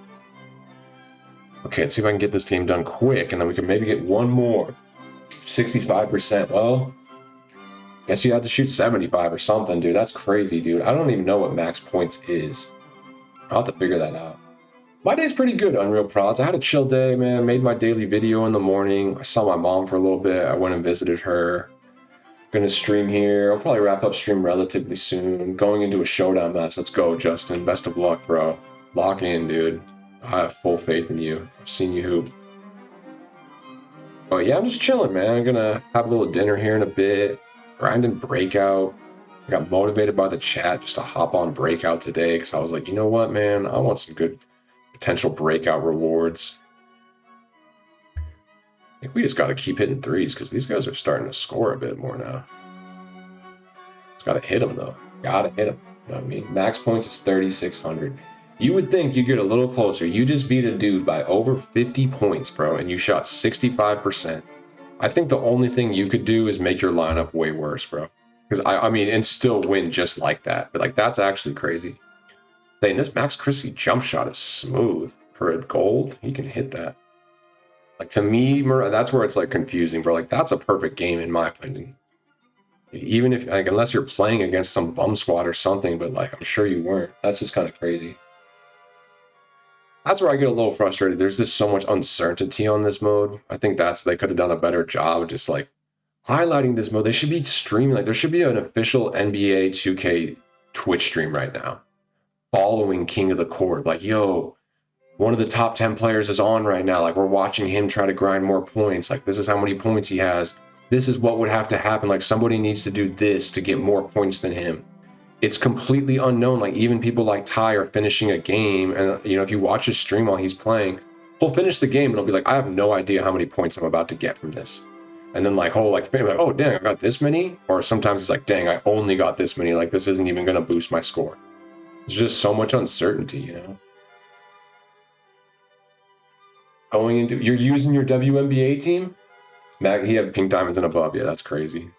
Okay. Let's see if I can get this team done quick. And then we can maybe get one more. 65%. Well, guess you have to shoot 75 or something, dude. That's crazy, dude. I don't even know what max points is. I'll have to figure that out. My day's pretty good, Unreal Prods. I had a chill day, man. Made my daily video in the morning. I saw my mom for a little bit. I went and visited her. Gonna stream here. I'll probably wrap up stream relatively soon. Going into a showdown match. Let's go, Justin. Best of luck, bro. Lock in, dude. I have full faith in you. I've seen you hoop. Oh yeah, I'm just chilling, man. I'm gonna have a little dinner here in a bit. Grinding breakout. I got motivated by the chat just to hop on breakout today because I was like, you know what, man? I want some good potential breakout rewards. I think we just got to keep hitting 3s because these guys are starting to score a bit more now. Just got to hit them, though. Got to hit them. You know what I mean? Max points is 3,600. You would think you'd get a little closer. You just beat a dude by over 50 points, bro, and you shot 65%. I think the only thing you could do is make your lineup way worse, bro. Because, I mean, and still win just like that. But, like, that's actually crazy. Dang, this Max Christie jump shot is smooth. For a gold, he can hit that. Like, to me, that's where it's, like, confusing, bro. Like, that's a perfect game, in my opinion. Even if, like, unless you're playing against some bum squad or something, but, like, I'm sure you weren't. That's just kind of crazy. That's where I get a little frustrated. There's just so much uncertainty on this mode. I think they could have done a better job of just, like, highlighting this mode. They should be streaming. Like, there should be an official NBA 2K Twitch stream right now following King of the Court. Like, yo, one of the top 10 players is on right now. Like, we're watching him try to grind more points. Like, this is how many points he has. This is what would have to happen. Like, somebody needs to do this to get more points than him. It's completely unknown. Like, even people like Ty are finishing a game, and, you know, if you watch his stream while he's playing, he'll finish the game and he'll be like, I have no idea how many points I'm about to get from this. And then, like, whole, like, oh, dang, I got this many? Or sometimes it's like, dang, I only got this many. Like, this isn't even going to boost my score. There's just so much uncertainty, you know? Going into, you're using your WNBA team? He had pink diamonds and above. Yeah, that's crazy.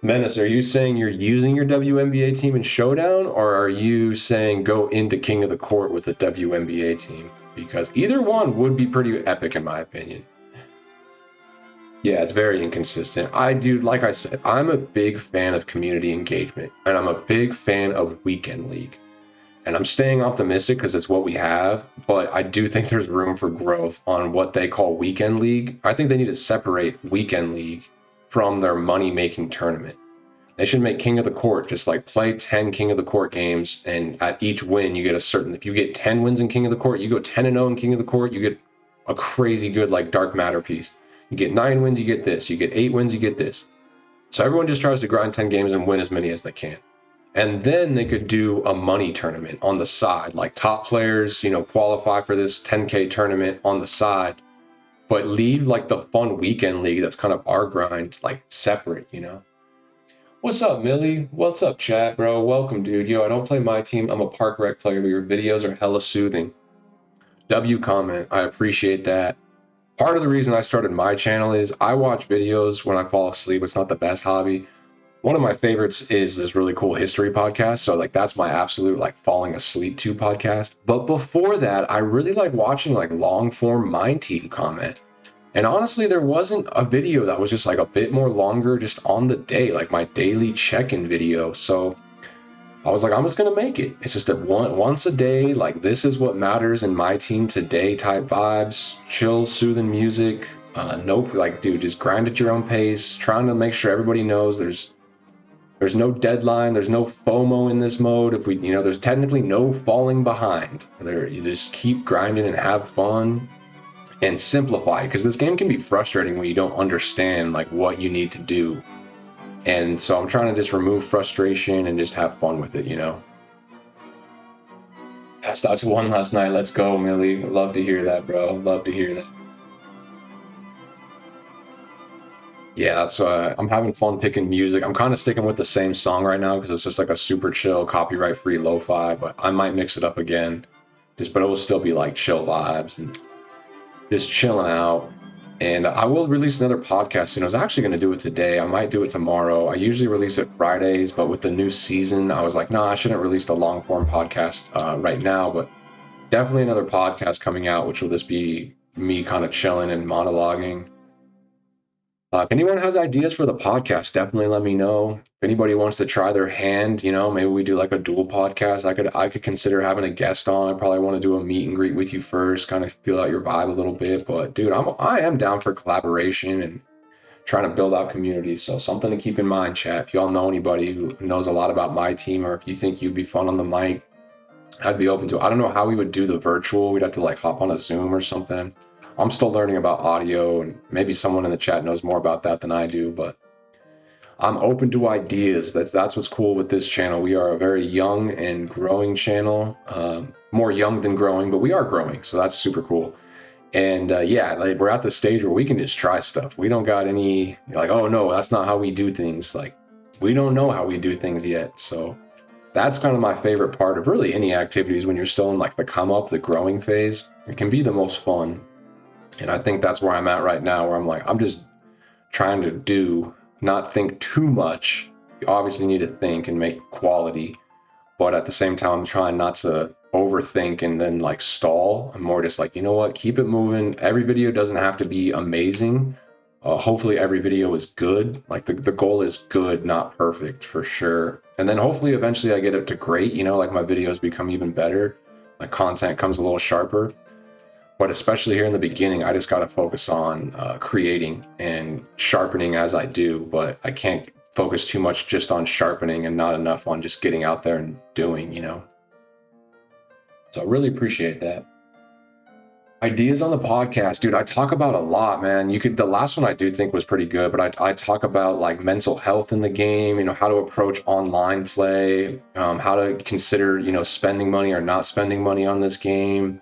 Menace, are you saying you're using your WNBA team in Showdown, or are you saying go into King of the Court with a WNBA team? Because either one would be pretty epic, in my opinion. Yeah, it's very inconsistent. Like I said, I'm a big fan of community engagement, and I'm a big fan of Weekend League. And I'm staying optimistic because it's what we have, but I do think there's room for growth on what they call Weekend League. I think they need to separate Weekend League from their money-making tournament. They should make King of the Court, just like play 10 King of the Court games, and at each win you get a certain, if you get 10 wins in King of the Court, you go 10-0 in King of the Court, you get a crazy good like dark matter piece. You get 9 wins, you get this. You get 8 wins, you get this. So everyone just tries to grind 10 games and win as many as they can. And then they could do a money tournament on the side, like top players, qualify for this 10K tournament on the side, but leave like the fun weekend league that's kind of our grind, like separate. What's up, Millie? What's up, chat, bro? Welcome, dude. Yo, I don't play Myteam. I'm a park rec player, but your videos are hella soothing. W comment. I appreciate that. Part of the reason I started my channel is I watch videos when I fall asleep. It's not the best hobby. One of my favorites is this really cool history podcast. So like that's my absolute like falling asleep to podcast. But before that, I really like watching like long form Myteam comment. And honestly, there wasn't a video that was just like a bit more longer just on the day, like my daily check-in video. So I was like, I'm just going to make it. It's just that once a day, like this is what matters in Myteam today type vibes, chill, soothing music. Nope, like, dude, just grind at your own pace, trying to make sure everybody knows there's no deadline, there's no FOMO in this mode. If we, there's technically no falling behind. You just keep grinding and have fun. And simplify, because this game can be frustrating when you don't understand like what you need to do. And so I'm trying to just remove frustration and just have fun with it, Passed out to 1 last night. Let's go, Millie. Love to hear that, bro. Love to hear that. Yeah, that's I'm having fun picking music. I'm kind of sticking with the same song right now because it's just like a super chill, copyright-free lo-fi, but I might mix it up again. But it will still be like chill vibes and just chilling out. And I will release another podcast soon. I was actually going to do it today. I might do it tomorrow. I usually release it Fridays, but with the new season, I was like, no, I shouldn't release the long form podcast right now. But definitely another podcast coming out, which will just be me kind of chilling and monologuing. If anyone has ideas for the podcast, definitely let me know. If anybody wants to try their hand, maybe we do like a dual podcast. I could consider having a guest on. I probably want to do a meet and greet with you first, kind of feel out your vibe a little bit. But dude, I am down for collaboration and trying to build out communities. So something to keep in mind, chat. If y'all know anybody who knows a lot about Myteam, or if you think you'd be fun on the mic, I'd be open to it. I don't know how we would do the virtual. We'd have to like hop on a Zoom or something. I'm still learning about audio, and maybe someone in the chat knows more about that than I do, but I'm open to ideas. That's what's cool with this channel. We are a very young and growing channel, more young than growing, but we are growing, so that's super cool. And yeah, like we're at the stage where we can just try stuff. We don't got any like, oh no, that's not how we do things. Like we don't know how we do things yet. So that's kind of my favorite part of really any activities when you're still in like the come up, the growing phase. It can be the most fun. And I think that's where I'm at right now, where I'm like, I'm just trying to do, not think too much. You obviously need to think and make quality, but at the same time, I'm trying not to overthink and then like stall. I'm more just like, you know what, keep it moving. Every video doesn't have to be amazing. Hopefully every video is good. Like the goal is good, not perfect for sure. And then hopefully eventually I get it to great, like my videos become even better. My content comes a little sharper. But especially here in the beginning, I just got to focus on creating and sharpening as I do. But I can't focus too much just on sharpening and not enough on just getting out there and doing, So I really appreciate that. Ideas on the podcast, dude, I talk about a lot, man. The last one I do think was pretty good, but I talk about like mental health in the game, how to approach online play, how to consider, spending money or not spending money on this game.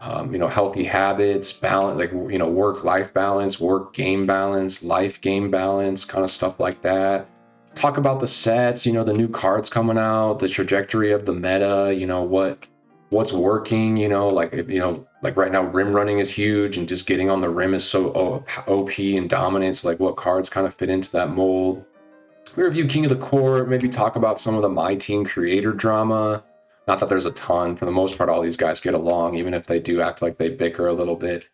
Healthy habits, balance, like, work-life balance, work-game balance, life-game balance, kind of stuff like that. Talk about the sets, the new cards coming out, the trajectory of the meta, what's working, like right now, rim running is huge and just getting on the rim is so OP and dominant. So like what cards kind of fit into that mold. We review King of the Court, maybe talk about some of the Myteam creator drama. Not that there's a ton. For the most part, all these guys get along, even if they do act like they bicker a little bit.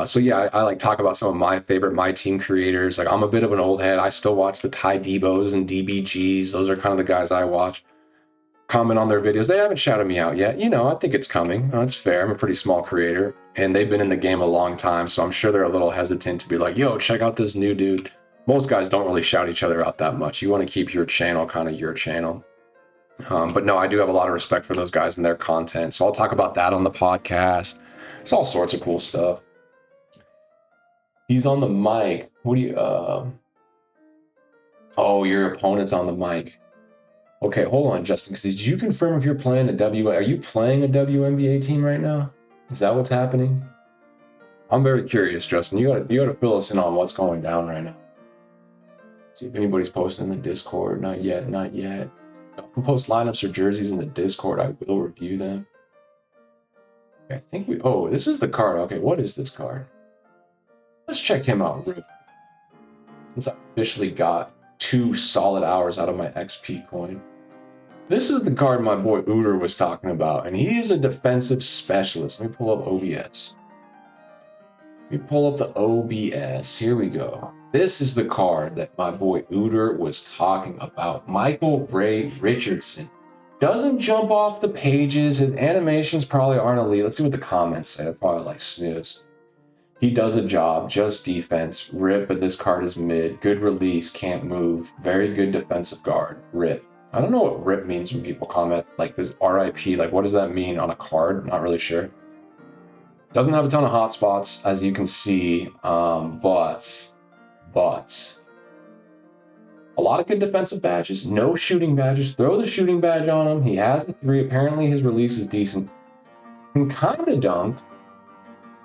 So yeah, I like talk about some of my favorite Myteam creators. Like I'm a bit of an old head. I still watch the Ty Debos and DBGs. Those are kind of the guys I watch. Comment on their videos. They haven't shouted me out yet. I think it's coming. It's fair. I'm a pretty small creator. And they've been in the game a long time, so I'm sure they're a little hesitant to be like, yo, check out this new dude. Most guys don't really shout each other out that much. You want to keep your channel kind of your channel. But no, I do have a lot of respect for those guys and their content. So I'll talk about that on the podcast. There's all sorts of cool stuff. He's on the mic. What do you, oh, your opponent's on the mic. Okay, hold on, Justin, because did you confirm if you're playing are you playing a WNBA team right now? Is that what's happening? I'm very curious, Justin. You gotta fill us in on what's going down right now. See if anybody's posting in the Discord. Not yet, not yet. If we post lineups or jerseys in the Discord, I will review them. Okay, I think oh, this is the card. Okay, what is this card? Let's check him out real quick. Since I officially got 2 solid hours out of my XP coin. This is the card my boy Uter was talking about, and he is a defensive specialist. Let me pull up OBS. Let me pull up the OBS. Here we go. This is the card that my boy Uter was talking about. Michael Ray Richardson. Doesn't jump off the pages. His animations probably aren't elite. Let's see what the comments say. They're probably like snooze. He does a job, just defense. Rip, but this card is mid. Good release, can't move. Very good defensive guard. Rip. I don't know what rip means when people comment like this RIP. Like, what does that mean on a card? Not really sure. Doesn't have a ton of hotspots, as you can see, but a lot of good defensive badges. No shooting badges. Throw the shooting badge on him. He has a 3. Apparently, his release is decent. Can kind of dunk.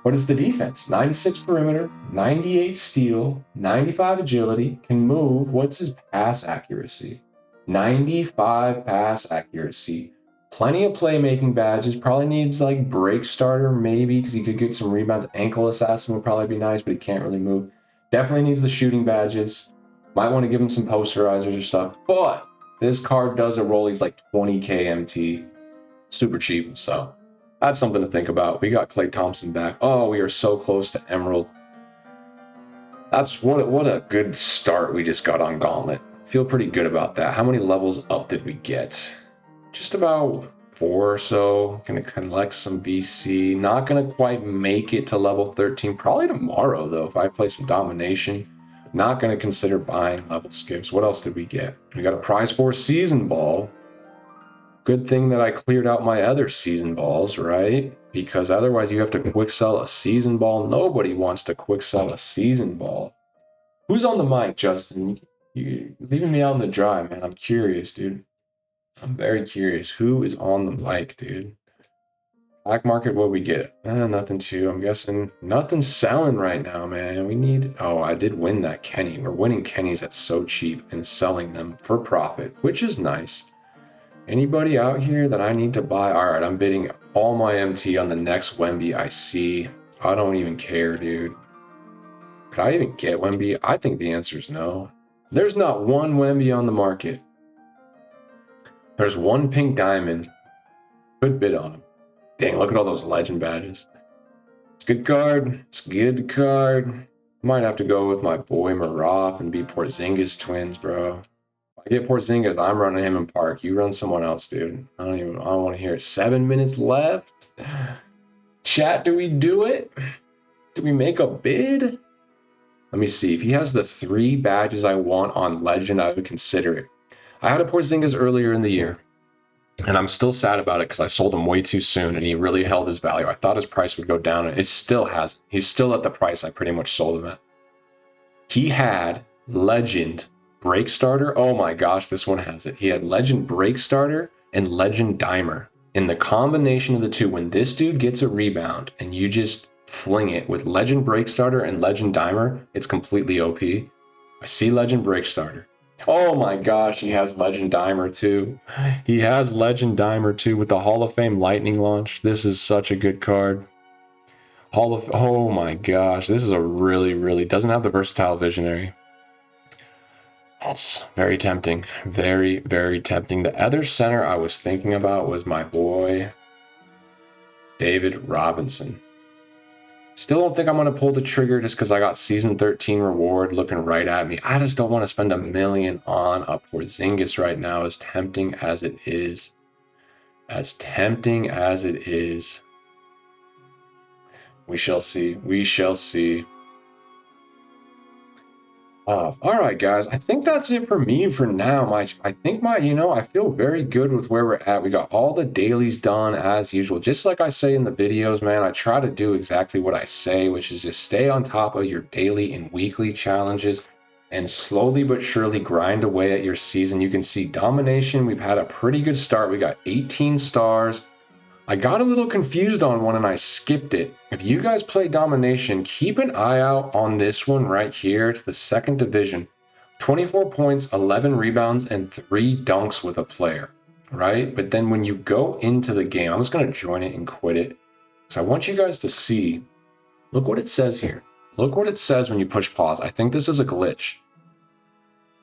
What is the defense? 96 perimeter, 98 steal, 95 agility, can move. What's his pass accuracy? 95 pass accuracy. Plenty of playmaking badges. Probably needs like break starter maybe because he could get some rebounds. Ankle assassin would probably be nice, but he can't really move. Definitely needs the shooting badges. Might want to give him some posterizers or stuff. But this card does a roll. He's like 20k MT. Super cheap, so that's something to think about. We got Klay Thompson back. Oh, we are so close to Emerald. That's what a good start we just got on Gauntlet. Feel pretty good about that. How many levels up did we get? Just about 4 or so. Gonna collect some BC. Not gonna quite make it to level 13. Probably tomorrow though, if I play some domination. Not gonna consider buying level skips. What else did we get? We got a prize for season ball. Good thing that I cleared out my other season balls, right? Because otherwise you have to quick sell a season ball. Nobody wants to quick sell a season ball. Who's on the mic, Justin? You leaving me out in the dry, man. I'm curious, dude. I'm very curious. Who is on the mic, dude? Black market, what we get? Nothing too. I'm guessing nothing's selling right now, man. We need... Oh, I did win that Kenny. We're winning Kenny's at so cheap and selling them for profit, which is nice. Anybody out here that I need to buy? All right, I'm bidding all my MT on the next Wemby I see. I don't even care, dude. Could I even get Wemby? I think the answer is no. There's not one Wemby on the market. There's one pink diamond. Could bid on him. Dang, look at all those legend badges. It's a good card. It's a good card. Might have to go with my boy Marov and be Porzingis twins, bro. I get Porzingis, I'm running him in park. You run someone else, dude. I don't want to hear it. 7 minutes left. Chat, do we do it? Do we make a bid? Let me see. If he has the 3 badges I want on Legend, I would consider it. I had a Porzingis earlier in the year, and I'm still sad about it because I sold him way too soon, and he really held his value. I thought his price would go down, and it still hasn't. He's still at the price I pretty much sold him at. He had Legend Break Starter. Oh my gosh, this one has it. He had Legend Break Starter and Legend Dimer. In the combination of the two, when this dude gets a rebound and you just fling it with Legend Break Starter and Legend Dimer, it's completely OP. I see Legend Break Starter. Oh my gosh, he has Legend Dimer too. He has Legend Dimer too with the Hall of Fame Lightning Launch. This is such a good card. Oh my gosh, this is a really doesn't have the versatile visionary. That's very tempting. Very tempting. The other center I was thinking about was my boy, David Robinson. Still don't think I'm going to pull the trigger just because I got Season 13 reward looking right at me. I just don't want to spend $1 million on a Porzingis right now, as tempting as it is. As tempting as it is. We shall see. We shall see. All right, guys. I think that's it for me for now. I think I feel very good with where we're at. We got all the dailies done as usual. Just like I say in the videos, man, I try to do exactly what I say, which is just stay on top of your daily and weekly challenges and slowly but surely grind away at your season. You can see domination. We've had a pretty good start. We got 18 stars. I got a little confused on one and I skipped it. If you guys play Domination, keep an eye out on this one right here. It's the second division. 24 points, 11 rebounds, and 3 dunks with a player, right? But then when you go into the game, I'm just going to join it and quit it. So I want you guys to see, look what it says here. Look what it says when you push pause. I think this is a glitch.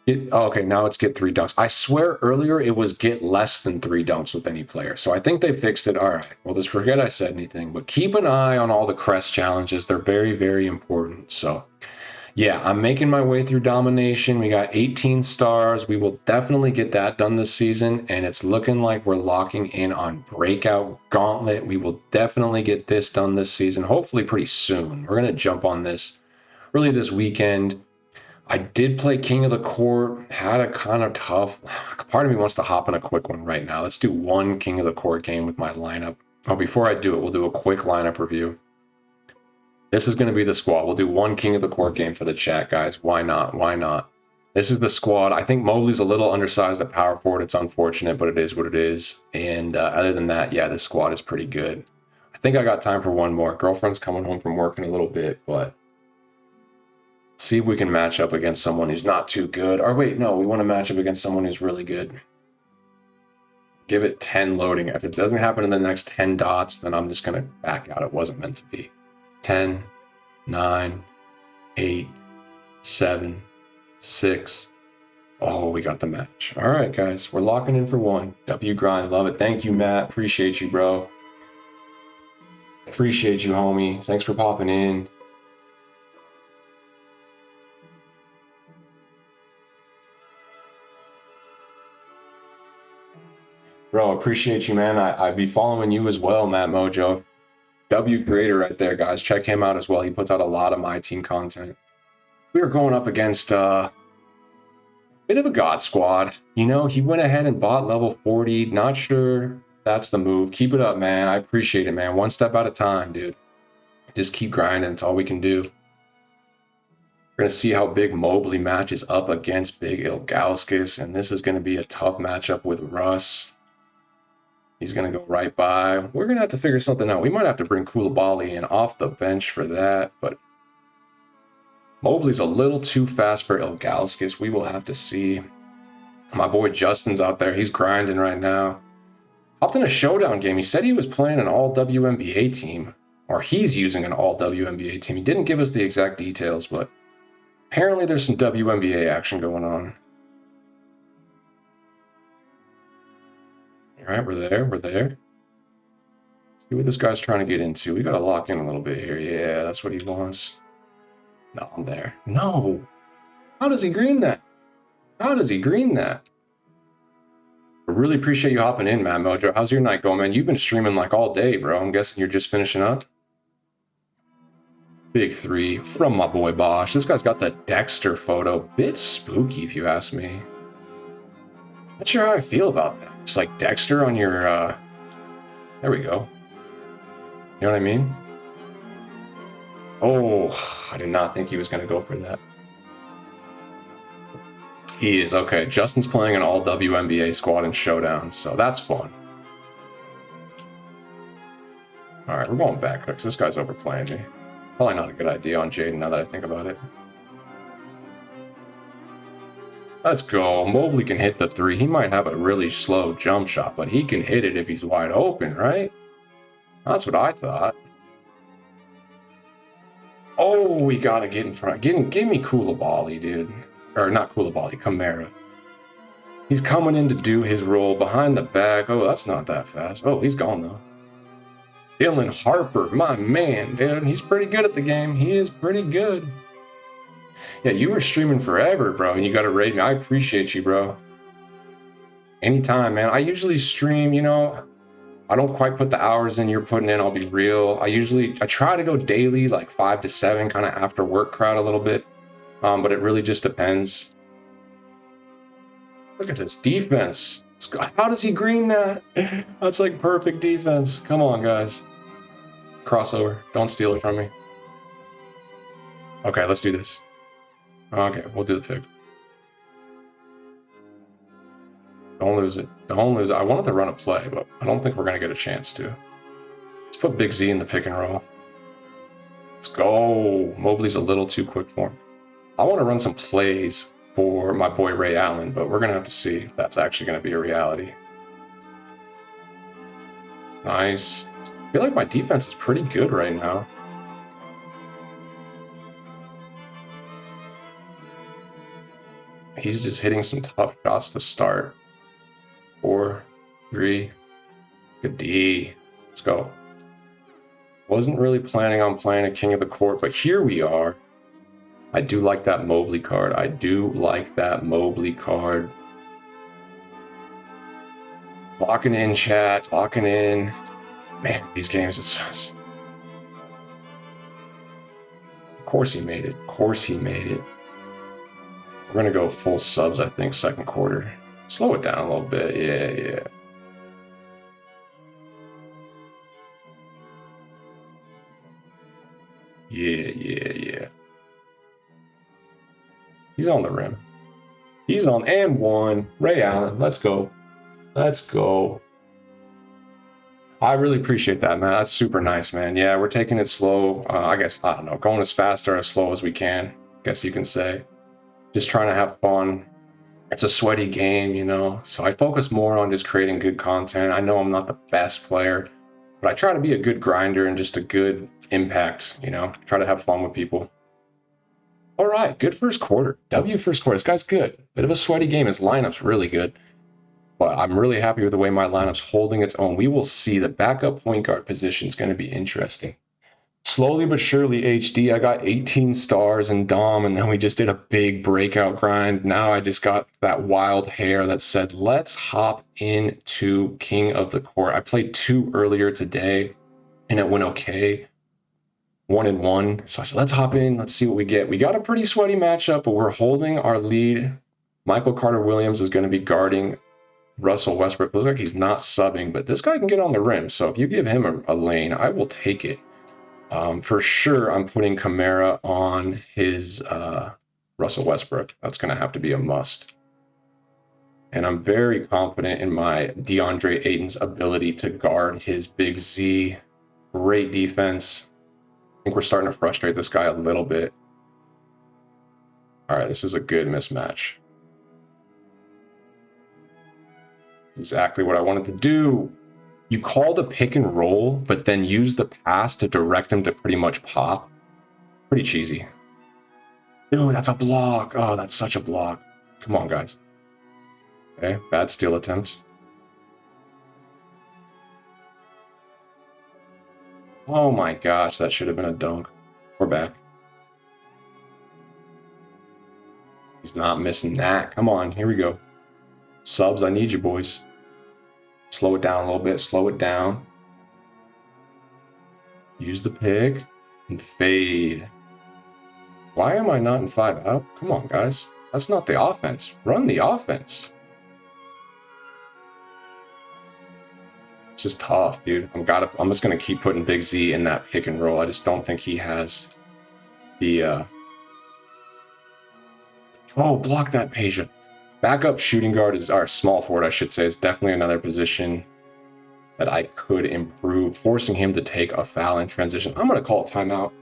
Okay, now it's get 3 dunks. I swear earlier it was get less than 3 dunks with any player. So I think they fixed it. All right. Well, just forget I said anything, but keep an eye on all the crest challenges. They're very, very important. So yeah, I'm making my way through domination. We got 18 stars. We will definitely get that done this season. And it's looking like we're locking in on breakout gauntlet. We will definitely get this done this season, hopefully pretty soon. We're going to jump on this really this weekend. I did play King of the Court, had a kind of tough, part of me wants to hop in a quick one right now. Let's do one King of the Court game with my lineup. Oh, before I do it, we'll do a quick lineup review. This is going to be the squad. We'll do one King of the Court game for the chat, guys. Why not? Why not? This is the squad. I think Mobley's a little undersized at power forward. It's unfortunate, but it is what it is. And other than that, yeah, this squad is pretty good. I think I got time for one more. Girlfriend's coming home from work in a little bit, but see if we can match up against someone who's not too good. Or wait, no, we want to match up against someone who's really good. Give it 10 loading. If it doesn't happen in the next 10 dots, then I'm just going to back out. It wasn't meant to be. 10, 9, 8, 7, 6. Oh, we got the match. All right, guys. We're locking in for one. W grind. Love it. Thank you, Matt. Appreciate you, bro. Appreciate you, homie. Thanks for popping in. Bro, appreciate you, man. I'd be following you as well, Matt Mojo. W creator right there, guys. Check him out as well. He puts out a lot of Myteam content. We were going up against a bit of a god squad. You know, he went ahead and bought level 40. Not sure that's the move. Keep it up, man. I appreciate it, man. One step at a time, dude. Just keep grinding. It's all we can do. We're going to see how big Mobley matches up against big Ilgauskas, and this is going to be a tough matchup with Russ. He's going to go right by. We're going to have to figure something out. We might have to bring Koulibaly in off the bench for that, but Mobley's a little too fast for Ilgauskas. We will have to see. My boy Justin's out there. He's grinding right now. Hopped in a showdown game. He said he was playing an all-WNBA team, or he's using an all-WNBA team. He didn't give us the exact details, but apparently there's some WNBA action going on. All right, we're there. We're there. See what this guy's trying to get into. We got to lock in a little bit here. Yeah, that's what he wants. No, I'm there. No. How does he green that? How does he green that? I really appreciate you hopping in, Matt Mojo. How's your night going, man? You've been streaming like all day, bro. I'm guessing you're just finishing up. Big 3 from my boy Bosch. This guy's got the Dexter photo. Bit spooky, if you ask me. Not sure how I feel about that. It's like Dexter on your, there we go. You know what I mean? Oh, I did not think he was going to go for that. He is. Okay, Justin's playing an all-WNBA squad in Showdown, so that's fun. All right, we're going back because this guy's overplaying me. Probably not a good idea on Jaden now that I think about it. Let's go. Mobley can hit the 3. He might have a really slow jump shot, but he can hit it if he's wide open, right? That's what I thought. Oh, we gotta get in front. Give me Koulibaly, dude. Or not Koulibaly, Kamara. He's coming in to do his role behind the back. Oh, that's not that fast. Oh, he's gone, though. Dylan Harper, my man, dude. He's pretty good at the game. He is pretty good. Yeah, you were streaming forever, bro, and you got to rate me. I appreciate you, bro. Anytime, man. I usually stream, you know, I don't quite put the hours in you're putting in, I'll be real. I try to go daily, like 5 to 7, kind of after work crowd a little bit. But it really just depends. Look at this defense. How does he green that? That's like perfect defense. Come on, guys. Crossover. Don't steal it from me. Okay, let's do this. Okay, we'll do the pick. Don't lose it. Don't lose it. I wanted to run a play, but I don't think we're going to get a chance to. Let's put Big Z in the pick and roll. Let's go. Mobley's a little too quick for him. I want to run some plays for my boy Ray Allen, but we're going to have to see if that's actually going to be a reality. Nice. I feel like my defense is pretty good right now. He's just hitting some tough shots to start. 4, 3, good D. Let's go. Wasn't really planning on playing a King of the Court, but here we are. I do like that Mobley card. I do like that Mobley card. Locking in, chat. Locking in. Man, these games, it's just... Of course he made it. Of course he made it. We're going to go full subs, I think, second quarter. Slow it down a little bit. Yeah. Yeah. He's on the rim. He's on and one. Ray Allen, let's go. Let's go. I really appreciate that, man. That's super nice, man. Yeah, we're taking it slow. I guess, I don't know, going as fast or as slow as we can, I guess you can say. Just trying to have fun. It's a sweaty game, you know, so I focus more on just creating good content. I know I'm not the best player, but I try to be a good grinder and just a good impact, you know, try to have fun with people. All right, good first quarter. W first quarter. This guy's good. Bit of a sweaty game. His lineup's really good. But I'm really happy with the way my lineup's holding its own. We will see. The backup point guard position is going to be interesting. Slowly but surely, HD, I got 18 stars in Dom, and then we just did a big breakout grind. Now I just got that wild hair that said, let's hop into King of the Court. I played 2 earlier today, and it went okay. 1-1. So I said, let's hop in. Let's see what we get. We got a pretty sweaty matchup, but we're holding our lead. Michael Carter-Williams is going to be guarding Russell Westbrook. Looks like he's not subbing, but this guy can get on the rim. So if you give him a lane, I will take it. For sure, I'm putting Kamara on his Russell Westbrook. That's going to have to be a must. And I'm very confident in my DeAndre Ayton's ability to guard his Big Z. Great defense. I think we're starting to frustrate this guy a little bit. All right, this is a good mismatch. Exactly what I wanted to do. You called a pick and roll, but then use the pass to direct him to pretty much pop. Pretty cheesy. Dude, that's a block. Oh, that's such a block. Come on, guys. Okay, bad steal attempt. Oh my gosh, that should have been a dunk. We're back. He's not missing that. Come on, here we go. Subs, I need you, boys. Slow it down a little bit. Slow it down. Use the pick and fade. Why am I not in 5 out? Come on, guys. That's not the offense. Run the offense. It's just tough, dude. I'm just gonna keep putting Big Z in that pick and roll. I just don't think he has the Oh, block that Peja. Backup shooting guard is our small forward, I should say, is definitely another position that I could improve, forcing him to take a foul in transition. I'm gonna call a timeout.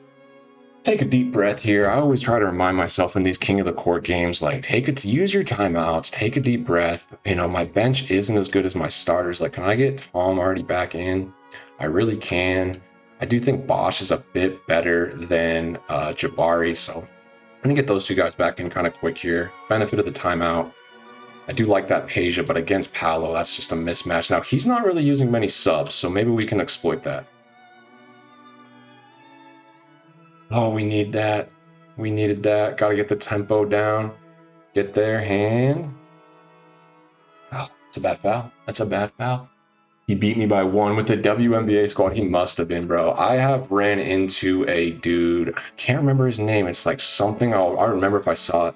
Take a deep breath here. I always try to remind myself in these King of the Court games, like, use your timeouts, take a deep breath. You know, my bench isn't as good as my starters. Like, can I get Tom already back in? I really can. I do think Bosch is a bit better than Jabari, so I'm gonna get those 2 guys back in kind of quick here. Benefit of the timeout. I do like that Peja, but against Paolo, that's just a mismatch. Now, he's not really using many subs, so maybe we can exploit that. Oh, we need that. We needed that. Got to get the tempo down. Get their hand. Oh, it's a bad foul. That's a bad foul. He beat me by 1 with the WNBA squad. He must have been, bro. I have ran into a dude. I can't remember his name. It's like something I'll remember if I saw it.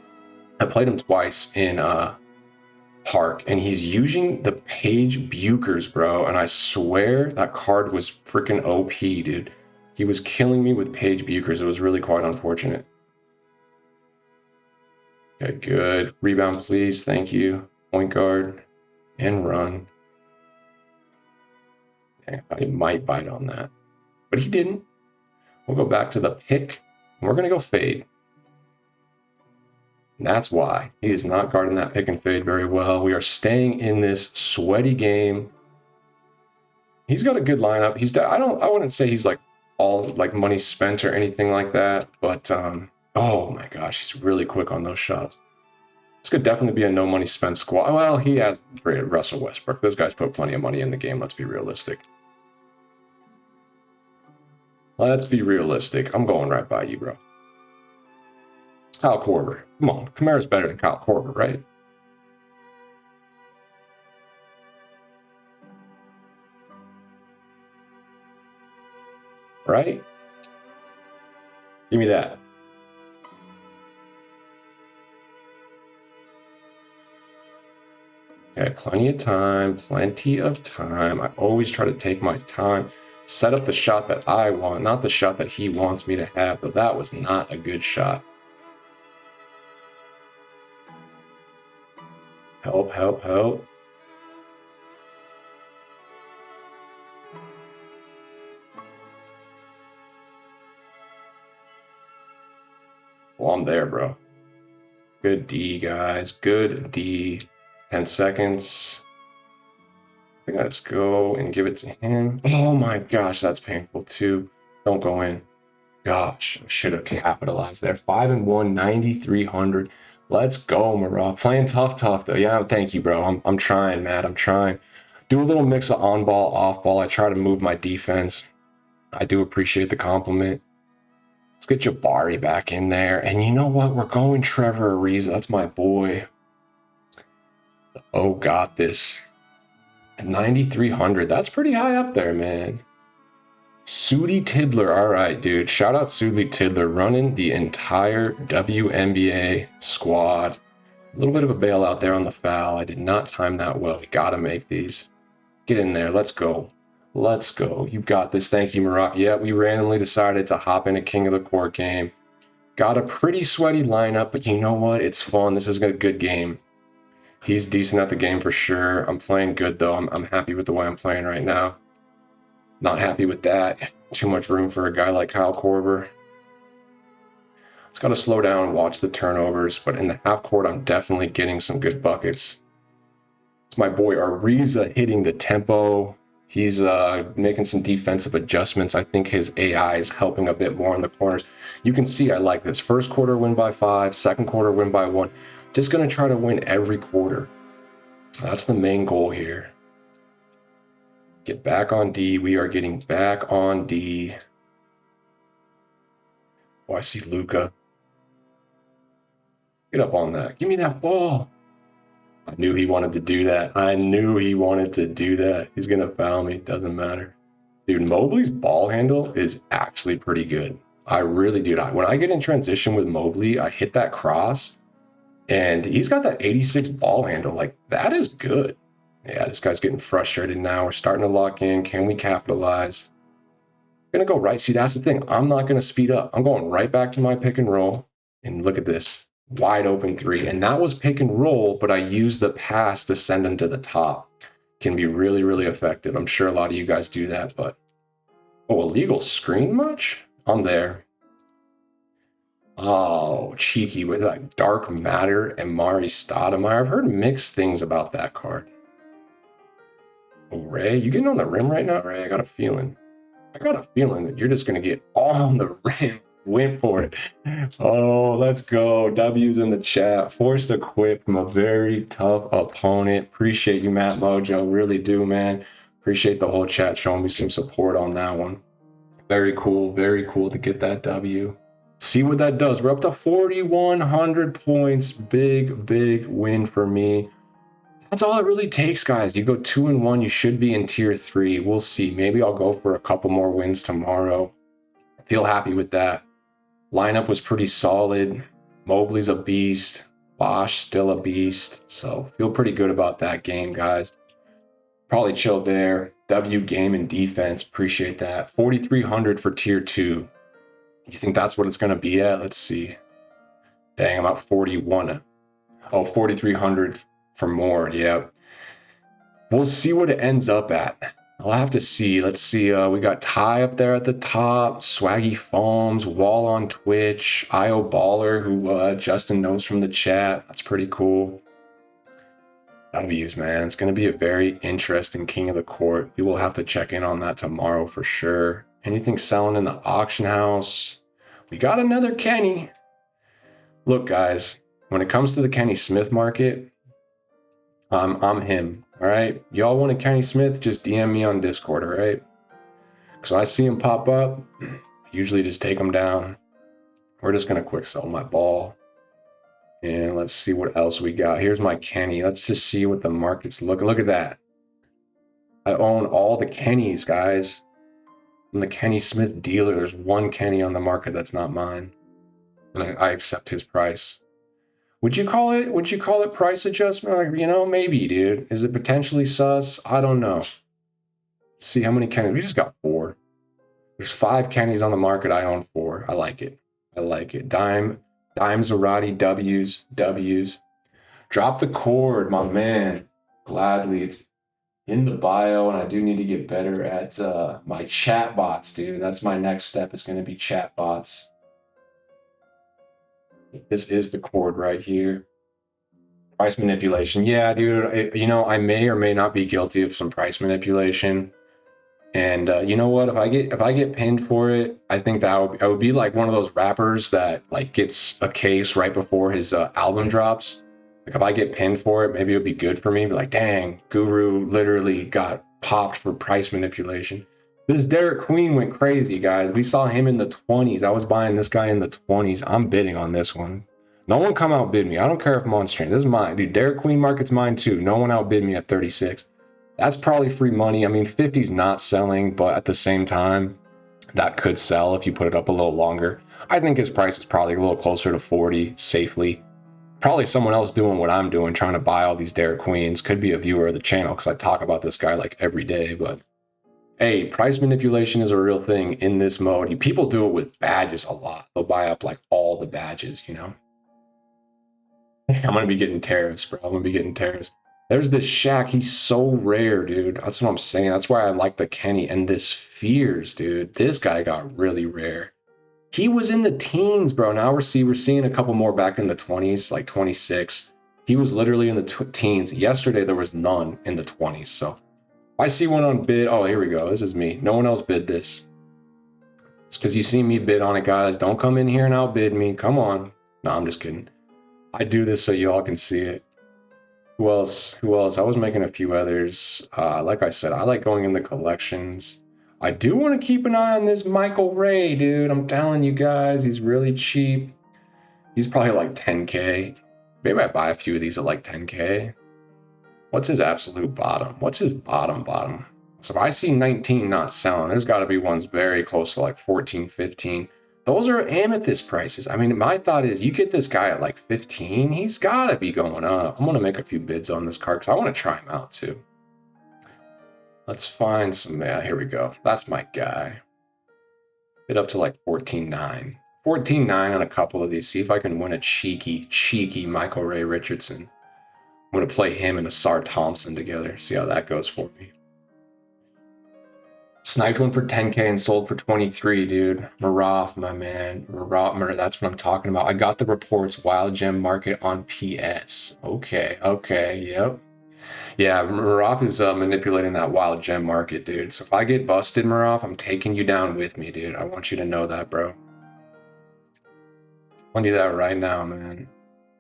I played him twice in Park, and he's using the Page Bukers, bro. And I swear that card was freaking OP, dude. He was killing me with Page Bukers. It was really quite unfortunate. Okay, good. Rebound, please. Thank you. Point guard and run. Okay, I thought he might bite on that, but he didn't. We'll go back to the pick, and we're going to go fade. And that's why he is not guarding that pick and fade very well. We are staying in this sweaty game. He's got a good lineup. I wouldn't say he's like all like money spent or anything like that, but oh my gosh, he's really quick on those shots. This could definitely be a no money spent squad. Well, he has Russell Westbrook. Those guys put plenty of money in the game. Let's be realistic. Let's be realistic. I'm going right by you, bro. Kyle Korver. Come on. Kamara's better than Kyle Korver, right? Right? Give me that. Okay, plenty of time. Plenty of time. I always try to take my time. Set up the shot that I want, not the shot that he wants me to have, though that was not a good shot. Help, help, help. Well, I'm there, bro. Good D, guys. Good D. 10 seconds. I think let's go and give it to him. Oh my gosh, that's painful too. Don't go in. Gosh, I should have capitalized there. 5-1, 9,300. Let's go, Marah. Playing tough though. Yeah, thank you, bro. I'm trying, Matt. I'm trying. Do a little mix of on ball, off ball. I try to move my defense. I do appreciate the compliment. Let's get Jabari back in there. And you know what? We're going Trevor Ariza. That's my boy. Oh, got this. 9,300. That's pretty high up there, man. Sudi Tidler. All right, dude. Shout out Sudi Tidler running the entire WNBA squad. A little bit of a bailout there on the foul. I did not time that well. We got to make these. Get in there. Let's go. Let's go. You got this. Thank you, Morocco. Yeah, we randomly decided to hop in a King of the Court game. Got a pretty sweaty lineup, but you know what? It's fun. This is a good game. He's decent at the game for sure. I'm playing good, though. I'm happy with the way I'm playing right now. Not happy with that. Too much room for a guy like Kyle Korver. It's got to slow down and watch the turnovers, but in the half court, I'm definitely getting some good buckets. It's my boy Ariza hitting the tempo. He's making some defensive adjustments. I think his AI is helping a bit more in the corners. You can see I like this. First quarter win by 5, second quarter win by 1. Just going to try to win every quarter. That's the main goal here. Get back on D. We are getting back on D. Oh, I see Luka. Get up on that. Give me that ball. I knew he wanted to do that. I knew he wanted to do that. He's going to foul me. Doesn't matter. Dude, Mobley's ball handle is actually pretty good. I really do. When I get in transition with Mobley, I hit that cross, and he's got that 86 ball handle. Like, that is good. Yeah, this guy's getting frustrated now. We're starting to lock in. Can we capitalize? I'm going to go right. See, that's the thing. I'm not going to speed up. I'm going right back to my pick and roll. And look at this. Wide open 3. And that was pick and roll, but I used the pass to send him to the top. Can be really, really effective. I'm sure a lot of you guys do that, but... Oh, illegal screen much? I'm there. Oh, cheeky with like Dark Matter and Mari Stoudemire. I've heard mixed things about that card. Oh, Ray, you getting on the rim right now, Ray? I got a feeling that you're just going to get on the rim. Went for it. Oh, let's go. W's in the chat. Forced a quit from a very tough opponent. Appreciate you, Matt Mojo. Really do, man. Appreciate the whole chat showing me some support on that one. Very cool. Very cool to get that W. See what that does. We're up to 4,100 points. Big, big win for me. That's all it really takes, guys. You go 2-1, you should be in tier 3. We'll see. Maybe I'll go for a couple more wins tomorrow. Feel happy with that. Lineup was pretty solid. Mobley's a beast. Bosch still a beast. So feel pretty good about that game, guys. Probably chill there. W game and defense. Appreciate that. 4,300 for tier 2. You think that's what it's going to be at? Let's see. Dang, I'm at 41. Oh, 4,300 for more. Yeah. We'll see what it ends up at. I'll have to see. Let's see. We got Ty up there at the top. Swaggy Foams. Wall on Twitch. IO Baller, who Justin knows from the chat. That's pretty cool. W's, man. It's going to be a very interesting King of the Court. We will have to check in on that tomorrow for sure. Anything selling in the auction house? We got another Kenny. Look, guys, when it comes to the Kenny Smith market, I'm him, all right? Y'all want a Kenny Smith, just DM me on Discord, all right? So I see him pop up, usually just take him down. We're just going to quick sell my ball. And let's see what else we got. Here's my Kenny. Let's just see what the market's looking. Look at that. I own all the Kennys, guys. I'm the Kenny Smith dealer. There's one Kenny on the market that's not mine. And I accept his price. Would you call it price adjustment? Like, you know, maybe, dude. Is it potentially sus? I don't know. Let's see how many Kennys. We just got 4. There's 5 Kennys on the market. I own 4. I like it. I like it. Dime Zarati, W's. Drop the cord, my man. Gladly. It's in the bio, and I do need to get better at my chat bots, dude. That's my next step. Is going to be chat bots. This is the cord right here. Price manipulation. Yeah, dude, you know, I may or may not be guilty of some price manipulation. And you know what? If I get pinned for it, I think I would be like one of those rappers that like gets a case right before his album drops. Like if I get pinned for it, maybe it would be good for me. Be like, dang, Guru literally got popped for price manipulation. This Derek Queen went crazy, guys. We saw him in the 20s. I was buying this guy in the 20s. I'm bidding on this one. No one come outbid me. I don't care if I'm on stream. This is mine. Dude, Derek Queen market's mine too. No one outbid me at 36. That's probably free money. I mean, 50's not selling, but at the same time, that could sell if you put it up a little longer. I think his price is probably a little closer to 40 safely. Probably someone else doing what I'm doing, trying to buy all these Derek Queens. Could be a viewer of the channel because I talk about this guy like every day. But hey, price manipulation is a real thing in this mode. People do it with badges a lot. They'll buy up like all the badges, you know? I'm going to be getting tariffs, bro. I'm going to be getting tariffs. There's this Shaq. He's so rare, dude. That's what I'm saying. That's why I like the Kenny. And this Fears, dude. This guy got really rare. He was in the teens, bro. Now we're seeing a couple more back in the 20s, like 26. He was literally in the teens. Yesterday, there was none in the 20s. So I see one on bid. Oh, here we go. This is me. No one else bid this. It's because you see me bid on it, guys. Don't come in here and outbid me. Come on. No, I'm just kidding. I do this so y'all can see it. Who else? I was making a few others. Like I said, I like going in the collections. I do want to keep an eye on this Michael Ray, dude. I'm telling you guys, he's really cheap. He's probably like 10K. Maybe I buy a few of these at like 10K. What's his absolute bottom? What's his bottom? So if I see 19 not selling, there's got to be ones very close to like 14, 15. Those are amethyst prices. I mean, my thought is you get this guy at like 15, he's got to be going up. I'm going to make a few bids on this card because I want to try him out too. Let's find some, yeah, here we go. That's my guy. Bid up to like 14.9. 14.9 on a couple of these. See if I can win a cheeky Michael Ray Richardson. I'm going to play him and Asar Thompson together. See how that goes for me. Sniped one for 10K and sold for 23, dude. Maraf, my man. Maraf, that's what I'm talking about. I got the reports, Wild Gem Market on PS. Okay, yep. Yeah, Maraf is manipulating that Wild Gem Market, dude. So if I get busted, Maraf, I'm taking you down with me, dude. I want you to know that, bro. I'll do that right now, man.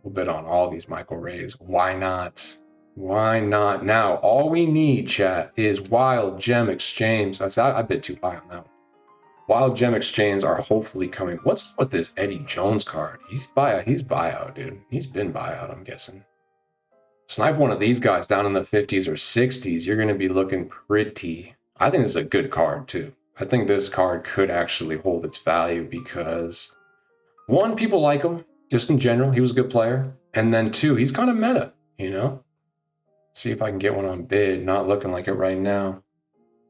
We'll bid on all these Michael Rays. Why not? Why not? Now, all we need, chat, is Wild Gem Exchange. I bid too high on that one. Wild Gem Exchange are hopefully coming. What's with this Eddie Jones card? He's buyout, dude. He's been buyout, I'm guessing. Snipe one of these guys down in the 50s or 60s, you're going to be looking pretty. I think this is a good card too. I think this card could actually hold its value because one, people like him just in general. He was a good player. And then two, he's kind of meta, you know? See if I can get one on bid. Not looking like it right now.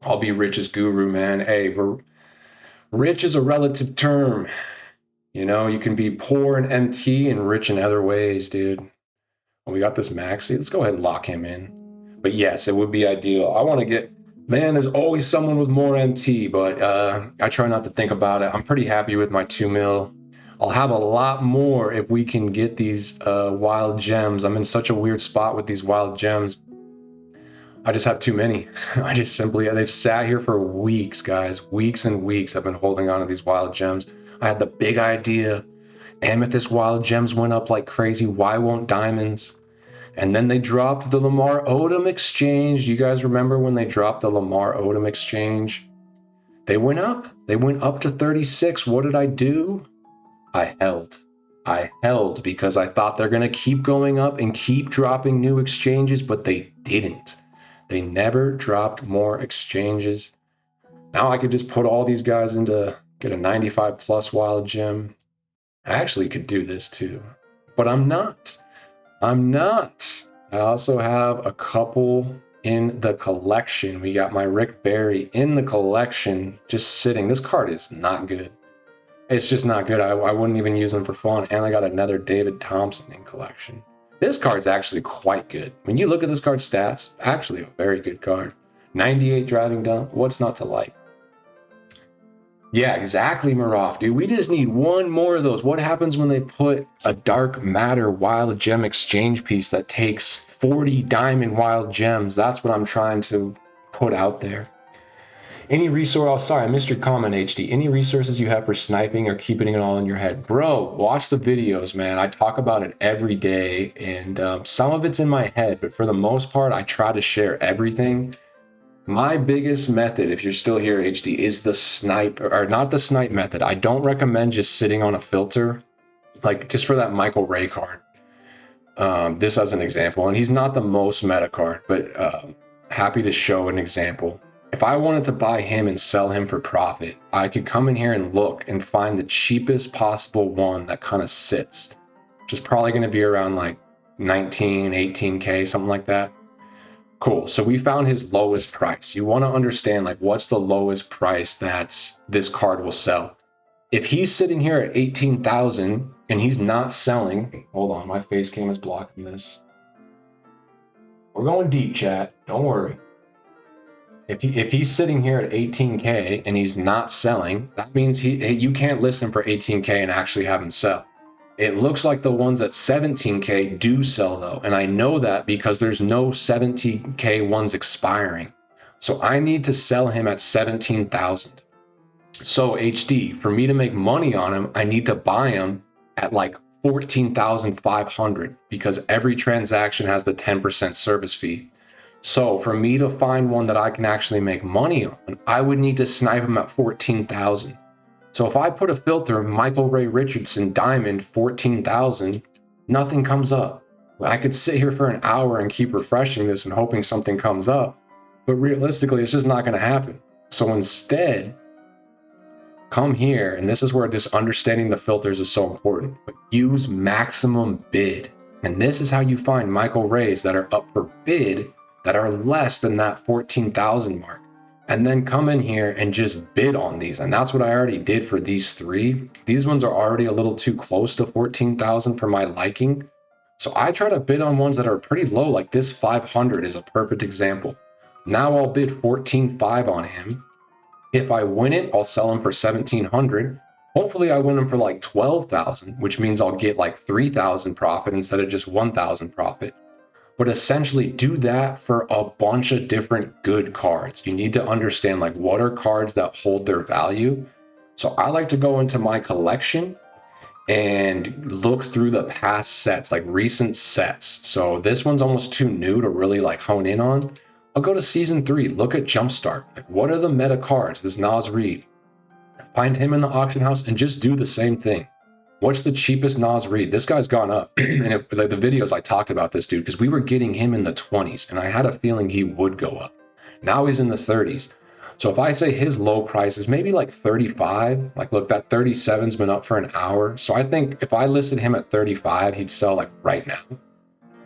I'll be richest guru, man. Hey, rich is a relative term. You know, you can be poor in MT and rich in other ways, dude. Well, we got this Maxi. Let's go ahead and lock him in. But yes, it would be ideal. I want to get, man, there's always someone with more MT, but I try not to think about it. I'm pretty happy with my 2 mil. I'll have a lot more if we can get these wild gems. I'm in such a weird spot with these wild gems. I just have too many. I just simply, they've sat here for weeks, guys. Weeks and weeks I've been holding on to these wild gems. I had the big idea. Amethyst wild gems went up like crazy. Why won't diamonds? And then they dropped the Lamar Odom exchange. You guys remember when they dropped the Lamar Odom exchange? They went up. They went up to 36. What did I do? I held. I held because I thought they're going to keep going up and keep dropping new exchanges, but they didn't. They never dropped more exchanges. Now I could just put all these guys into, get a 95 plus wild gem. I actually could do this too, but I'm not. I'm not. I also have a couple in the collection. We got my Rick Barry in the collection, just sitting. This card is not good. It's just not good. I wouldn't even use them for fun. And I got another David Thompson in collection. This card's actually quite good. When you look at this card's stats, actually a very good card. 98 driving dunk. What's not to like? Yeah, exactly, Maroff, dude. We just need one more of those. What happens when they put a dark matter wild gem exchange piece that takes 40 diamond wild gems? That's what I'm trying to put out there. Any resource, oh, sorry, I missed your comment, HD. Any resources you have for sniping or keeping it all in your head? Bro, watch the videos, man. I talk about it every day, and some of it's in my head, but for the most part, I try to share everything. My biggest method, if you're still here, HD, is the snipe, or not the snipe method. I don't recommend just sitting on a filter, like just for that Michael Ray card. This as an example, and he's not the most meta card, but happy to show an example. If I wanted to buy him and sell him for profit, I could come in here and look and find the cheapest possible one that kind of sits, which is probably going to be around like 19, 18K, something like that. Cool. So we found his lowest price. You want to understand, like, what's the lowest price that this card will sell? If he's sitting here at 18,000 and he's not selling, hold on, my face cam is blocking this. We're going deep, chat. Don't worry. If he's sitting here at 18K and he's not selling, that means you can't list him for 18K and actually have him sell. It looks like the ones at 17K do sell though, and I know that because there's no 17K ones expiring. So I need to sell him at 17,000. So HD, for me to make money on him, I need to buy him at like 14,500 because every transaction has the 10% service fee. So for me to find one that I can actually make money on, I would need to snipe him at 14,000. So if I put a filter, Michael Ray Richardson Diamond 14,000, nothing comes up. I could sit here for an hour and keep refreshing this and hoping something comes up, but realistically, it's just not going to happen. So instead, come here, and this is where just understanding the filters is so important, but use maximum bid. And this is how you find Michael Rays that are up for bid that are less than that 14,000 mark. And then come in here and just bid on these. And that's what I already did for these three. These ones are already a little too close to 14,000 for my liking. So I try to bid on ones that are pretty low, like this 500 is a perfect example. Now I'll bid 14.5 on him. If I win it, I'll sell him for 1,700. Hopefully I win him for like 12,000, which means I'll get like 3,000 profit instead of just 1,000 profit. But essentially do that for a bunch of different good cards. You need to understand like what are cards that hold their value. So I like to go into my collection and look through the past sets, like recent sets. So this one's almost too new to really like hone in on. I'll go to season 3, look at Jumpstart. Like what are the meta cards? This Nas Reed. Find him in the auction house and just do the same thing. What's the cheapest Nas read? This guy's gone up. And like the videos I talked about this dude, because we were getting him in the 20s, and I had a feeling he would go up. Now he's in the 30s. So if I say his low price is maybe like 35, like look, that 37's been up for an hour. So I think if I listed him at 35, he'd sell like right now.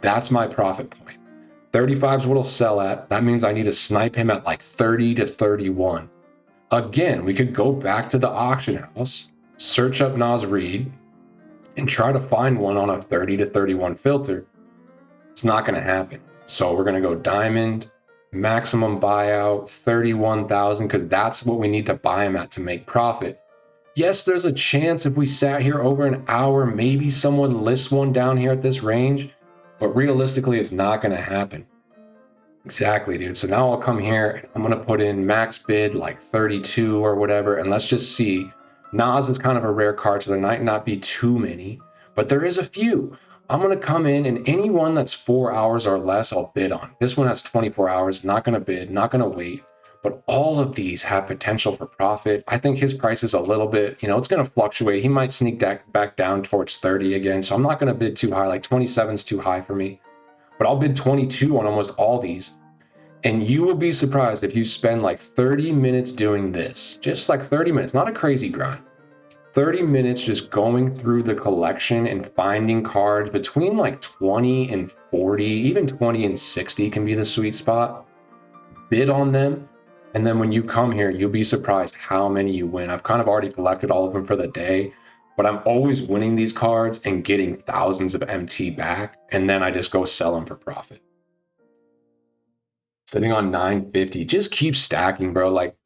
That's my profit point. 35 is what he'll sell at. That means I need to snipe him at like 30 to 31. Again, we could go back to the auction house, search up Nas Reed, and try to find one on a 30 to 31 filter. It's not going to happen. So we're going to go diamond, maximum buyout, 31,000, because that's what we need to buy him at to make profit. Yes, there's a chance if we sat here over an hour, maybe someone lists one down here at this range, but realistically, it's not going to happen. Exactly, dude. So now I'll come here and I'm going to put in max bid like 32 or whatever, and let's just see. Nas is kind of a rare card, so there might not be too many, but there is a few. I'm going to come in, and any one that's 4 hours or less, I'll bid on. This one has 24 hours, not going to bid, not going to wait, but all of these have potential for profit. I think his price is a little bit, it's going to fluctuate. He might sneak back down towards 30 again, so I'm not going to bid too high. Like 27 is too high for me, but I'll bid 22 on almost all these. And you will be surprised if you spend like 30 minutes doing this, just like 30 minutes, not a crazy grind. 30 minutes just going through the collection and finding cards between like 20 and 40, even 20 and 60 can be the sweet spot. Bid on them. And then when you come here, you'll be surprised how many you win. I've kind of already collected all of them for the day, but I'm always winning these cards and getting thousands of MT back. And then I just go sell them for profit. Sitting on 950, just keep stacking, bro. Like,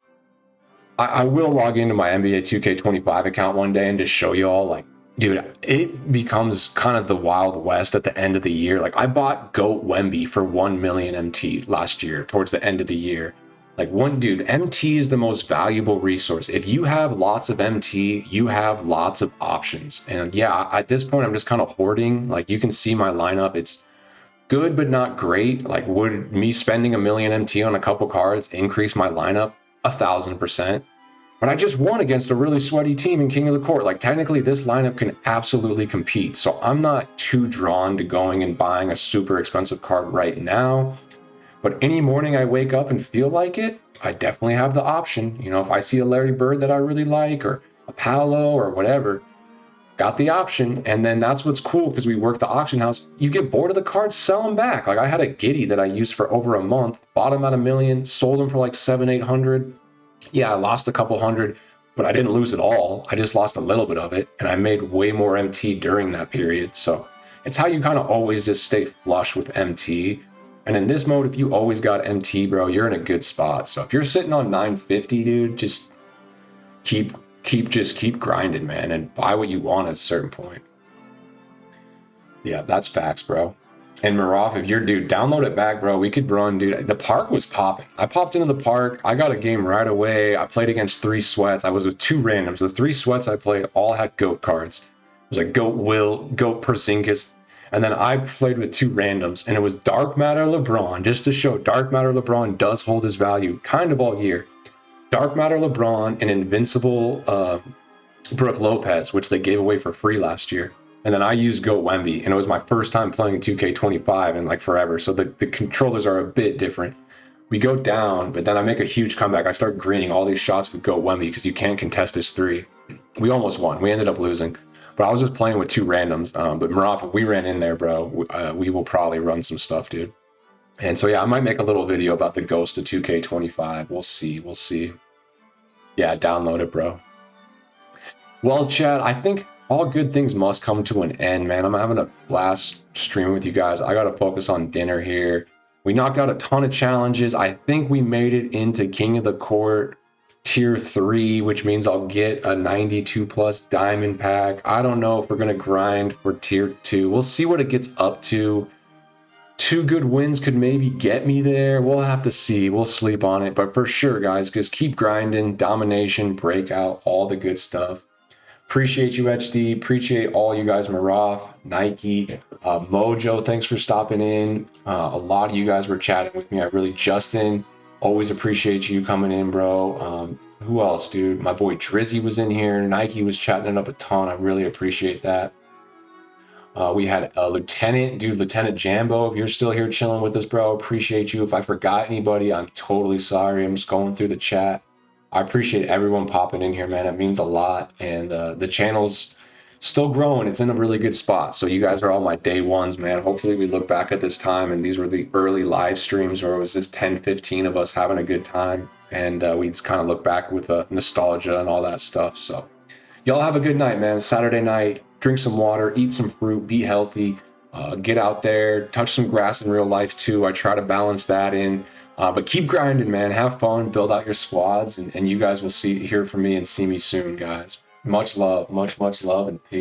I will log into my NBA 2K25 account one day and just show you all, like, dude, it becomes kind of the Wild West at the end of the year. Like, I bought Goat Wemby for 1 million MT last year, towards the end of the year. Like, dude, MT is the most valuable resource. If you have lots of MT, you have lots of options. And yeah, at this point, I'm just kind of hoarding. Like, you can see my lineup. It's good, but not great. Like, would me spending 1 million MT on a couple cards increase my lineup? 1,000%. But I just won against a really sweaty team in King of the Court. Like, technically, this lineup can absolutely compete. So I'm not too drawn to going and buying a super expensive card right now. But any morning I wake up and feel like it, I definitely have the option. If I see a Larry Bird that I really like, or a Paolo or whatever, got the option. And then that's what's cool, because we work the auction house. You get bored of the cards, sell them back. Like, I had a Giddy that I used for over a month, bought him at 1 million, sold him for like 700-800. Yeah, I lost a couple hundred, but I didn't lose it all. I just lost a little bit of it, and I made way more MT during that period. So it's how you kind of always just stay flush with MT. And in this mode, if you always got MT, bro, you're in a good spot. So if you're sitting on 950, dude, just keep grinding, man, and buy what you want at a certain point. Yeah, that's facts, bro. And Maraf, if you're, dude, download it back, bro. We could run, dude. The park was popping. I popped into the park. I got a game right away. I played against 3 sweats. I was with 2 randoms. The 3 sweats I played all had GOAT cards. It was like GOAT Will, GOAT Porzingis. And then I played with 2 randoms, and it was Dark Matter LeBron, just to show Dark Matter LeBron does hold his value kind of all year. Dark Matter LeBron and Invincible Brooke Lopez, which they gave away for free last year. And then I used Goat Wemby, and it was my first time playing in 2K25 in like forever. So the controllers are a bit different. We go down, but then I make a huge comeback. I start greening all these shots with Goat Wemby because you can't contest his 3. We almost won. We ended up losing. But I was just playing with 2 randoms. But Maraf, if we ran in there, bro, we will probably run some stuff, dude. And so, yeah, I might make a little video about the ghost of 2K25. We'll see. We'll see. Yeah, download it, bro. Well, Chad, I think all good things must come to an end, man. I'm having a blast streaming with you guys. I got to focus on dinner here. We knocked out a ton of challenges. I think we made it into King of the Court tier 3, which means I'll get a 92 plus diamond pack. I don't know if we're going to grind for tier 2. We'll see what it gets up to. 2 good wins could maybe get me there. We'll have to see. We'll sleep on it. But for sure, guys, just keep grinding. Domination, breakout, all the good stuff. Appreciate you, HD. Appreciate all you guys, Maraf, Nike, Mojo. Thanks for stopping in. A lot of you guys were chatting with me. Justin, always appreciate you coming in, bro. Who else, dude? My boy Drizzy was in here. Nike was chatting it up a ton. I really appreciate that. We had a Lieutenant, dude, Lieutenant Jambo. If you're still here chilling with us, bro, appreciate you. If I forgot anybody, I'm totally sorry. I'm just going through the chat. I appreciate everyone popping in here, man. It means a lot. And the channel's still growing. It's in a really good spot. So you guys are all my day ones, man. Hopefully we look back at this time and these were the early live streams where it was just 10, 15 of us having a good time. And we just kind of look back with nostalgia and all that stuff. So y'all have a good night, man. Saturday night, drink some water, eat some fruit, be healthy, get out there, touch some grass in real life too. I try to balance that in. But keep grinding, man. Have fun, build out your squads, and you guys will hear from me and see me soon, guys. Much love, much love, and peace.